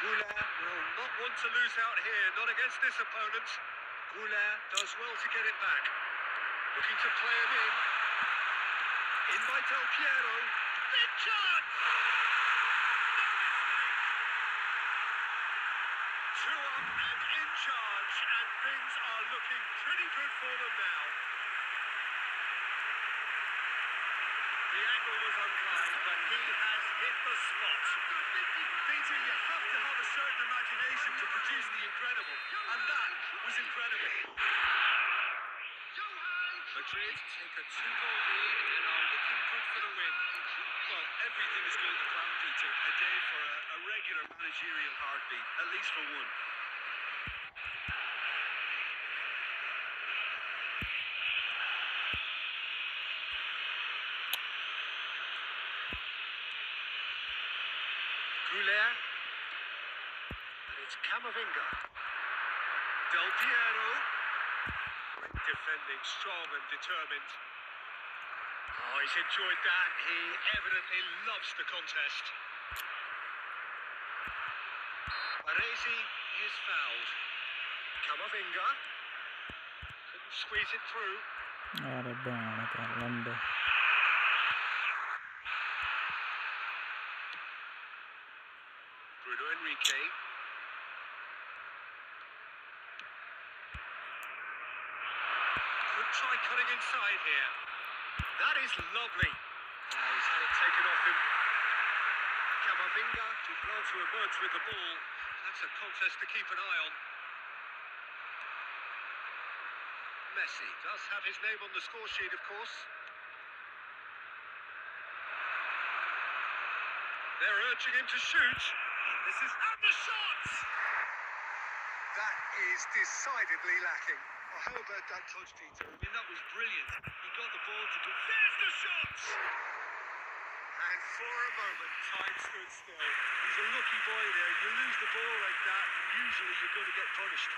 Goulart will not want to lose out here, not against this opponent. Goulart does well to get it back. Looking to play him in. In by Del Piero. Big chance! No mistake. 2 up and in charge, and things are looking pretty good for them now. The angle was unkind, but he has hit the spot. Peter, you have to have a certain imagination to produce the incredible, and that was incredible. Madrid take a 2-goal lead and are looking good for the win. Well, everything is going to plan, Peter. A day for a regular managerial heartbeat, at least for one. Goulart. And it's Camavinga. Del Piero. Great defending, strong and determined. Oh, he's enjoyed that. He evidently loves the contest. Baresi is fouled. Camavinga. Couldn't squeeze it through. अरे बाण का लंबे Bruno Enrique. Could try cutting inside here. That is lovely. He's had it taken off him. Camavinga too well to emerge with the ball. That's a contest to keep an eye on. Messi does have his name on the score sheet, of course. They're urging him to shoot. And this is... And the shot! That is decidedly lacking. Oh, how about that touch, Peter? I mean, that was brilliant. He got the ball to go. There's the shot! And for a moment, time stood still. He's a lucky boy there. You lose the ball like that, and usually you're going to get punished.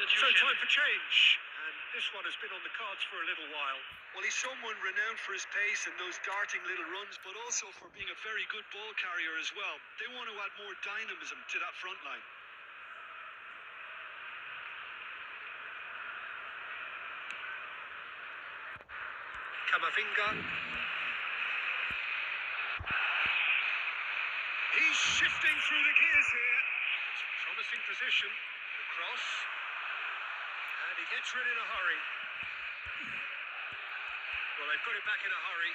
So time for change, and this one has been on the cards for a little while. Well, he's someone renowned for his pace and those darting little runs, but also for being a very good ball carrier as well. They want to add more dynamism to that front line. Camavinga. He's shifting through the gears here. It's a promising position. The cross. And he gets rid in a hurry. Well, they've got it back in a hurry.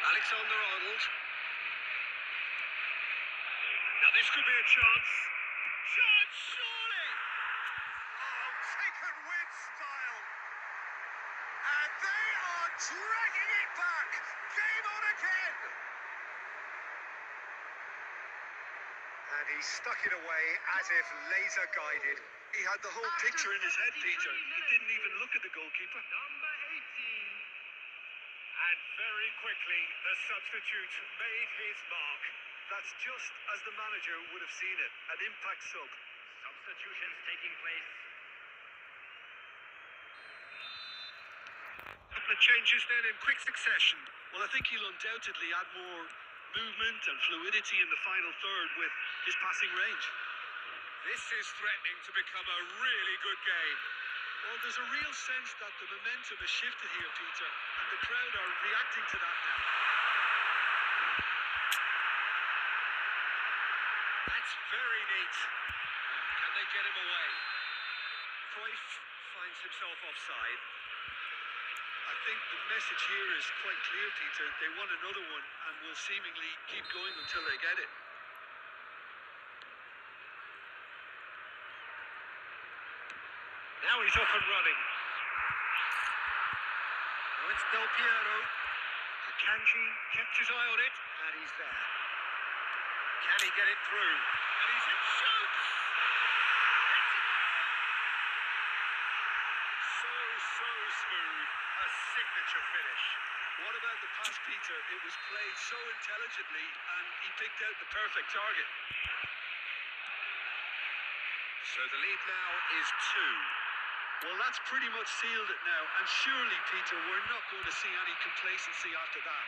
Alexander-Arnold. Now this could be a chance. Chance, surely! Oh, taken with style. And they are dragging it back. Game on again. And he stuck it away as if laser guided. He had the whole picture in his head, Peter. He didn't even look at the goalkeeper. Number 18. And very quickly, the substitute made his mark. That's just as the manager would have seen it. An impact sub. Substitutions taking place. Couple of changes then in quick succession. Well, I think he'll undoubtedly add more movement and fluidity in the final third with his passing range. This is threatening to become a really good game. Well, there's a real sense that the momentum has shifted here, Peter, and the crowd are reacting to that now. That's very neat. Can they get him away? Cruyff finds himself offside. I think the message here is quite clear, Peter. They want another one and will seemingly keep going until they get it. Now he's off and running. Now it's Del Piero. Akanji kept his eye on it, and he's there. Can he get it through? And he's in, shoots! It's a goal! So smooth. A signature finish. What about the pass, Peter? It was played so intelligently, and he picked out the perfect target. So the lead now is 2. Well, that's pretty much sealed it now, and surely, Peter, we're not going to see any complacency after that.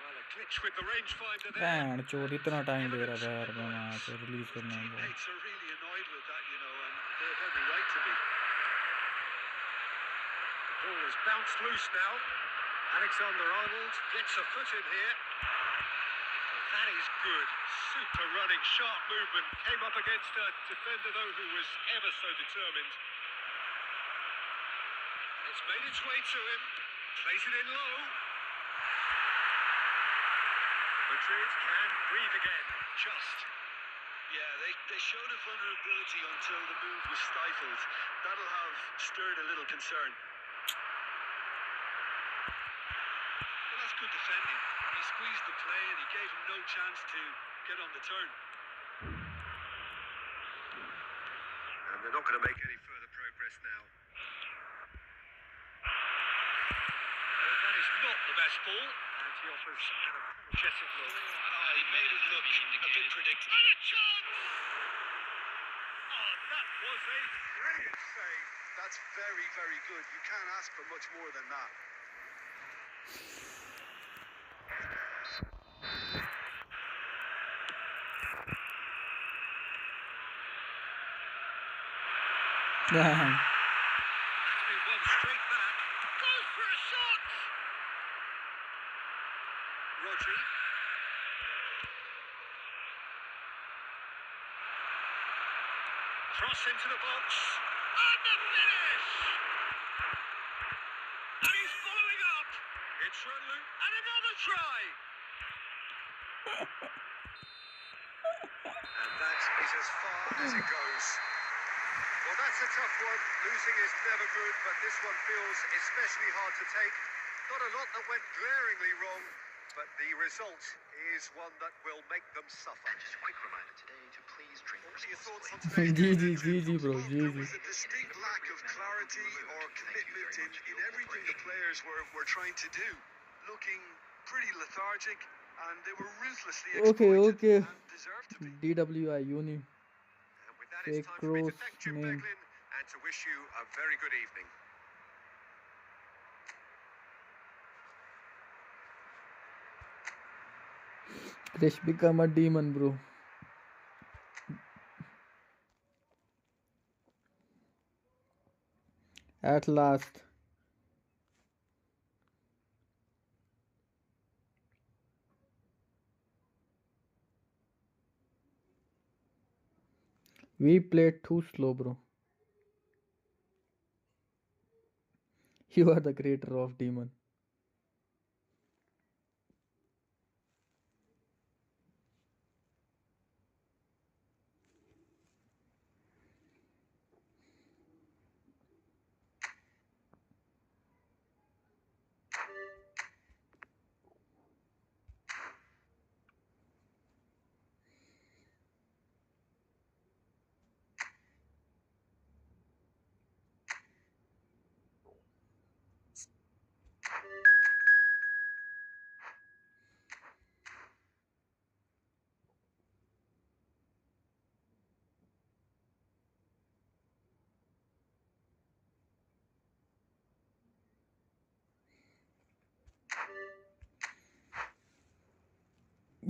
Well, a glitch with the rangefinder there. Band चोर इतना time ले रहा था यार मैं वहाँ से release करने में Teammates are really annoyed with that, you know, and they have every right to be. The ball has bounced loose now. Alexander-Arnold gets a foot in here. That is good. Super running, sharp movement. Came up against a defender, though, who was ever so determined. It's made its way to him. Plays it in low. Madrid can breathe again. Just. Yeah, they showed a vulnerability until the move was stifled. That'll have stirred a little concern. Well, that's good defending. He squeezed the play and he gave him no chance to get on the turn. And they're not going to make any further progress now. Well, that is not the best ball. And he offers an apologetic look. He made it look a bit predictable. And a chance! Oh, that was a brilliant save. That's very, very good. You can't ask for much more than that. Yeah. That's been won straight back. Goes for a shot! Rodri. Cross into the box. And the finish! And he's following up. It's Runlu. And another try! And that is as far as it goes. Well, that's a tough one. Losing is never good, but this one feels especially hard to take. Not a lot that went glaringly wrong, but the result is one that will make them suffer. And just a quick reminder today to please drink What are your thoughts on responsibly. today's GG bro, There GG. was a distinct lack of clarity or commitment in everything the players were trying to do. Looking pretty lethargic, and they were ruthlessly exploited Okay. and deserved to be. DWI Uni. And with that, Fake it's time for me to Rose thank Jim name. Beglin and to wish you a very good evening. Krish become a demon, bro. At last. We played too slow, bro. You are the creator of demon.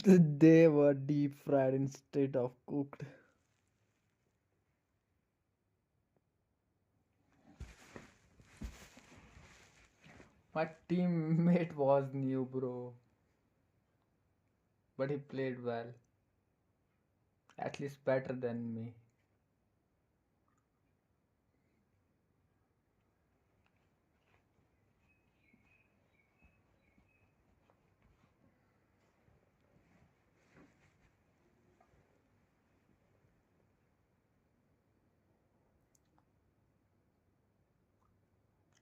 They were deep fried instead of cooked. My teammate was new, bro, but he played well. At least better than me.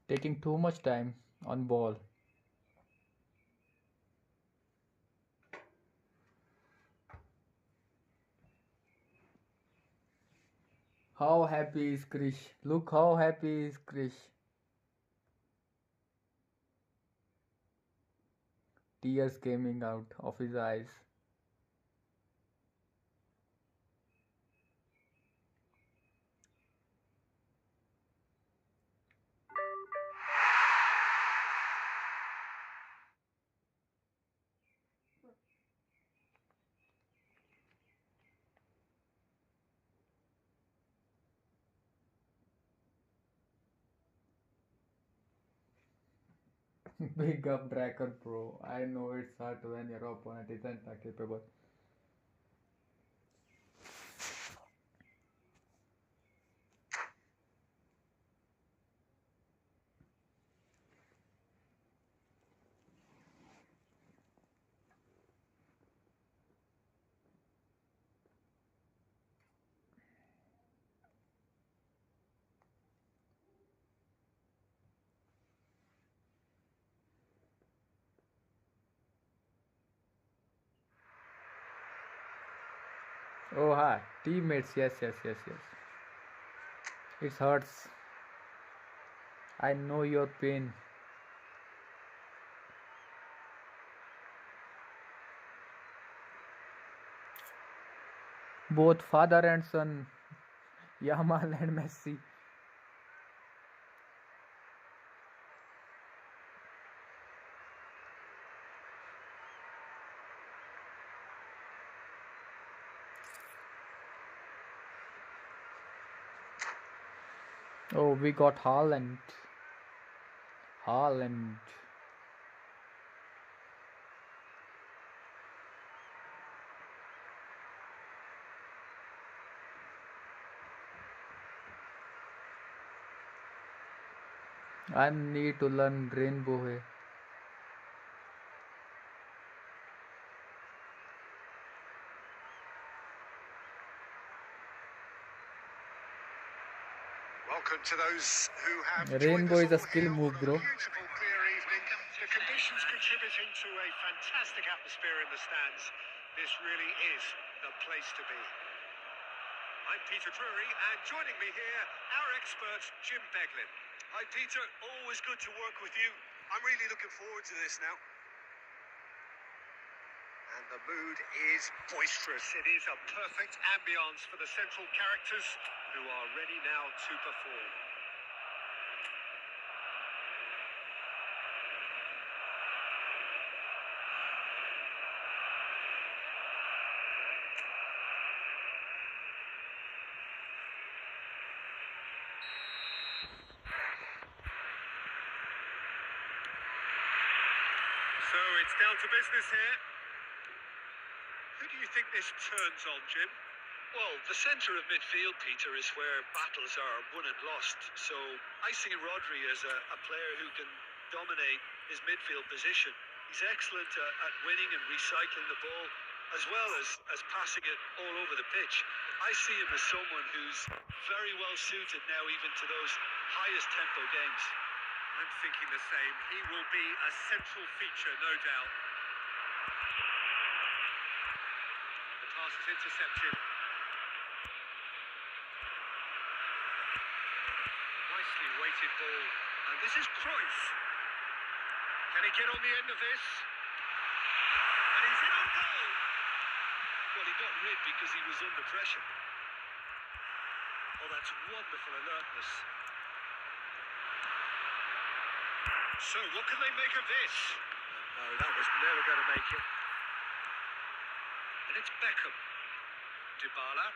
Taking too much time on ball. How happy is Krish? Look how happy is Krish. Tears coming out of his eyes. Big up Dracker, bro. I know it's hard when your opponent isn't capable. Oh, hi. Teammates. Yes, yes, yes, yes. It hurts. I know your pain. Both father and son, Yamal and Messi. Oh, we got Haaland. Haaland. I need to learn rainbow way. Welcome to those who have Rainbow joined is a us all skill here move, on a bro. beautiful clear evening. The conditions contributing to a fantastic atmosphere in the stands. This really is the place to be. I'm Peter Drury, and joining me here, our expert, Jim Beglin. Hi, Peter. Always good to work with you. I'm really looking forward to this now. And the mood is boisterous. It is a perfect ambience for the central characters who are ready now to perform. So it's down to business here. Who do you think this turns on, Jim? Well, the centre of midfield, Peter, is where battles are won and lost. So I see Rodri as a player who can dominate his midfield position. He's excellent at winning and recycling the ball, as well as passing it all over the pitch. I see him as someone who's very well suited now even to those highest tempo games. I'm thinking the same. He will be a central feature, no doubt. The pass is intercepted. Nicely weighted ball. And this is Cruyff. Can he get on the end of this? And he's in on goal. Well, he got rid because he was under pressure. Oh, that's wonderful alertness. So, what can they make of this? No, that was never going to make it. And it's Beckham. Dybala.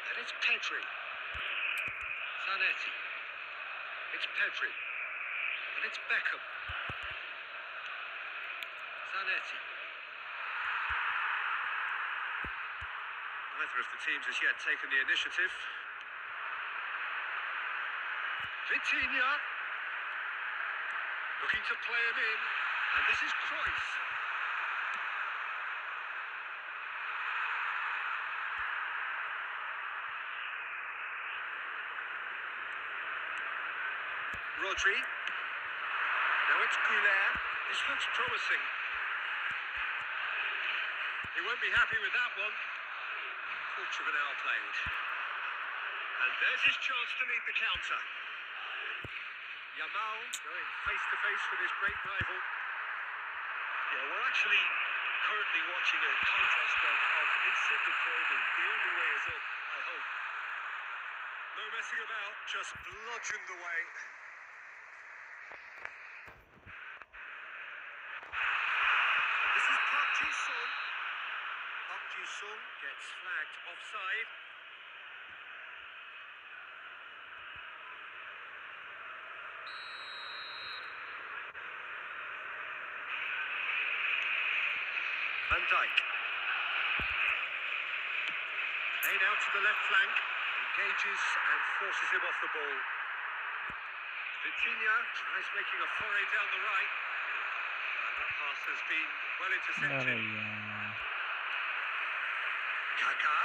And it's Pedri. Zanetti. It's Pedri. And it's Beckham. Zanetti. Neither of the teams has yet taken the initiative. Vitinha. Looking to play him in. And this is Cruyff. Rodri. Now it's Goulet. This looks promising. He won't be happy with that one. Quarter of an hour played. And there's his chance to lead the counter. Yamal going face to face with his great rival. Yeah, we're actually currently watching a contest of insipid probing. The only way is up, I hope. No messing about, just bludgeoned away. And this is Park Ji-sung. Park Ji-sung gets flagged offside. Van Dijk. Played out to the left flank, engages and forces him off the ball. Vitinha tries making a foray down the right. That pass has been well intercepted. Kaká.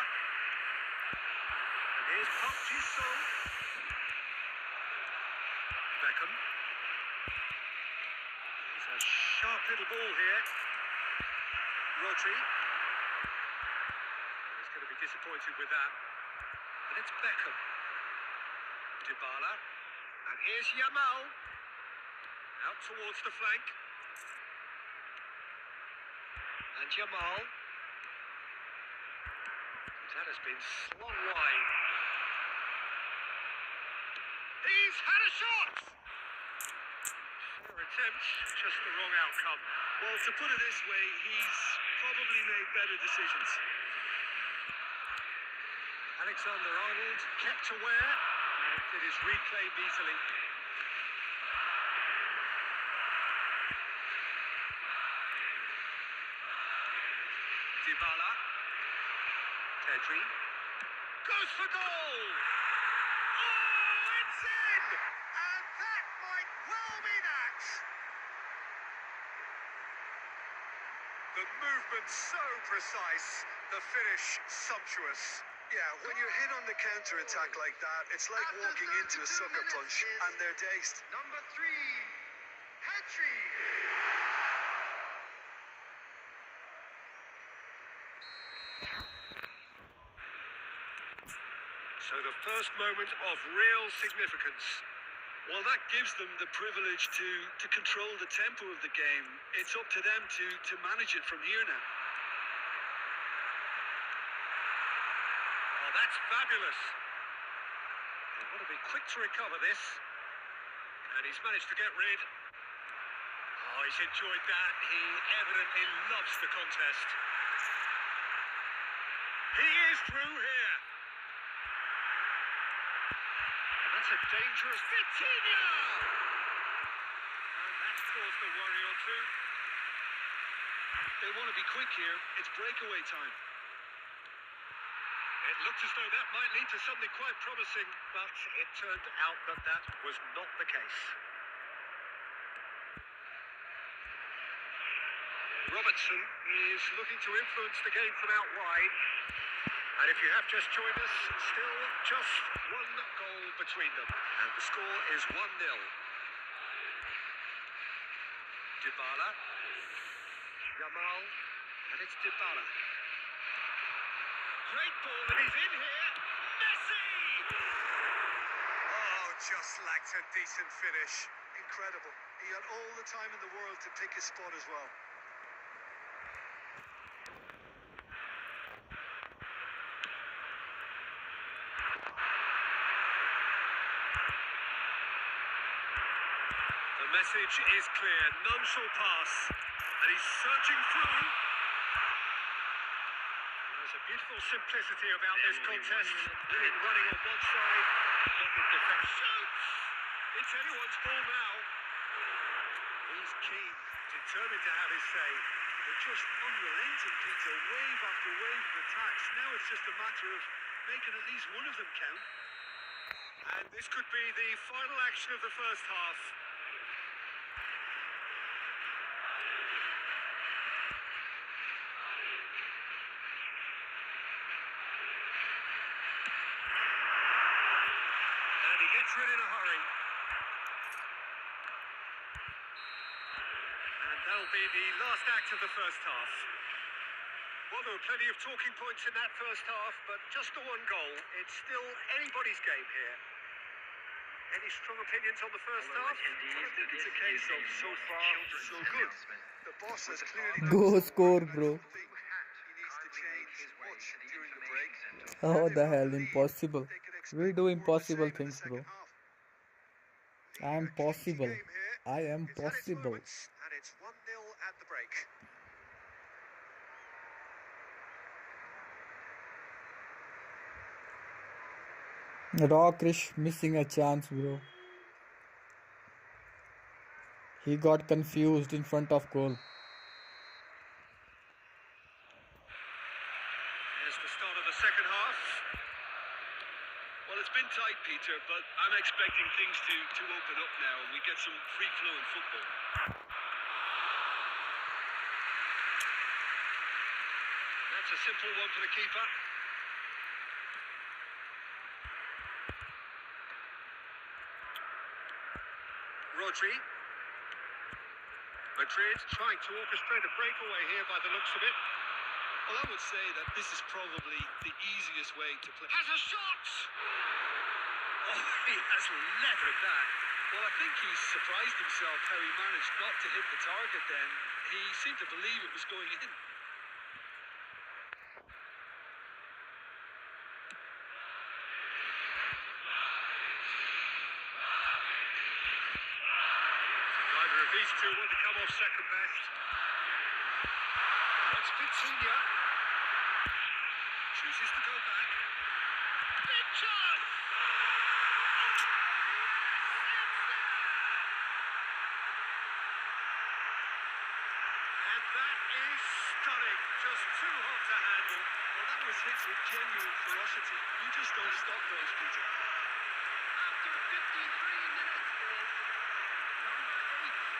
And here's Park Ji-sung. Beckham. It's a sharp little ball here. Rodri. He's going to be disappointed with that. And it's Beckham. Dybala. And here's Yamal. Out towards the flank. And Yamal. That has been slung wide. He's had a shot! Fair attempt, just the wrong outcome. Well, to put it this way, he's probably made better decisions. Alexander-Arnold kept aware, and it is reclaimed easily. Dybala. Pedri. Goes for goal! Oh, it's in! And that might well be that. The movement so precise, the finish sumptuous. Yeah, when you're hit on the counter-attack like that, it's like walking into a sucker punch, and they're dazed. Number 3, Pedri. So the first moment of real significance. Well, that gives them the privilege to control the tempo of the game. It's up to them to manage it from here now. Oh, that's fabulous. They want to be quick to recover this. And he's managed to get rid. Oh, he's enjoyed that. He evidently loves the contest. He is through here. That's a dangerous Vitinha! And that's caused a worry or two. They want to be quick here. It's breakaway time. It looked as though that might lead to something quite promising, but it turned out that that was not the case. Robertson is looking to influence the game from out wide. And if you have just joined us, still just one goal between them. And the score is 1-0. Dybala. Yamal. And it's Dybala. Great ball, and he's in here. Messi! Oh, just lacked a decent finish. Incredible. He had all the time in the world to pick his spot as well. The message is clear. None shall pass. And he's searching through. There's a beautiful simplicity about this contest. Willian running on one side. Doesn't defend. Shoots! It's anyone's ball now. He's keen, determined to have his say. They're just unrelenting, Peter. Wave after wave of attacks. Now it's just a matter of making at least one of them count. And this could be the final action of the first half. And he gets rid in a hurry. And that'll be the last act of the first half. Well, there were plenty of talking points in that first half, but just the one goal. It's still anybody's game here. Any strong opinions on the first half? Well, I think it's a case of so far, so good. The boss has clearly Go score, bro. he needs to change much during the break. How the hell impossible? We do impossible things, bro. I am possible. I am possible. And it's 1-0 at the break. Rockish missing a chance, bro. He got confused in front of goal. Here's the start of the second half. Well, it's been tight, Peter, but I'm expecting things to open up now and we get some free flow in football. That's a simple one for the keeper. Rodri. Madrid trying to orchestrate a breakaway here by the looks of it. Well, I would say that this is probably the easiest way to play. Has a shot! Oh, he has leathered that. Well, I think he's surprised himself how he managed not to hit the target then. He seemed to believe it was going in. Neither of these two want to come off second best. That's Vitinha. Chooses to go back. Big chance! And that is stunning. Just too hot to handle. Well, that was hit with genuine ferocity. You just don't stop those, Peter. After 53 minutes is number 8.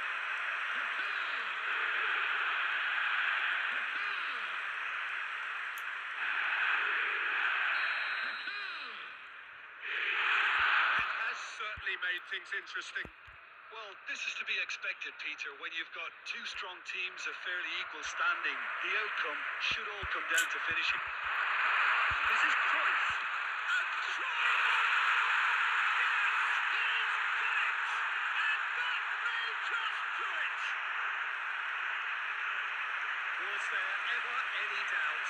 It has certainly made things interesting. Well, this is to be expected, Peter. When you've got two strong teams of fairly equal standing, the outcome should all come down to finishing. And this is Cruyff. And Cruyff! Was there ever any doubt?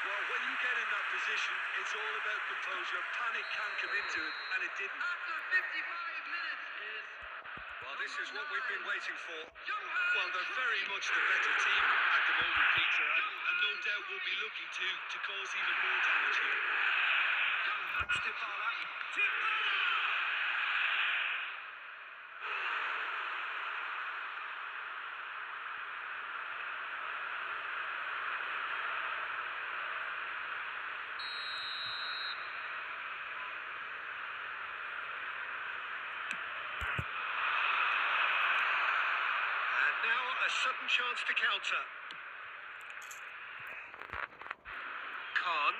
Well, when you get in that position, it's all about composure. Panic can come into it, and it didn't. After 55 minutes is... Well, this is what we've been waiting for. Well, they're very much the better team at the moment, Peter, and no doubt will be looking to cause even more damage here. That's Dybala. Now a sudden chance to counter. Khan.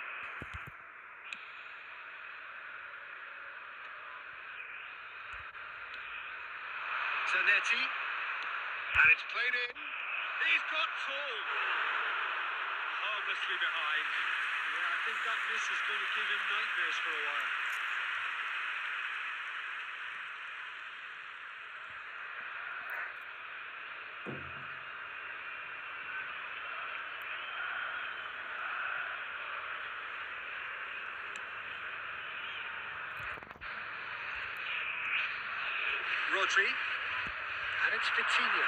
Zanetti. And it's played in. He's got tall. Harmlessly behind. Yeah, I think that miss is going to give him nightmares for a while. Rodri, and it's Vitinha.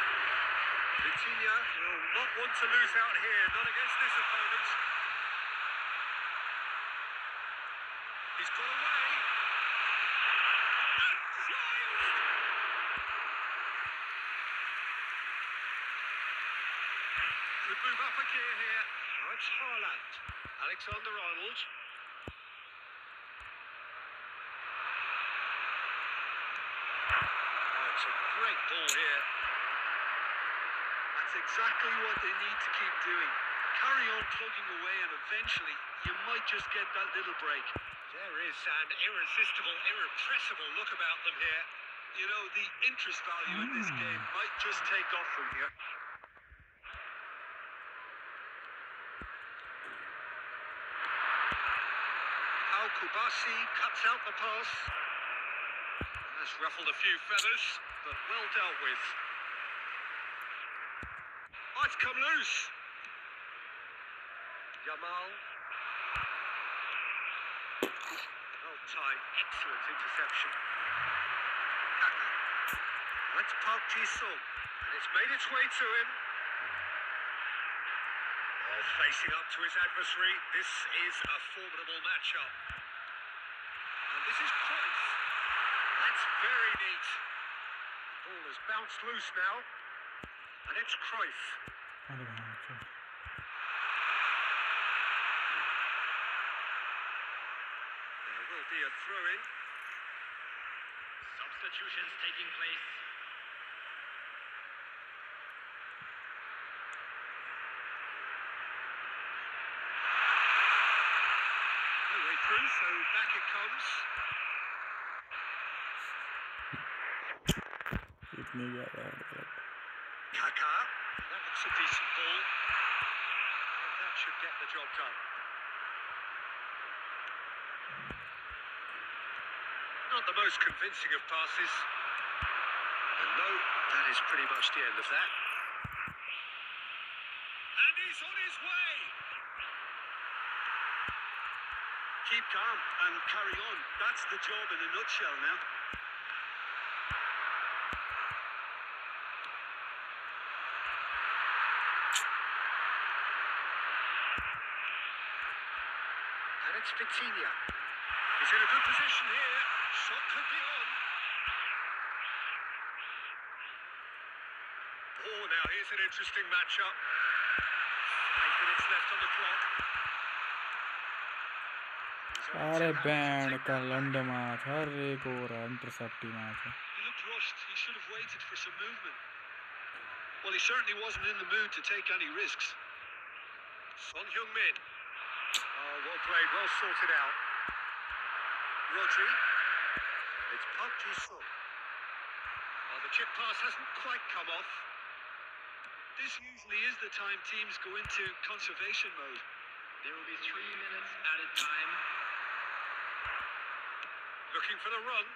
Vitinha will not want to lose out here, not against this opponent. He's got away. And drive! Could move up a gear here. Now it's Haaland. Alexander-Arnold. Oh, it's a great ball here. That's exactly what they need to keep doing. Carry on plugging away and eventually you might just get that little break. There is an irresistible, irrepressible look about them here. You know, the interest value in this game might just take off from here. Kubasi cuts out the pass. That's ruffled a few feathers, but well dealt with. Oh, it's come loose. Yamal. Well timed, excellent interception. Kaka. That's Park Ji-sung, and it's made its way to him. Oh, facing up to his adversary, this is a formidable matchup. And this is Cruyff. That's very neat. Ball has bounced loose now, and it's Cruyff. There will be a throw-in. Substitutions taking place. No way through, so back it comes. Kaka. That looks a decent ball. And that should get the job done. Not the most convincing of passes. And no, that is pretty much the end of that. And he's on his way. Keep calm and carry on. That's the job in a nutshell now. And it's Vitinha. He's in a good position here. Shot could be on. Oh, now here's an interesting matchup. 5 minutes left on the clock. सारे band का लंड match हर एक हो रहा है इंटरसेप्टी match है. He looked rushed. He should have waited for some movement. Well, he certainly wasn't in the mood to take any risks. Son Heung-min. Oh, well played, well sorted out. Rodri. It's Park Ji-sung. Oh, the chip pass hasn't quite come off. This usually is the time teams go into conservation mode. There will be 3 minutes added time. Looking for the run.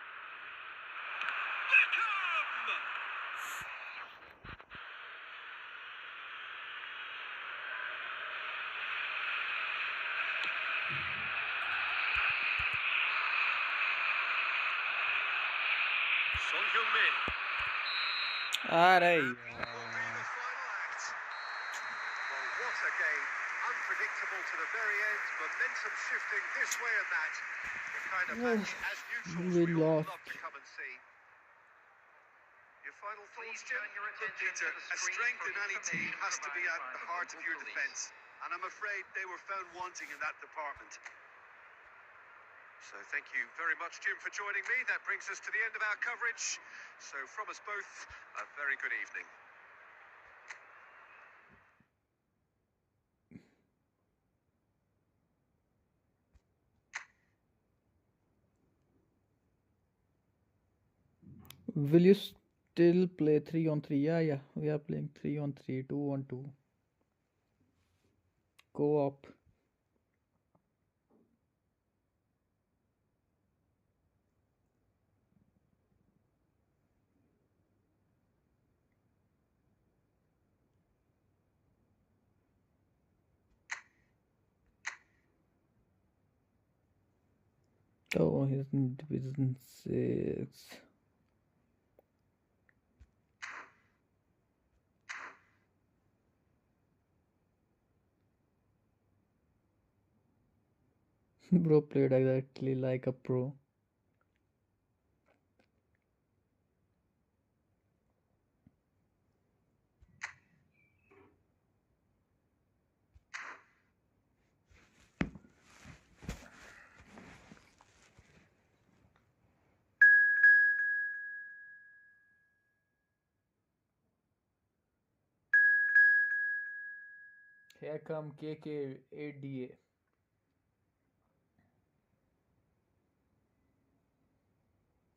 Beckham! Son Heung-min. अरे Will be the final act. Well, what a game. Unpredictable to the very end. Momentum shifting this way and that. The kind of match as neutrals we we all lost. love to come and see. Your final Please thoughts, turn Jim? your Look, attention Peter, to the a screen strength for in any team information has to be at provided the by heart of local your police. defence. And I'm afraid they were found wanting in that department. So thank you very much, Jim, for joining me. That brings us to the end of our coverage. So from us both, a very good evening. Will you still play 3-on-3? Yeah, we are playing 3-on-3, 2-on-2. Co-op. Oh, he's in Division 6. Bro played exactly like a pro. Here come KKADA.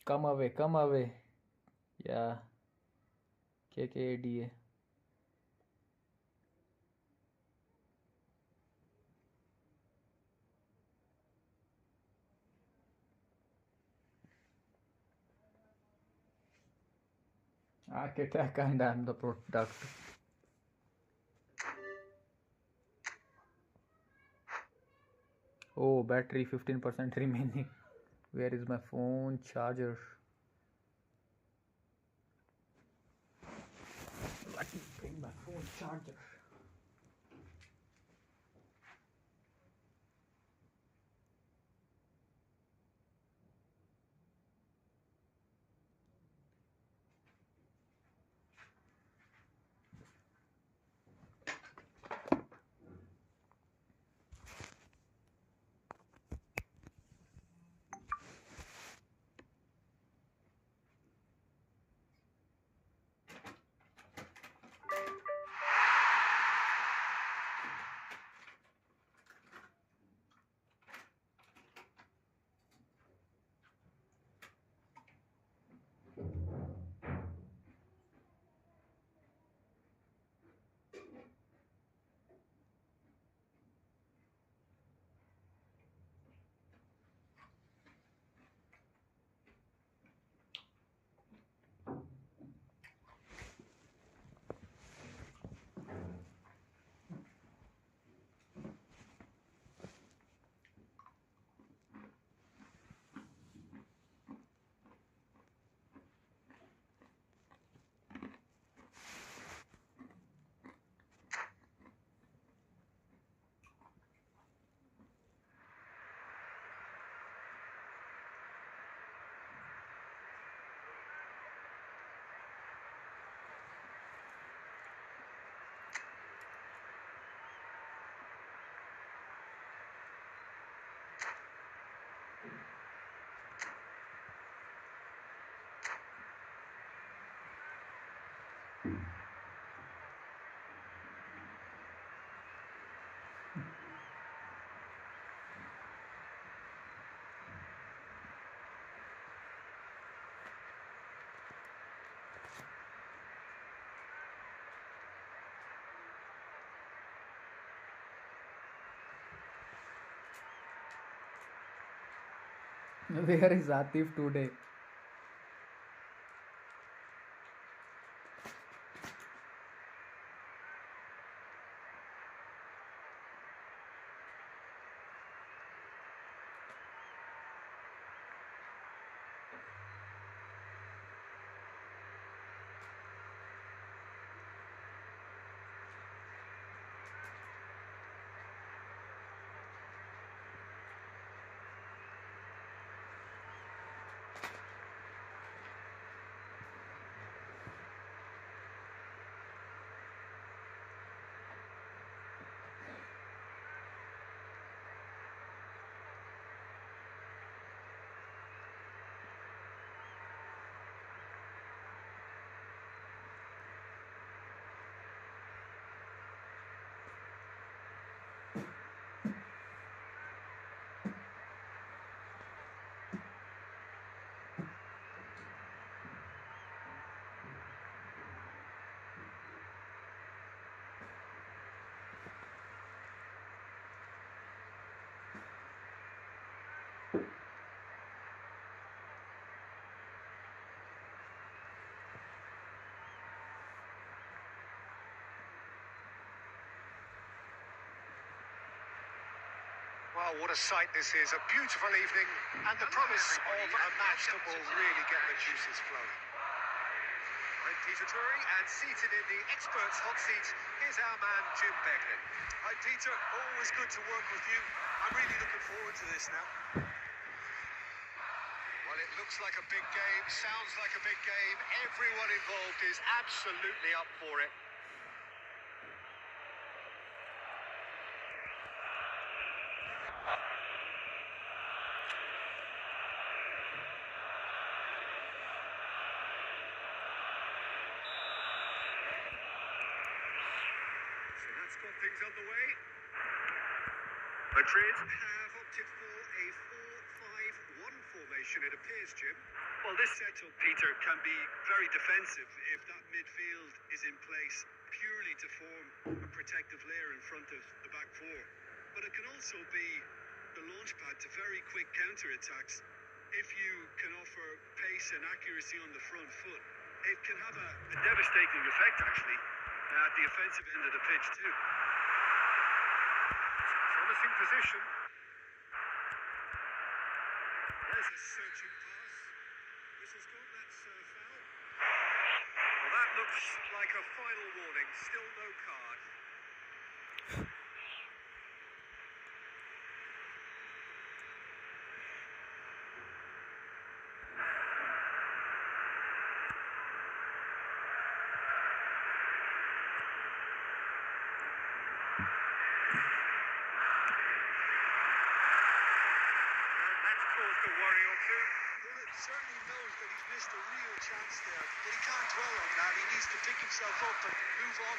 Come away, come away. Yeah, KKADA. Architect and I'm the product. Oh, battery 15% remaining. Where is my phone charger? Let me bring my phone charger. Where is Atif today? Well, what a sight this is. A beautiful evening and the promise of a match that will really get the juices flowing. I Peter Drury, and seated in the experts' hot seat is our man Jim Beglin. Hi, Peter. Always good to work with you. I'm really looking forward to this now. Well, it looks like a big game, sounds like a big game. Everyone involved is absolutely up for it. So that's got things underway. Madrid have opted for a 4-5-1 formation, it appears, Jim. Well, this setup, Peter, can be very defensive if that midfield is in place purely to form a protective layer in front of the back four. But it can also be the launchpad to very quick counter-attacks. If you can offer pace and accuracy on the front foot, it can have a devastating effect, actually, at the offensive end of the pitch, too. Promising position. There's a searching pass. This is good, that's foul. Well, that looks like a final warning. Still no card. Caused a worry or two. Well, it certainly knows that he's missed a real chance there, but he can't dwell on that. He needs to pick himself up and move on.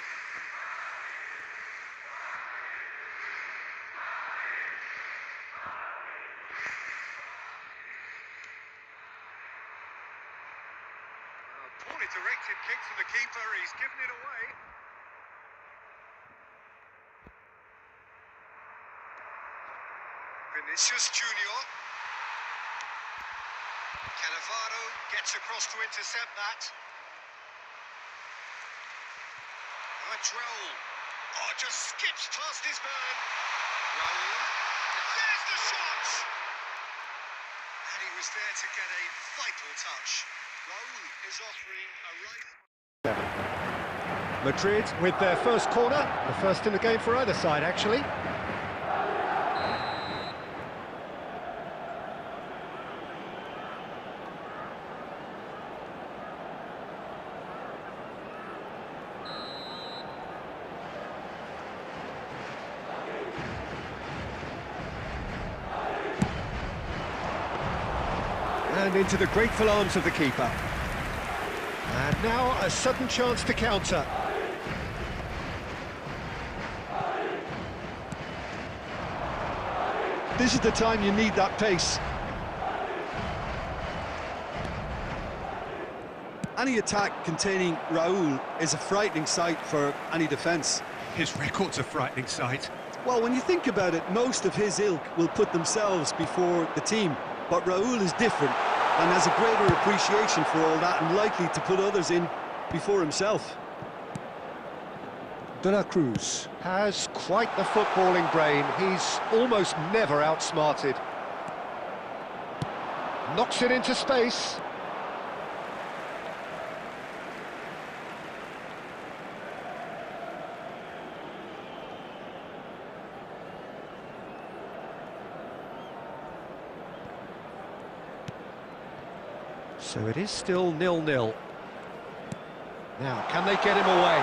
Poorly directed kick from the keeper. He's given it away. Vinicius Junior. Cannavaro gets across to intercept that. Raul. Oh, just skips past his man. Raul. There's the shot! And he was there to get a vital touch. Raul is offering a right... Madrid with their first corner, the first in the game for either side, actually. And into the grateful arms of the keeper. And now a sudden chance to counter. This is the time you need that pace. Any attack containing Raul is a frightening sight for any defence. His record's a frightening sight. Well, when you think about it, most of his ilk will put themselves before the team. But Raul is different and has a greater appreciation for all that and likely to put others in before himself. De la Cruz has quite the footballing brain. He's almost never outsmarted. Knocks it into space. So it is still 0-0. Now, can they get him away?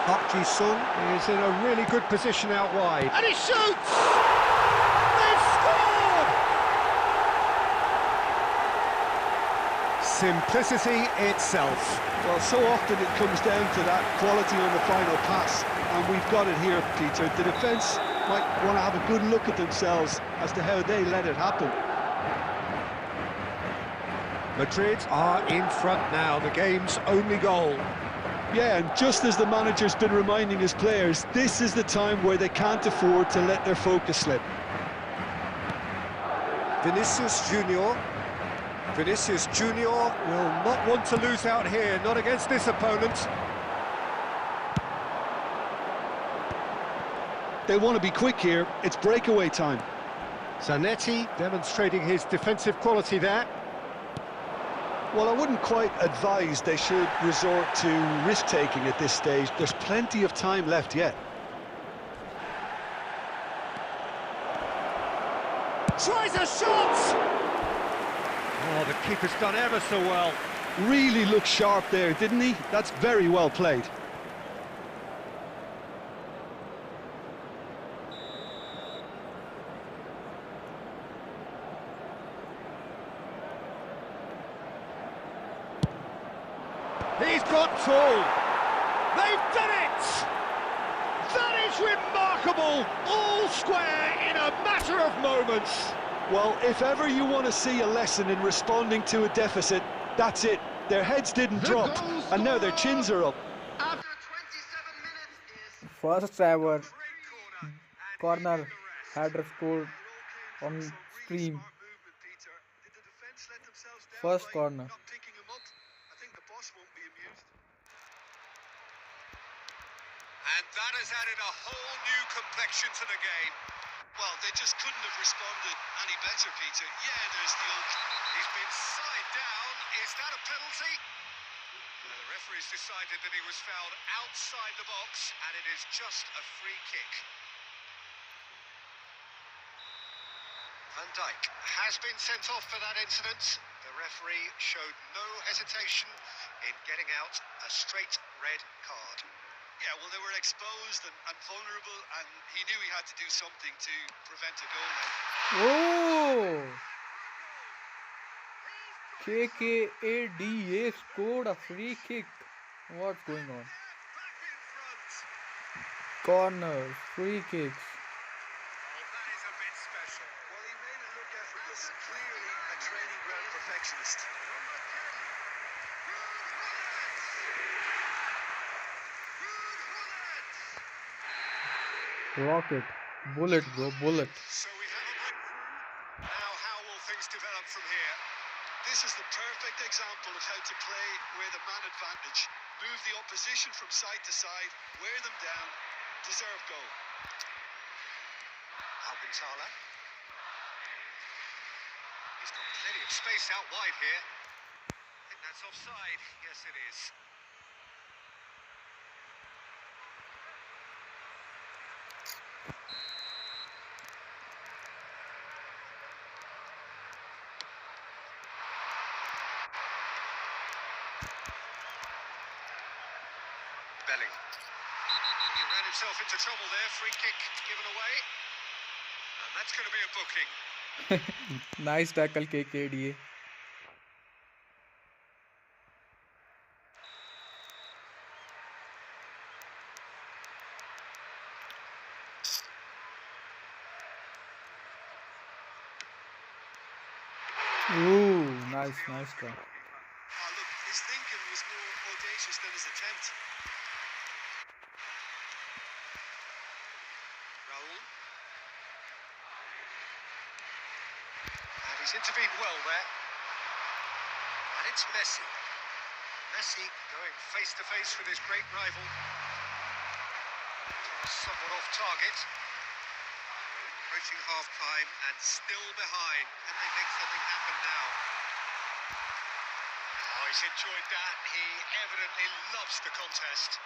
Park Ji-sung is in a really good position out wide. And he shoots! They've scored! Simplicity itself. Well, so often it comes down to that quality on the final pass, and we've got it here, Peter. The defence might want to have a good look at themselves as to how they let it happen. Madrid are in front now, the game's only goal. Yeah, and just as the manager's been reminding his players, this is the time where they can't afford to let their focus slip. Vinicius Junior. Vinicius Junior will not want to lose out here, not against this opponent. They want to be quick here, it's breakaway time. Zanetti demonstrating his defensive quality there. Well, I wouldn't quite advise they should resort to risk-taking at this stage. There's plenty of time left yet. Tries a shot! Oh, the keeper's done ever so well. Really looked sharp there, didn't he? That's very well played. He's got two. They've done it! That is remarkable! All square in a matter of moments. Well, if ever you want to see a lesson in responding to a deficit, that's it. Their heads didn't drop, and now their chins are up. After 27 minutes is First ever Great corner. And corner hitting the rest. header scored It all came on from some really stream. smart movement, Peter. Did the defence let themselves down First by corner. not picking him up? I think the boss won't be amused. And that has added a whole new complexion to the game. Well, they just couldn't have responded any better, Peter. Yeah, there's the old... He's been side down. Is that a penalty? The referee's decided that he was fouled outside the box, and it is just a free kick. Van Dijk has been sent off for that incident. The referee showed no hesitation in getting out a straight red card. Yeah, well, they were exposed and vulnerable, and he knew he had to do something to prevent a goal then. Oh! KKADA scored a free kick. What's going on? Back in front. Corners, free kicks. Oh, that is a bit special. Well, he made it look effortless. Clearly a training ground perfectionist. Rocket. Bullet, bro, bullet. So we have a breakthrough. Now how will things develop from here? This is the perfect example of how to play with a man advantage. Move the opposition from side to side, wear them down, deserve goal. Alcantara. He's got plenty of space out wide here. I think that's offside. Yes, it is. Belling. He ran himself into trouble there. Free kick given away. And that's going to be a booking. Nice tackle, KKDA. Ooh, nice try. Look, his thinking was more audacious than his attempt. Raul. And he's intervened well there. And it's Messi. Messi going face to face with his great rival. Somewhat off target. Approaching half-time and still behind. Can they make something happen now? Oh, he's enjoyed that. He evidently loves the contest.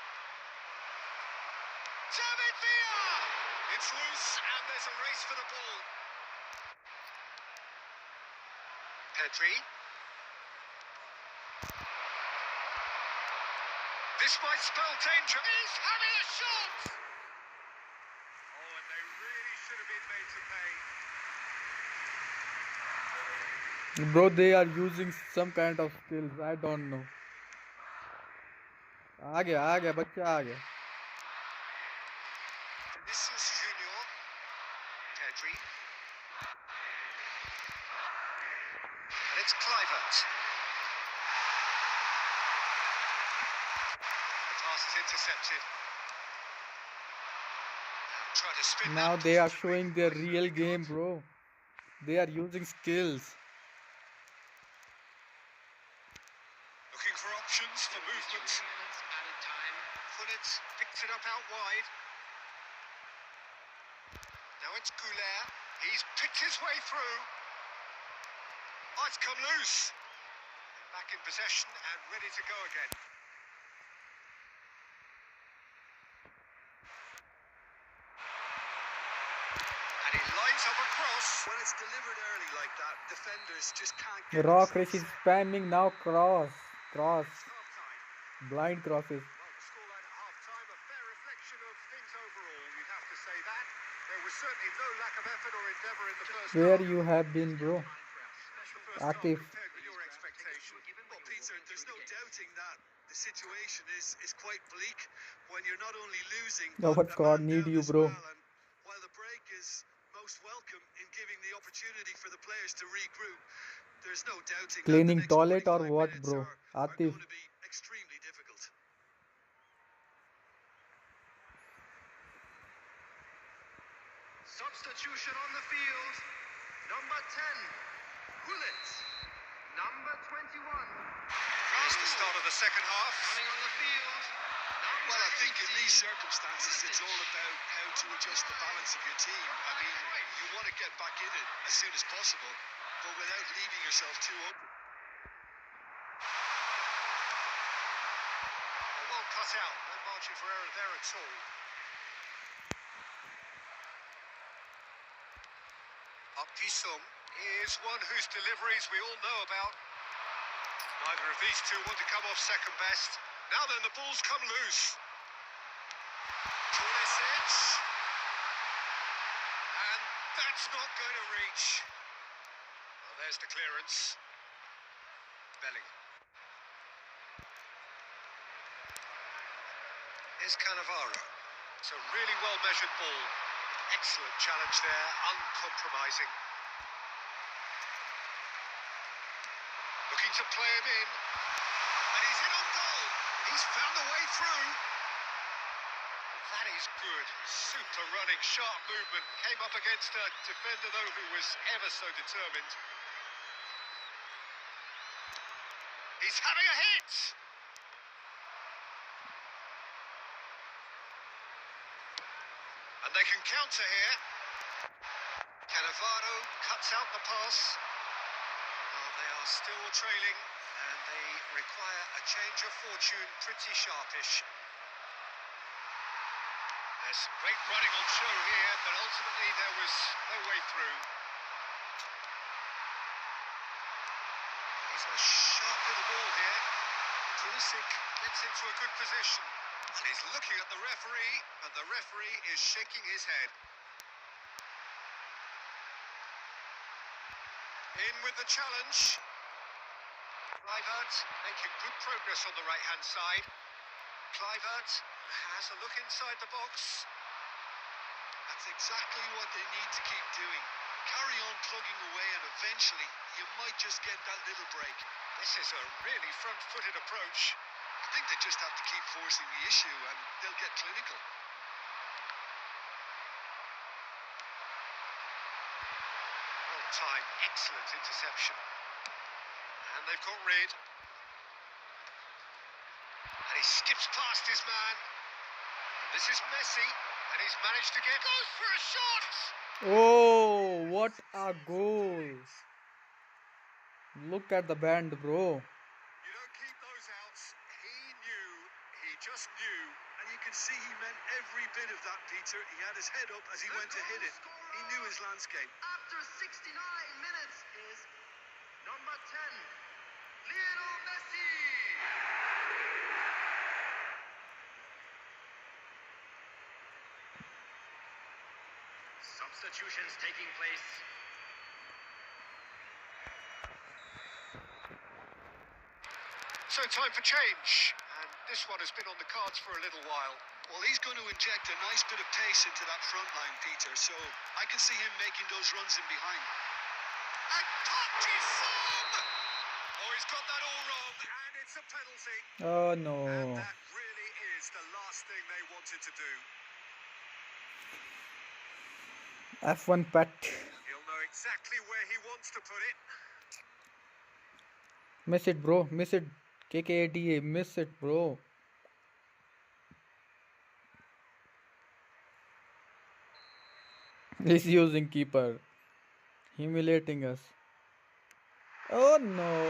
David Villa! It's loose and there's a race for the ball. Pedri. This might spell danger. He's having a shot! Oh, and they really should have been made to pay. Bro, they are using some kind of skills. I don't know. आ गया बच्चा आ गया. Vinicius Junior. Pedri. And it's Kluivert. The pass is intercepted. Try to spin Now that they are to showing make their the real really game, good. bro. They are using skills. Looking for options for movement. Added time. Gullit picks it up out wide. Now it's Goulet. He's picked his way through. Oh, it's come loose. Back in possession and ready to go again. And he lines up a cross. When it's delivered early like that, defenders just can't get Rock themselves is set. spamming now. Cross. It's half-time. Blind crosses. Well, the scoreline at half-time, a fair reflection of things overall, you'd have to say that. There was certainly no lack of effort or endeavour in the first Where half. you have been, bro? That's the first half Atif. compared with your expectation. Well, Peter, there's no doubting that the situation is quite bleak when you're not only losing, No, but but a God man need down you, as bro. well. And while the break is most welcome in giving the opportunity for the players to regroup, there's no doubting Cleaning that the next toilet or 45 what, minutes bro? are Atif. going to be extremely difficult. Substitution on the field. Number 10, Hullet. Number 21. That's the start of the second half. Running on the field. Well, I think in these circumstances, it's all about how to adjust the balance of your team. I mean, you want to get back in it as soon as possible, but without leaving yourself too open. Well cut out, no margin for error there at all. Pisum is one whose deliveries we all know about. Neither of these two want to come off second best. Now then, the ball's come loose. Pulisic. And that's not going to reach. Well, there's the clearance. Bellingham. Here's Cannavaro. It's a really well-measured ball. Excellent challenge there, uncompromising. Looking to play him in. And he's in on goal. He's found the way through. That is good. Super running, sharp movement. Came up against a defender, though, who was ever so determined. He's having a hit! And they can counter here. Cannavaro cuts out the pass. Well, they are still trailing, and they require a change of fortune, pretty sharpish. There's some great running on show here, but ultimately there was no way through. He's a sharp little ball here. Pulisic gets into a good position. And he's looking at the referee, and the referee is shaking his head. In with the challenge. Kluivert making good progress on the right-hand side. Kluivert has a look inside the box. That's exactly what they need to keep doing. Carry on plugging away, and eventually you might just get that little break. This is a really front-footed approach. I think they just have to keep forcing the issue and they'll get clinical. Well timed, excellent interception. And they've got rid. And he skips past his man. This is Messi, and he's managed to get... Goes for a shot! Oh, what a goal. Look at the band, bro. You don't keep those outs. He just knew, and you can see he meant every bit of that, Peter. He had his head up as he went to hit it. He knew his landscape. After 69 minutes is number 10, Lionel Messi. Substitutions taking place. So time for change, and this one has been on the cards for a little while. Well, he's going to inject a nice bit of pace into that front line, Peter, so I can see him making those runs in behind. And Parkinson! Oh, he's got that all wrong, and it's a penalty. Oh And no. that really is the last thing they wanted to do. F1 pet. He'll know exactly where he wants to put it. Miss it, bro. Miss it. KKATA. Miss it, bro. He's using keeper. Humiliating us. Oh no.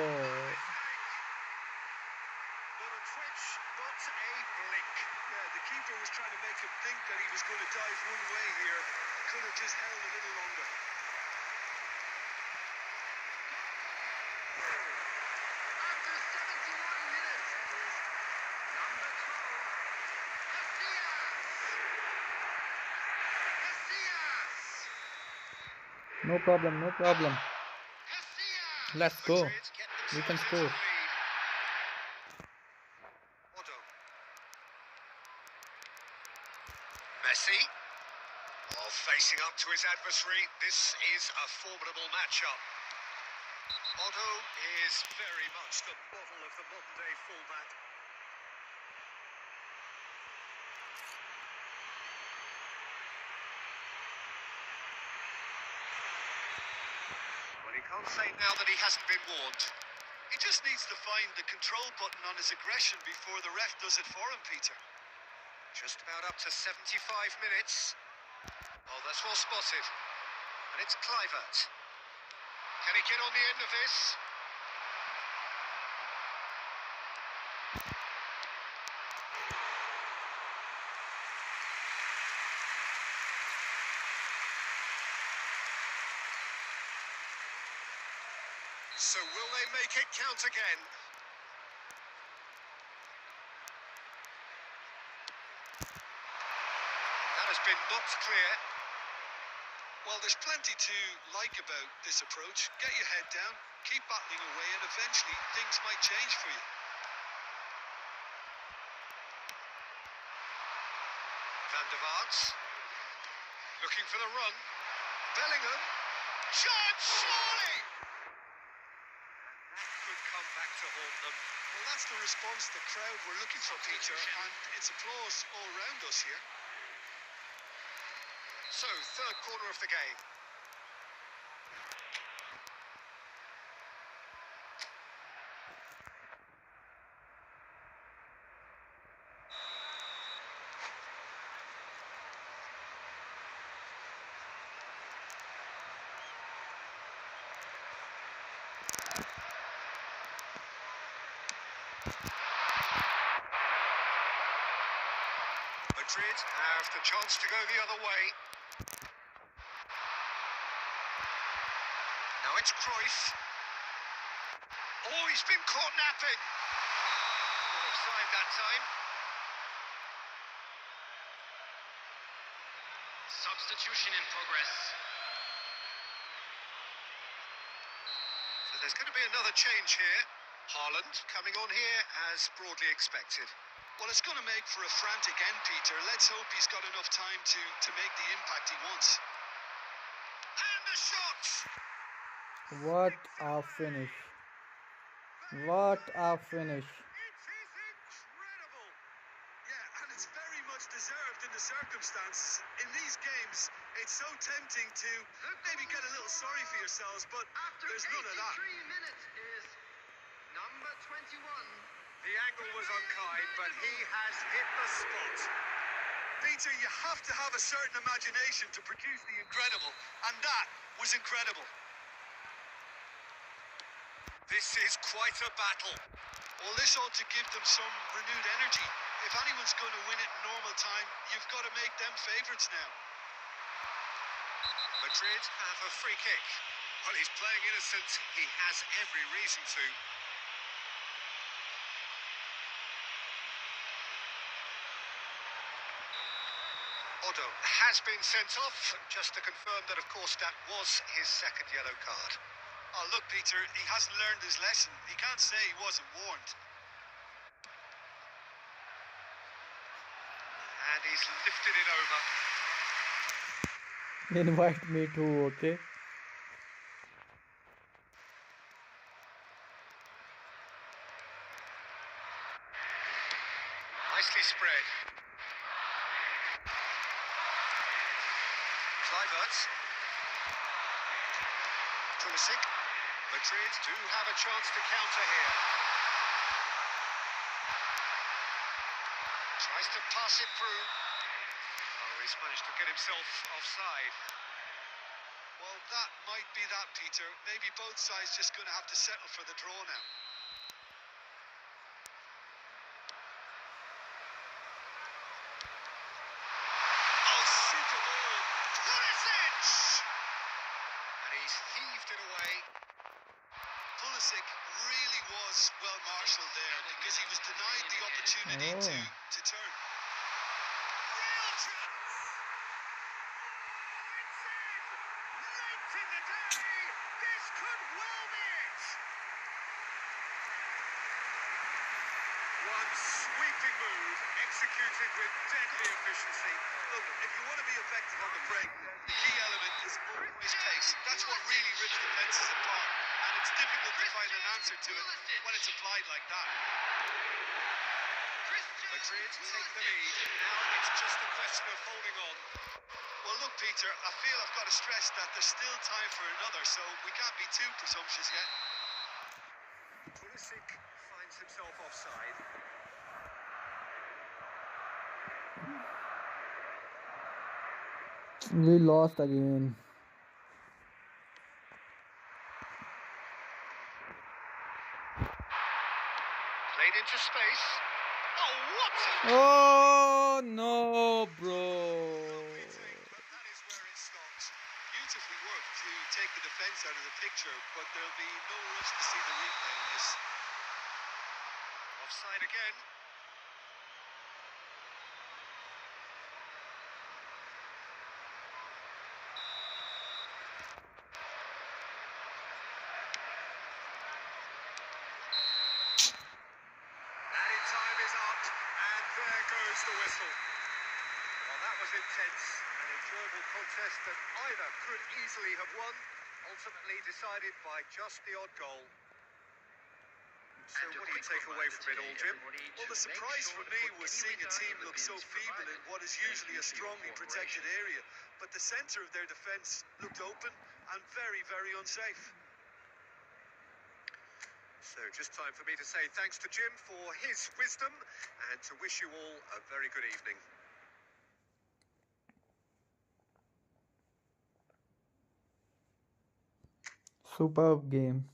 twitch, not a blink. Yeah, the keeper was trying to make him think that he was going to dive one way here. Could have just held a little longer. After 71 minutes is number 12, Casillas. Casillas. No problem, no problem. Casillas. Let's go. Madrid get We can themselves score. into the lead. Otto. Messi. While facing up to his adversary, this is a formidable matchup. Otto is very much the model of the modern-day fullback. Well, he can't say now that he hasn't been warned. He just needs to find the control button on his aggression before the ref does it for him, Peter. Just about up to 75 minutes. Oh, that's well spotted. And it's Kluivert. Can he get on the end of this? So will they make it count again? That has been knocked clear. Well, there's plenty to like about this approach. Get your head down, keep battling away, and eventually things might change for you. Van der Vaart. Looking for the run. Bellingham. Shot, surely! That could come back to haunt them. Well, that's the response the crowd were looking for, Peter, and it's applause all round us here. So, third corner of the game. Madrid have the chance to go the other way. Now it's Cruyff. Oh, he's been caught napping. Not offside that time. Substitution in progress. So there's going to be another change here. Haaland coming on here as broadly expected. Well, it's going to make for a frantic end, Peter. Let's hope he's got enough time to make the impact he wants. And the shot! What a finish. What a finish. It is incredible! Yeah, and it's very much deserved in the circumstances. In these games, it's so tempting to maybe get a little sorry for yourselves, but After there's none of that. 83 minutes is number 21. The angle was unkind, but he has hit the spot. Peter, you have to have a certain imagination to produce the incredible, and that was incredible. This is quite a battle. Well, this ought to give them some renewed energy. If anyone's going to win it in normal time, you've got to make them favourites now. Madrid have a free kick. Well, he's playing innocent. He has every reason to. Otto has been sent off, just to confirm that, of course, that was his second yellow card. Oh, look, Peter, he hasn't learned his lesson. He can't say he wasn't warned. And he's lifted it over. Invite me too, okay? Nicely spread. Kluivert. Pulisic. Madrid do have a chance to counter here. Tries to pass it through. Oh, he's managed to get himself offside. Well, that might be that, Peter. Maybe both sides just going to have to settle for the draw now. whistle there because he was denied the opportunity to turn. Real chance! Oh, it's in! Late in the day! This could well be it! One sweeping move, executed with deadly efficiency. Look, if you want to be effective on the break, the key element is always pace. That's what really rips defences apart, and it's difficult to find an answer to it when it's applied like that. Madrid take the lead. Now it's just a question of holding on. Well, look, Peter, I feel I've got to stress that there's still time for another, so we can't be too presumptuous yet. Pulisic finds himself offside. We lost again. Played into space. Oh, what a... Oh no, bro. But that is where it stops. Beautifully worked to take the defence out of the picture, but there'll be no rush to see the replay on this. Offside again. Added time is up, and there goes the whistle. Well, that was intense, an enjoyable contest that either could easily have won, ultimately decided by just the odd goal. So what do you take away from it all, Jim? Well, the surprise for me was seeing a team look so feeble in what is usually a strongly protected area, but the centre of their defence looked open and very, very unsafe. So just time for me to say thanks to Jim for his wisdom and to wish you all a very good evening. Superb game.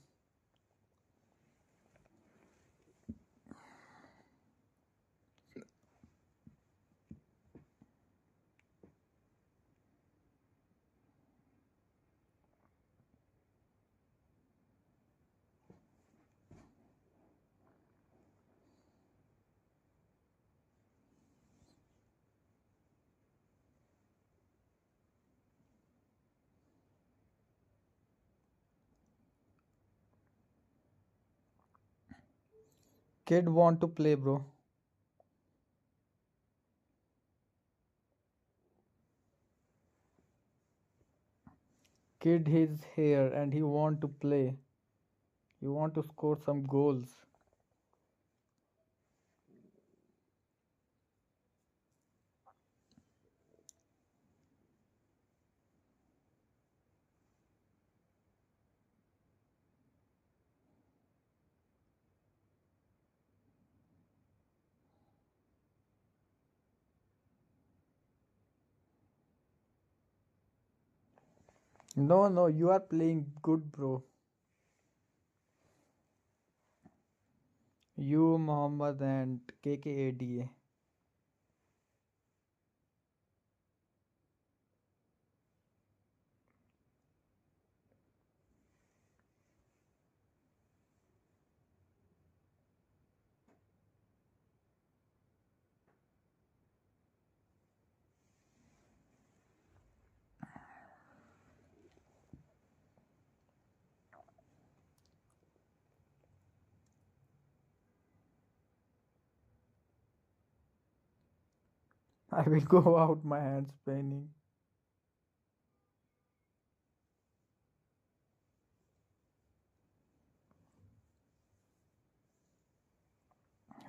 Kid want to play, bro. Kid is here and he want to play. He want to score some goals. No, you are playing good, bro. You, Muhammad, and KKADA. I will go out, my hands paining.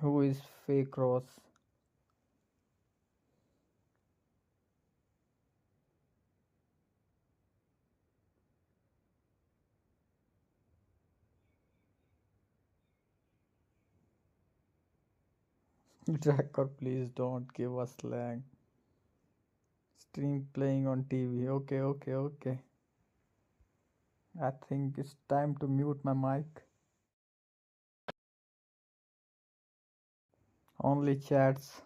Who is fake Ross? Jacker, please don't give us slang. Stream playing on TV. Okay. I think it's time to mute my mic. Only chats.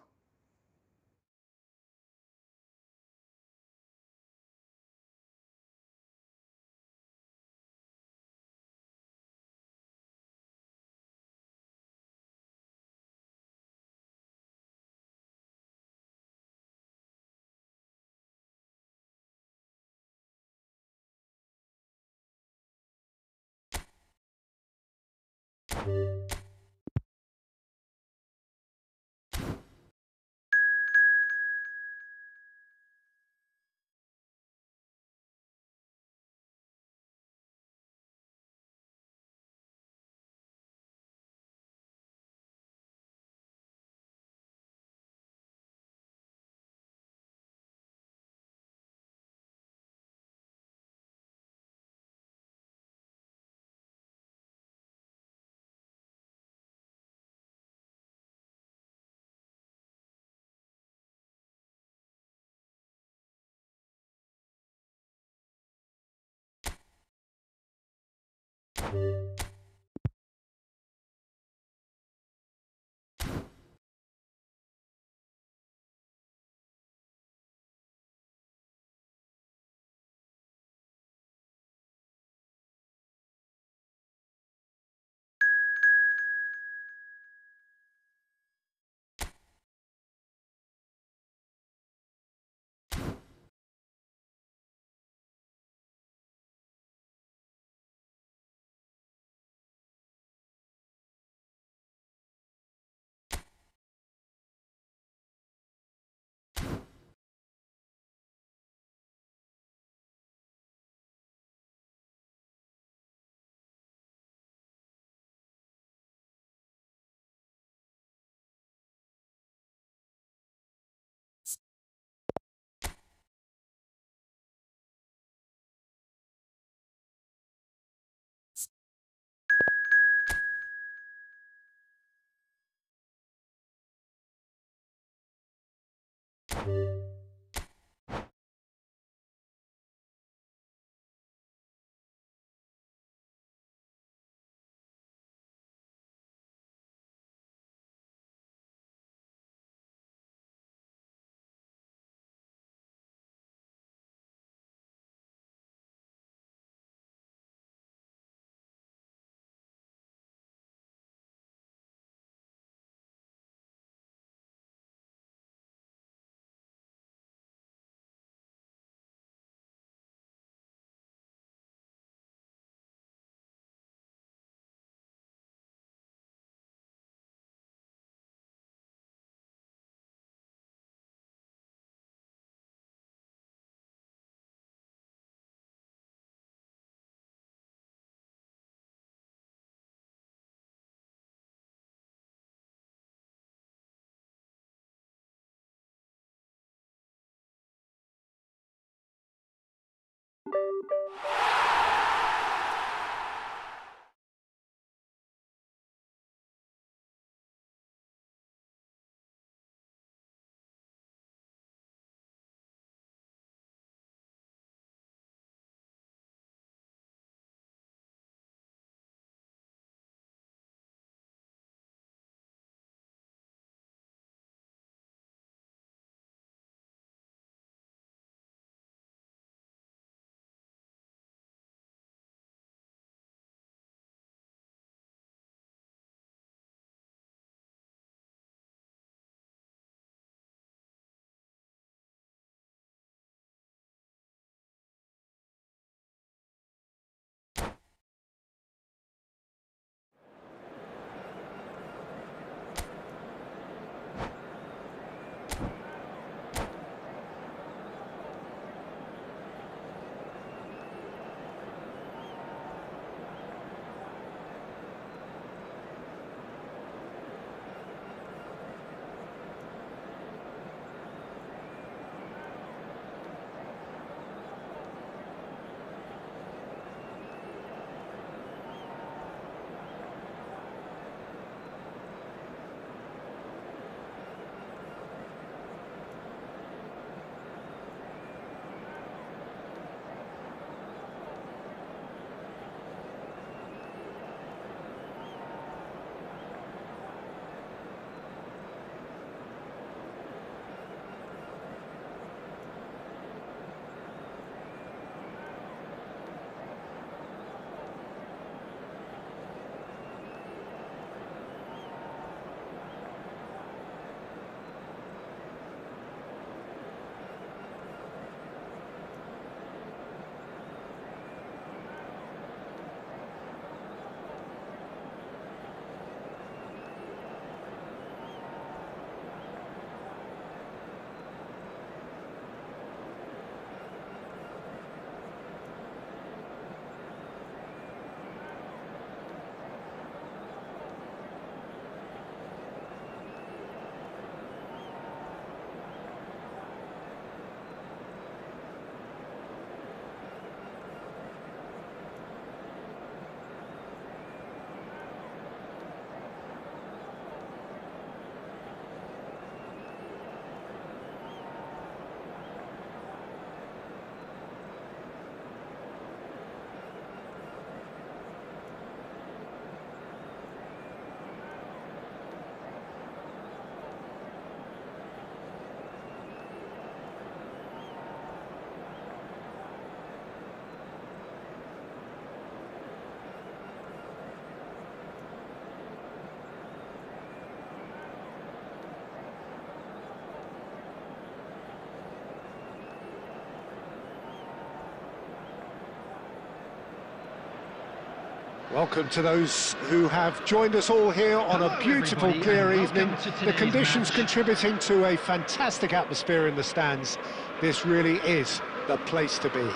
Welcome to those who have joined us all here on a beautiful, clear evening. The conditions contributing to a fantastic atmosphere in the stands. This really is the place to be.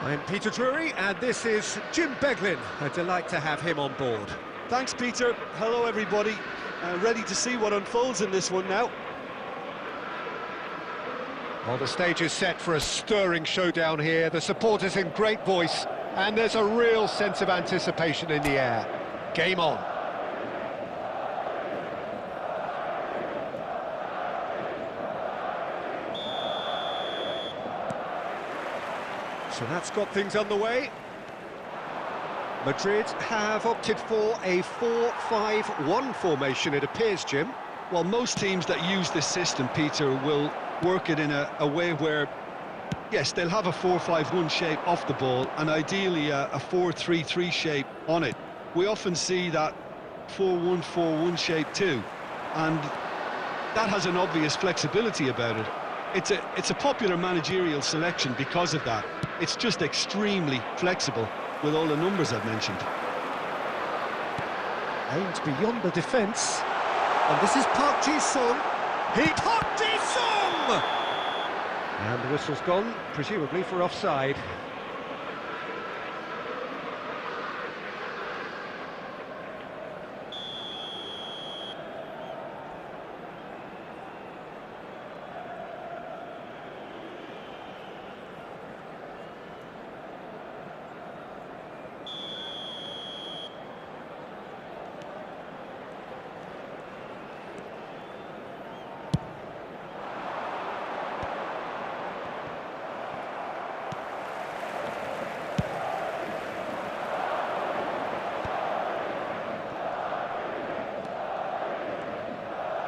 I'm Peter Drury, and this is Jim Beglin. A delight to have him on board. Thanks, Peter. Hello, everybody. Ready to see what unfolds in this one now. Well, the stage is set for a stirring showdown here. The supporters in great voice, and there's a real sense of anticipation in the air. Game on. So that's got things underway. Madrid have opted for a 4-5-1 formation, it appears, Jim. Well, most teams that use this system, Peter, will work it in a way where, yes, they'll have a 4-5-1 shape off the ball and ideally a 4-3-3 shape on it. We often see that 4-1-4-1 shape too, and that has an obvious flexibility about it. It's a popular managerial selection because of that. It's just extremely flexible with all the numbers I've mentioned. Aimed beyond the defence, and this is Park Ji-sung. Park Ji-sung! And the whistle's gone, presumably for offside.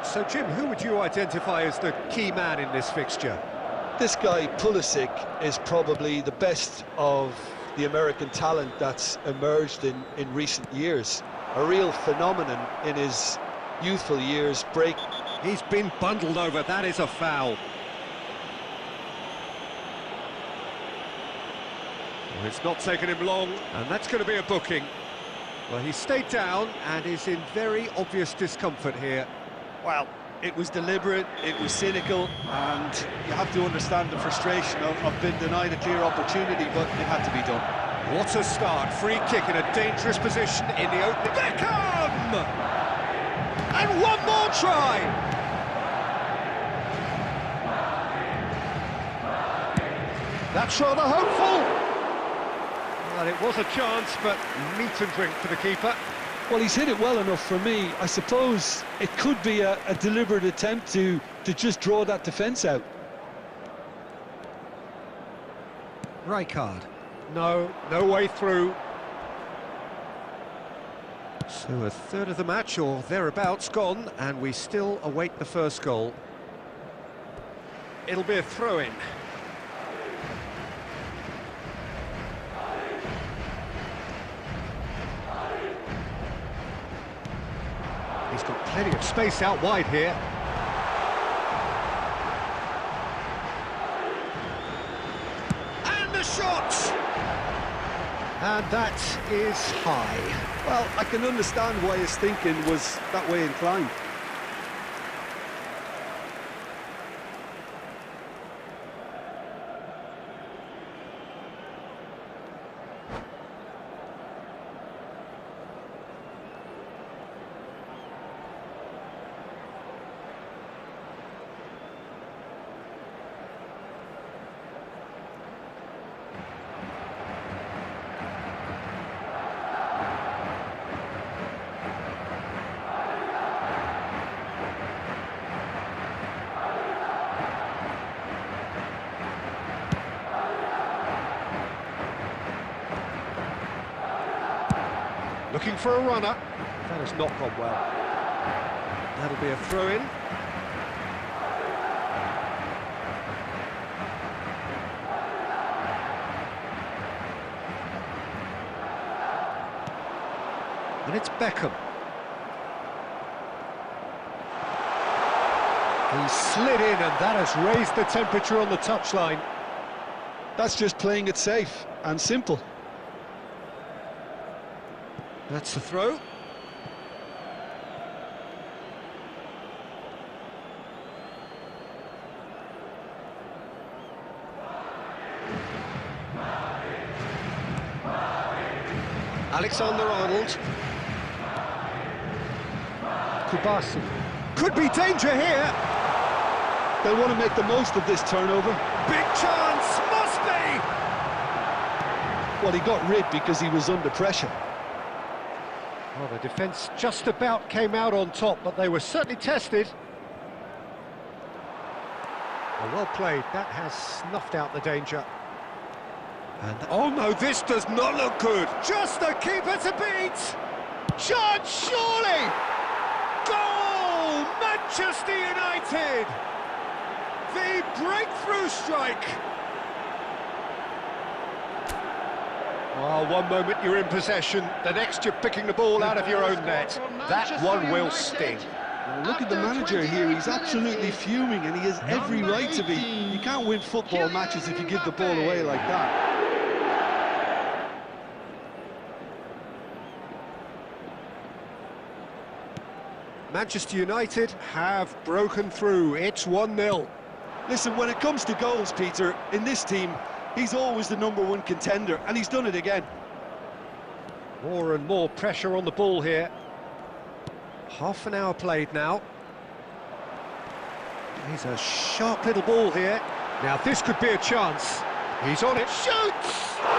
So, Jim, who would you identify as the key man in this fixture? This guy, Pulisic, is probably the best of the American talent that's emerged in recent years. A real phenomenon in his youthful years. He's been bundled over, that is a foul. Well, it's not taken him long, and that's going to be a booking. Well, he stayed down and is in very obvious discomfort here. Well, it was deliberate, it was cynical, and you have to understand the frustration of being denied a clear opportunity, but it had to be done. What a start, free kick in a dangerous position in the opening. Beckham! And one more try! That's rather hopeful. Well, it was a chance, but meat and drink for the keeper. Well, he's hit it well enough for me. I suppose it could be a deliberate attempt to just draw that defence out. Rijkaard. No way through. So a third of the match, or thereabouts, gone, and we still await the first goal. It'll be a throw-in. He's got plenty of space out wide here. And the shot! And that is high. Well, I can understand why his thinking was that way inclined. Looking for a runner. That has not gone well. That'll be a throw-in. And it's Beckham. He slid in, and that has raised the temperature on the touchline. That's just playing it safe and simple. That's the throw. Alexander-Arnold. Kubasi. Could be danger here. They'll want to make the most of this turnover. Big chance, must be! Well, he got rid because he was under pressure. Well, the defence just about came out on top, but they were certainly tested. Well played, that has snuffed out the danger. And oh no, this does not look good. Just the keeper to beat. Chance, surely! Goal! Manchester United! The breakthrough strike! Well, one moment you're in possession, the next you're picking the ball out of your own net. That one will sting. Well, look at the manager here, he's absolutely fuming and he has every right to be. You can't win football matches if you give the ball away like that. Manchester United have broken through. It's 1-0. Listen, when it comes to goals, Peter, in this team, he's always the #1 contender, and he's done it again. More and more pressure on the ball here. Half an hour played now. He's a sharp little ball here. Now this could be a chance. He's on it, shoots! Goal!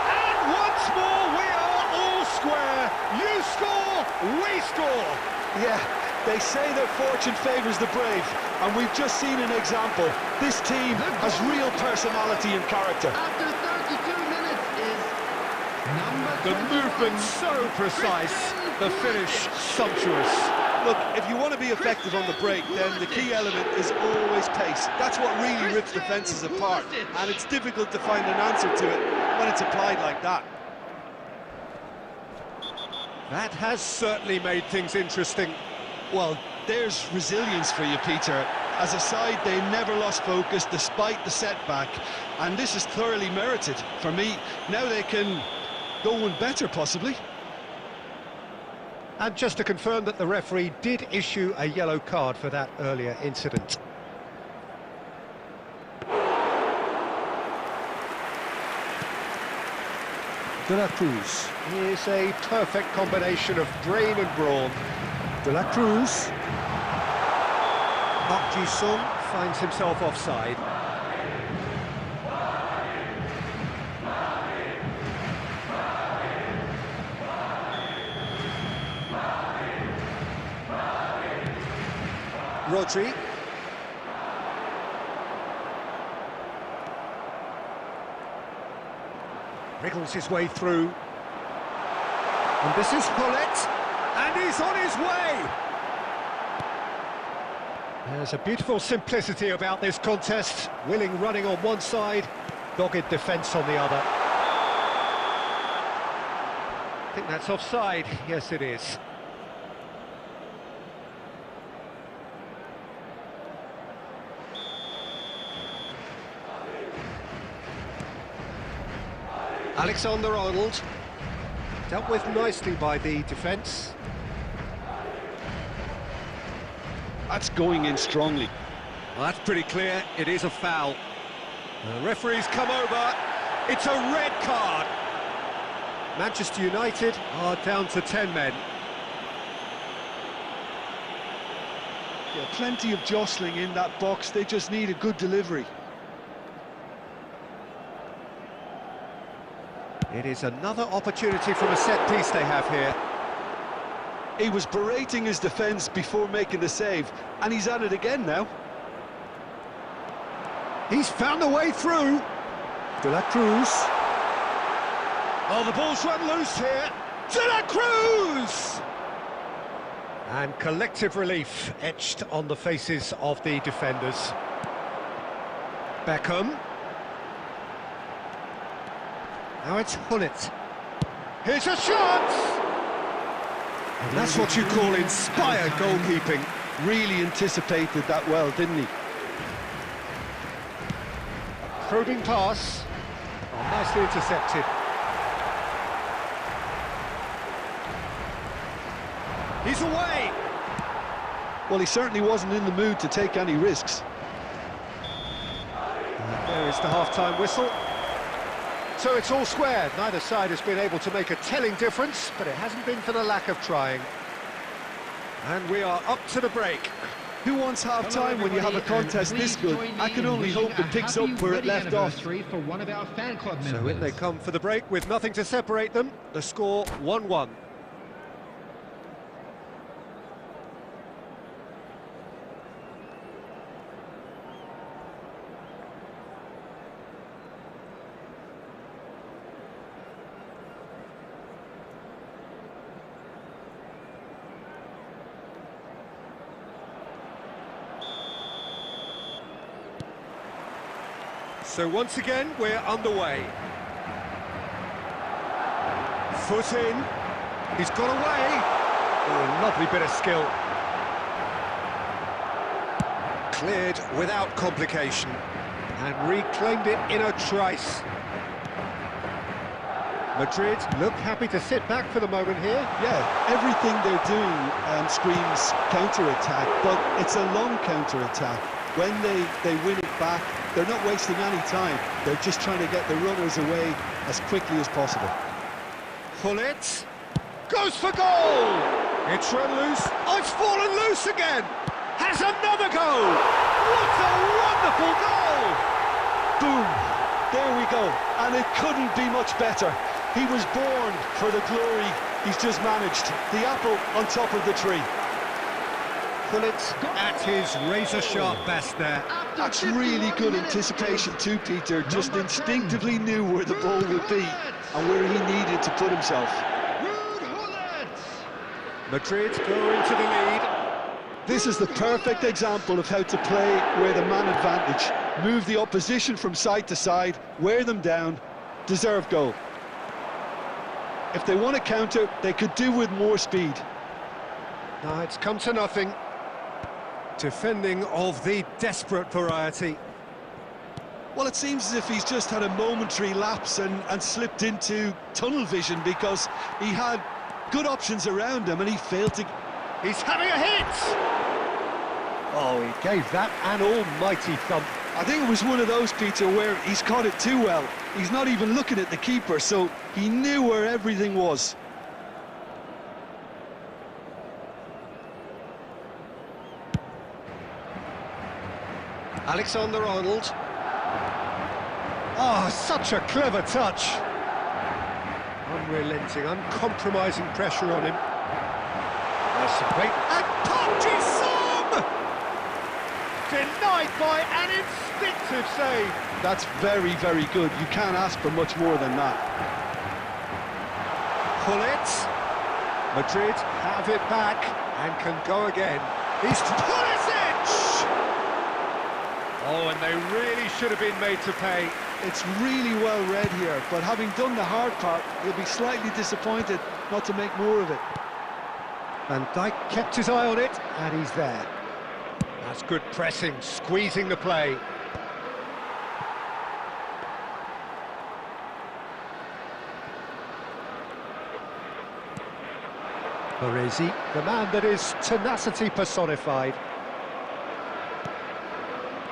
And once more we are all square. You score, we score. Yeah, they say that fortune favours the brave, and we've just seen an example. This team has real personality and character. After 32 minutes is number The movement so precise, the finish sumptuous. Look, if you want to be effective on the break, then the key element is always pace. That's what really rips defences apart, and it's difficult to find an answer to it when it's applied like that. That has certainly made things interesting. Well, there's resilience for you, Peter. As a side, they never lost focus despite the setback, and this is thoroughly merited. For me, now they can go one better, possibly. And just to confirm that the referee did issue a yellow card for that earlier incident. De La Cruz. Here's a perfect combination of brain and brawn. De La Cruz. Park Ji-sung finds himself offside. Rodri. Wriggles his way through. And this is Hullet. And he's on his way! There's a beautiful simplicity about this contest. Willing running on one side, dogged defence on the other. I think that's offside. Yes, it is. Alexander-Arnold, dealt with nicely by the defence. That's going in strongly. Well, that's pretty clear, it is a foul. The referee's come over, it's a red card. Manchester United are down to 10 men. Yeah, plenty of jostling in that box, they just need a good delivery. It is another opportunity from a set piece they have here. He was berating his defence before making the save, and he's at it again now. He's found a way through. De La Cruz. Oh, the ball's run loose here. De La Cruz! And collective relief etched on the faces of the defenders. Beckham. Now it's Hullet. Here's a shot! And that's what you call inspired goalkeeping. Really anticipated that well, didn't he? Probing pass. Oh, nicely intercepted. He's away. Well, he certainly wasn't in the mood to take any risks. There is the half-time whistle. So it's all square. Neither side has been able to make a telling difference, but it hasn't been for the lack of trying. And we are up to the break. Who wants half-time when you have a contest this good? I can only hope it picks up where it left off. For one of our fan club members. So in they come for the break with nothing to separate them. The score 1-1. So once again, we're underway. Foot in. He's got away. Oh, lovely bit of skill. Cleared without complication. And reclaimed it in a trice. Madrid look happy to sit back for the moment here. Yeah, everything they're doing screams counter-attack, but it's a long counter-attack. When they win it back, they're not wasting any time. They're just trying to get the runners away as quickly as possible. Pullet goes for goal. It's run loose. Oh, it's fallen loose again. Has another go. What a wonderful goal! Boom! There we go. And it couldn't be much better. He was born for the glory he's just managed. The apple on top of the tree. Pullet at his razor-sharp best there. That's really good anticipation too, Peter. Just instinctively knew where the ball would be and where he needed to put himself. Madrid go into the lead. This is the perfect example of how to play where the man advantage. Move the opposition from side to side, wear them down, deserve goal. If they want to counter, they could do with more speed. No, it's come to nothing. Defending of the desperate variety. Well, it seems as if he's just had a momentary lapse and slipped into tunnel vision because he had good options around him and he failed to... He's having a hit! Oh, he gave that an almighty thump. I think it was one of those, Peter, where he's caught it too well. He's not even looking at the keeper, so he knew where everything was. Alexander-Arnold. Oh, such a clever touch. Unrelenting, uncompromising pressure on him. There's some great... And Parkinson! Denied by an instinctive save. That's very, very good. You can't ask for much more than that. Pullet. Madrid have it back and can go again. He's Pulisic! Oh, and they really should have been made to pay. It's really well read here, but having done the hard part, he'll be slightly disappointed not to make more of it. Van Dijk kept his eye on it, and he's there. That's good pressing, squeezing the play. Baresi, the man that is tenacity personified.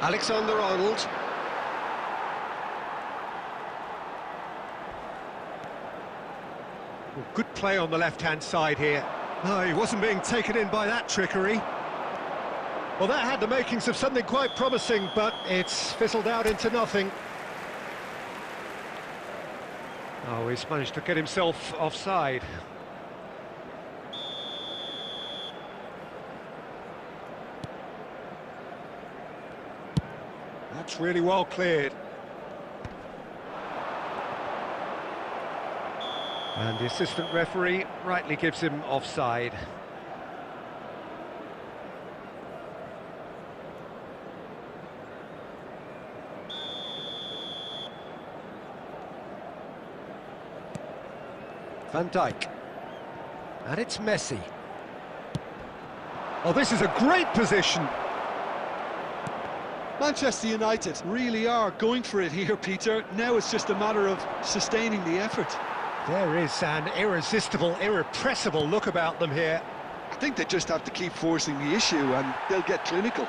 Alexander-Arnold. Well, good play on the left-hand side here. No, he wasn't being taken in by that trickery. Well, that had the makings of something quite promising, but it's fizzled out into nothing. Oh, he's managed to get himself offside. That's really well cleared. And the assistant referee rightly gives him offside. Van Dijk. And it's Messi. Oh, this is a great position. Manchester United really are going for it here, Peter. Now it's just a matter of sustaining the effort. There is an irresistible, irrepressible look about them here. think they just have to keep forcing the issue and they'll get clinical.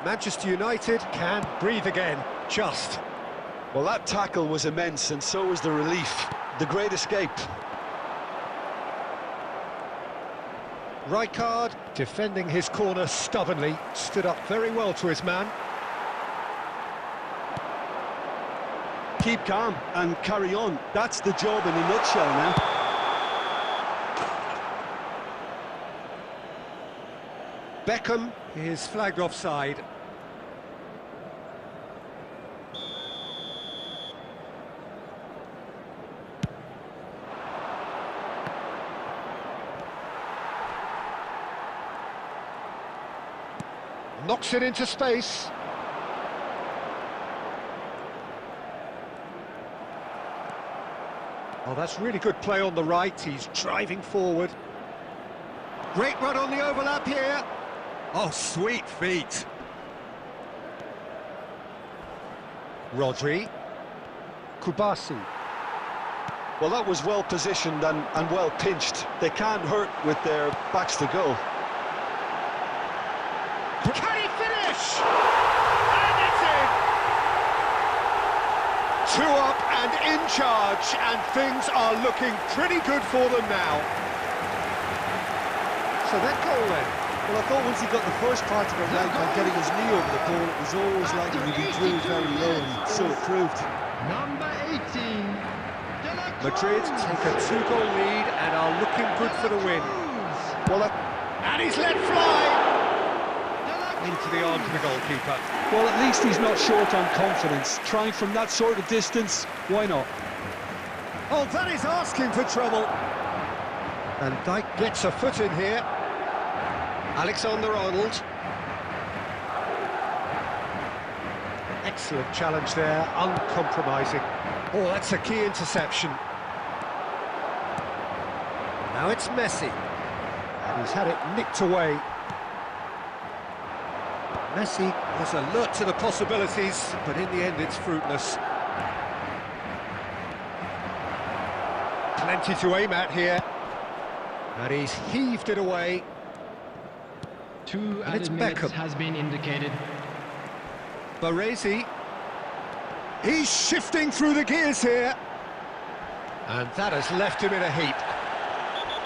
Manchester United can breathe again, just. Well, that tackle was immense, and so was the relief. The great escape. Rijkaard, defending his corner stubbornly, stood up very well to his man. Keep calm and carry on. That's the job in a nutshell now. Beckham is flagged offside. Knocks it into space. Oh, that's really good play on the right. He's driving forward. Great run on the overlap here. Oh, sweet feet. Rodri. Kubasi. Well, that was well positioned and well pinched. They can't hurt with their backs to goal. Can he finish? And it's in! 2 up and in charge, and things are looking pretty good for them now. So that goal then. Well, I thought once he got the first part of it right by getting his knee over the ball, it was always likely to be drilled very low, and so it proved. Number 18. Madrid take a 2-goal lead and are looking good for the win. Well, and he's let fly! Into the arms of the goalkeeper. Well, at least he's not short on confidence. Trying from that sort of distance, why not? Oh, that is asking for trouble. And Dijk gets a foot in here. Alexander-Arnold. Excellent challenge there, uncompromising. Oh, that's a key interception. Now it's Messi. And he's had it nicked away. Messi was alert to the possibilities, but in the end it's fruitless. Plenty to aim at here. And he's heaved it away. 2 And it's added minutes Beckham. has been indicated. Baresi. He's shifting through the gears here. And that has left him in a heap.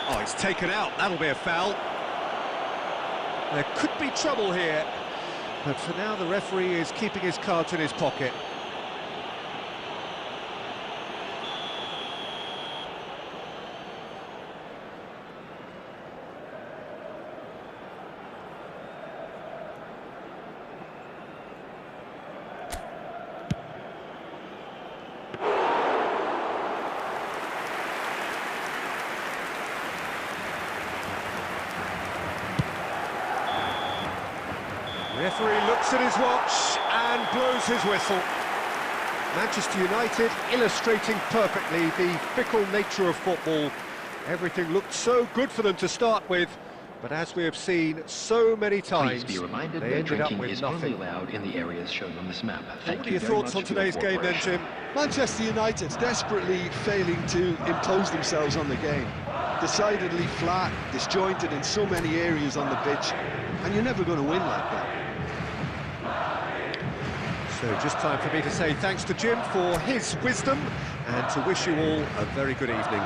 Oh, he's taken out. That'll be a foul. There could be trouble here. But for now, the referee is keeping his cards in his pocket. Referee looks at his watch and blows his whistle. Manchester United illustrating perfectly the fickle nature of football. Everything looked so good for them to start with, but as we have seen so many times, Please be reminded they that ended up drinking with is nothing. only allowed in the areas shown on this map. Thank What are you your very thoughts on much for your today's game then, cooperation. Jim? Manchester United desperately failing to impose themselves on the game. Decidedly flat, disjointed in so many areas on the pitch, and you're never going to win like that. So just time for me to say thanks to Jim for his wisdom and to wish you all a very good evening.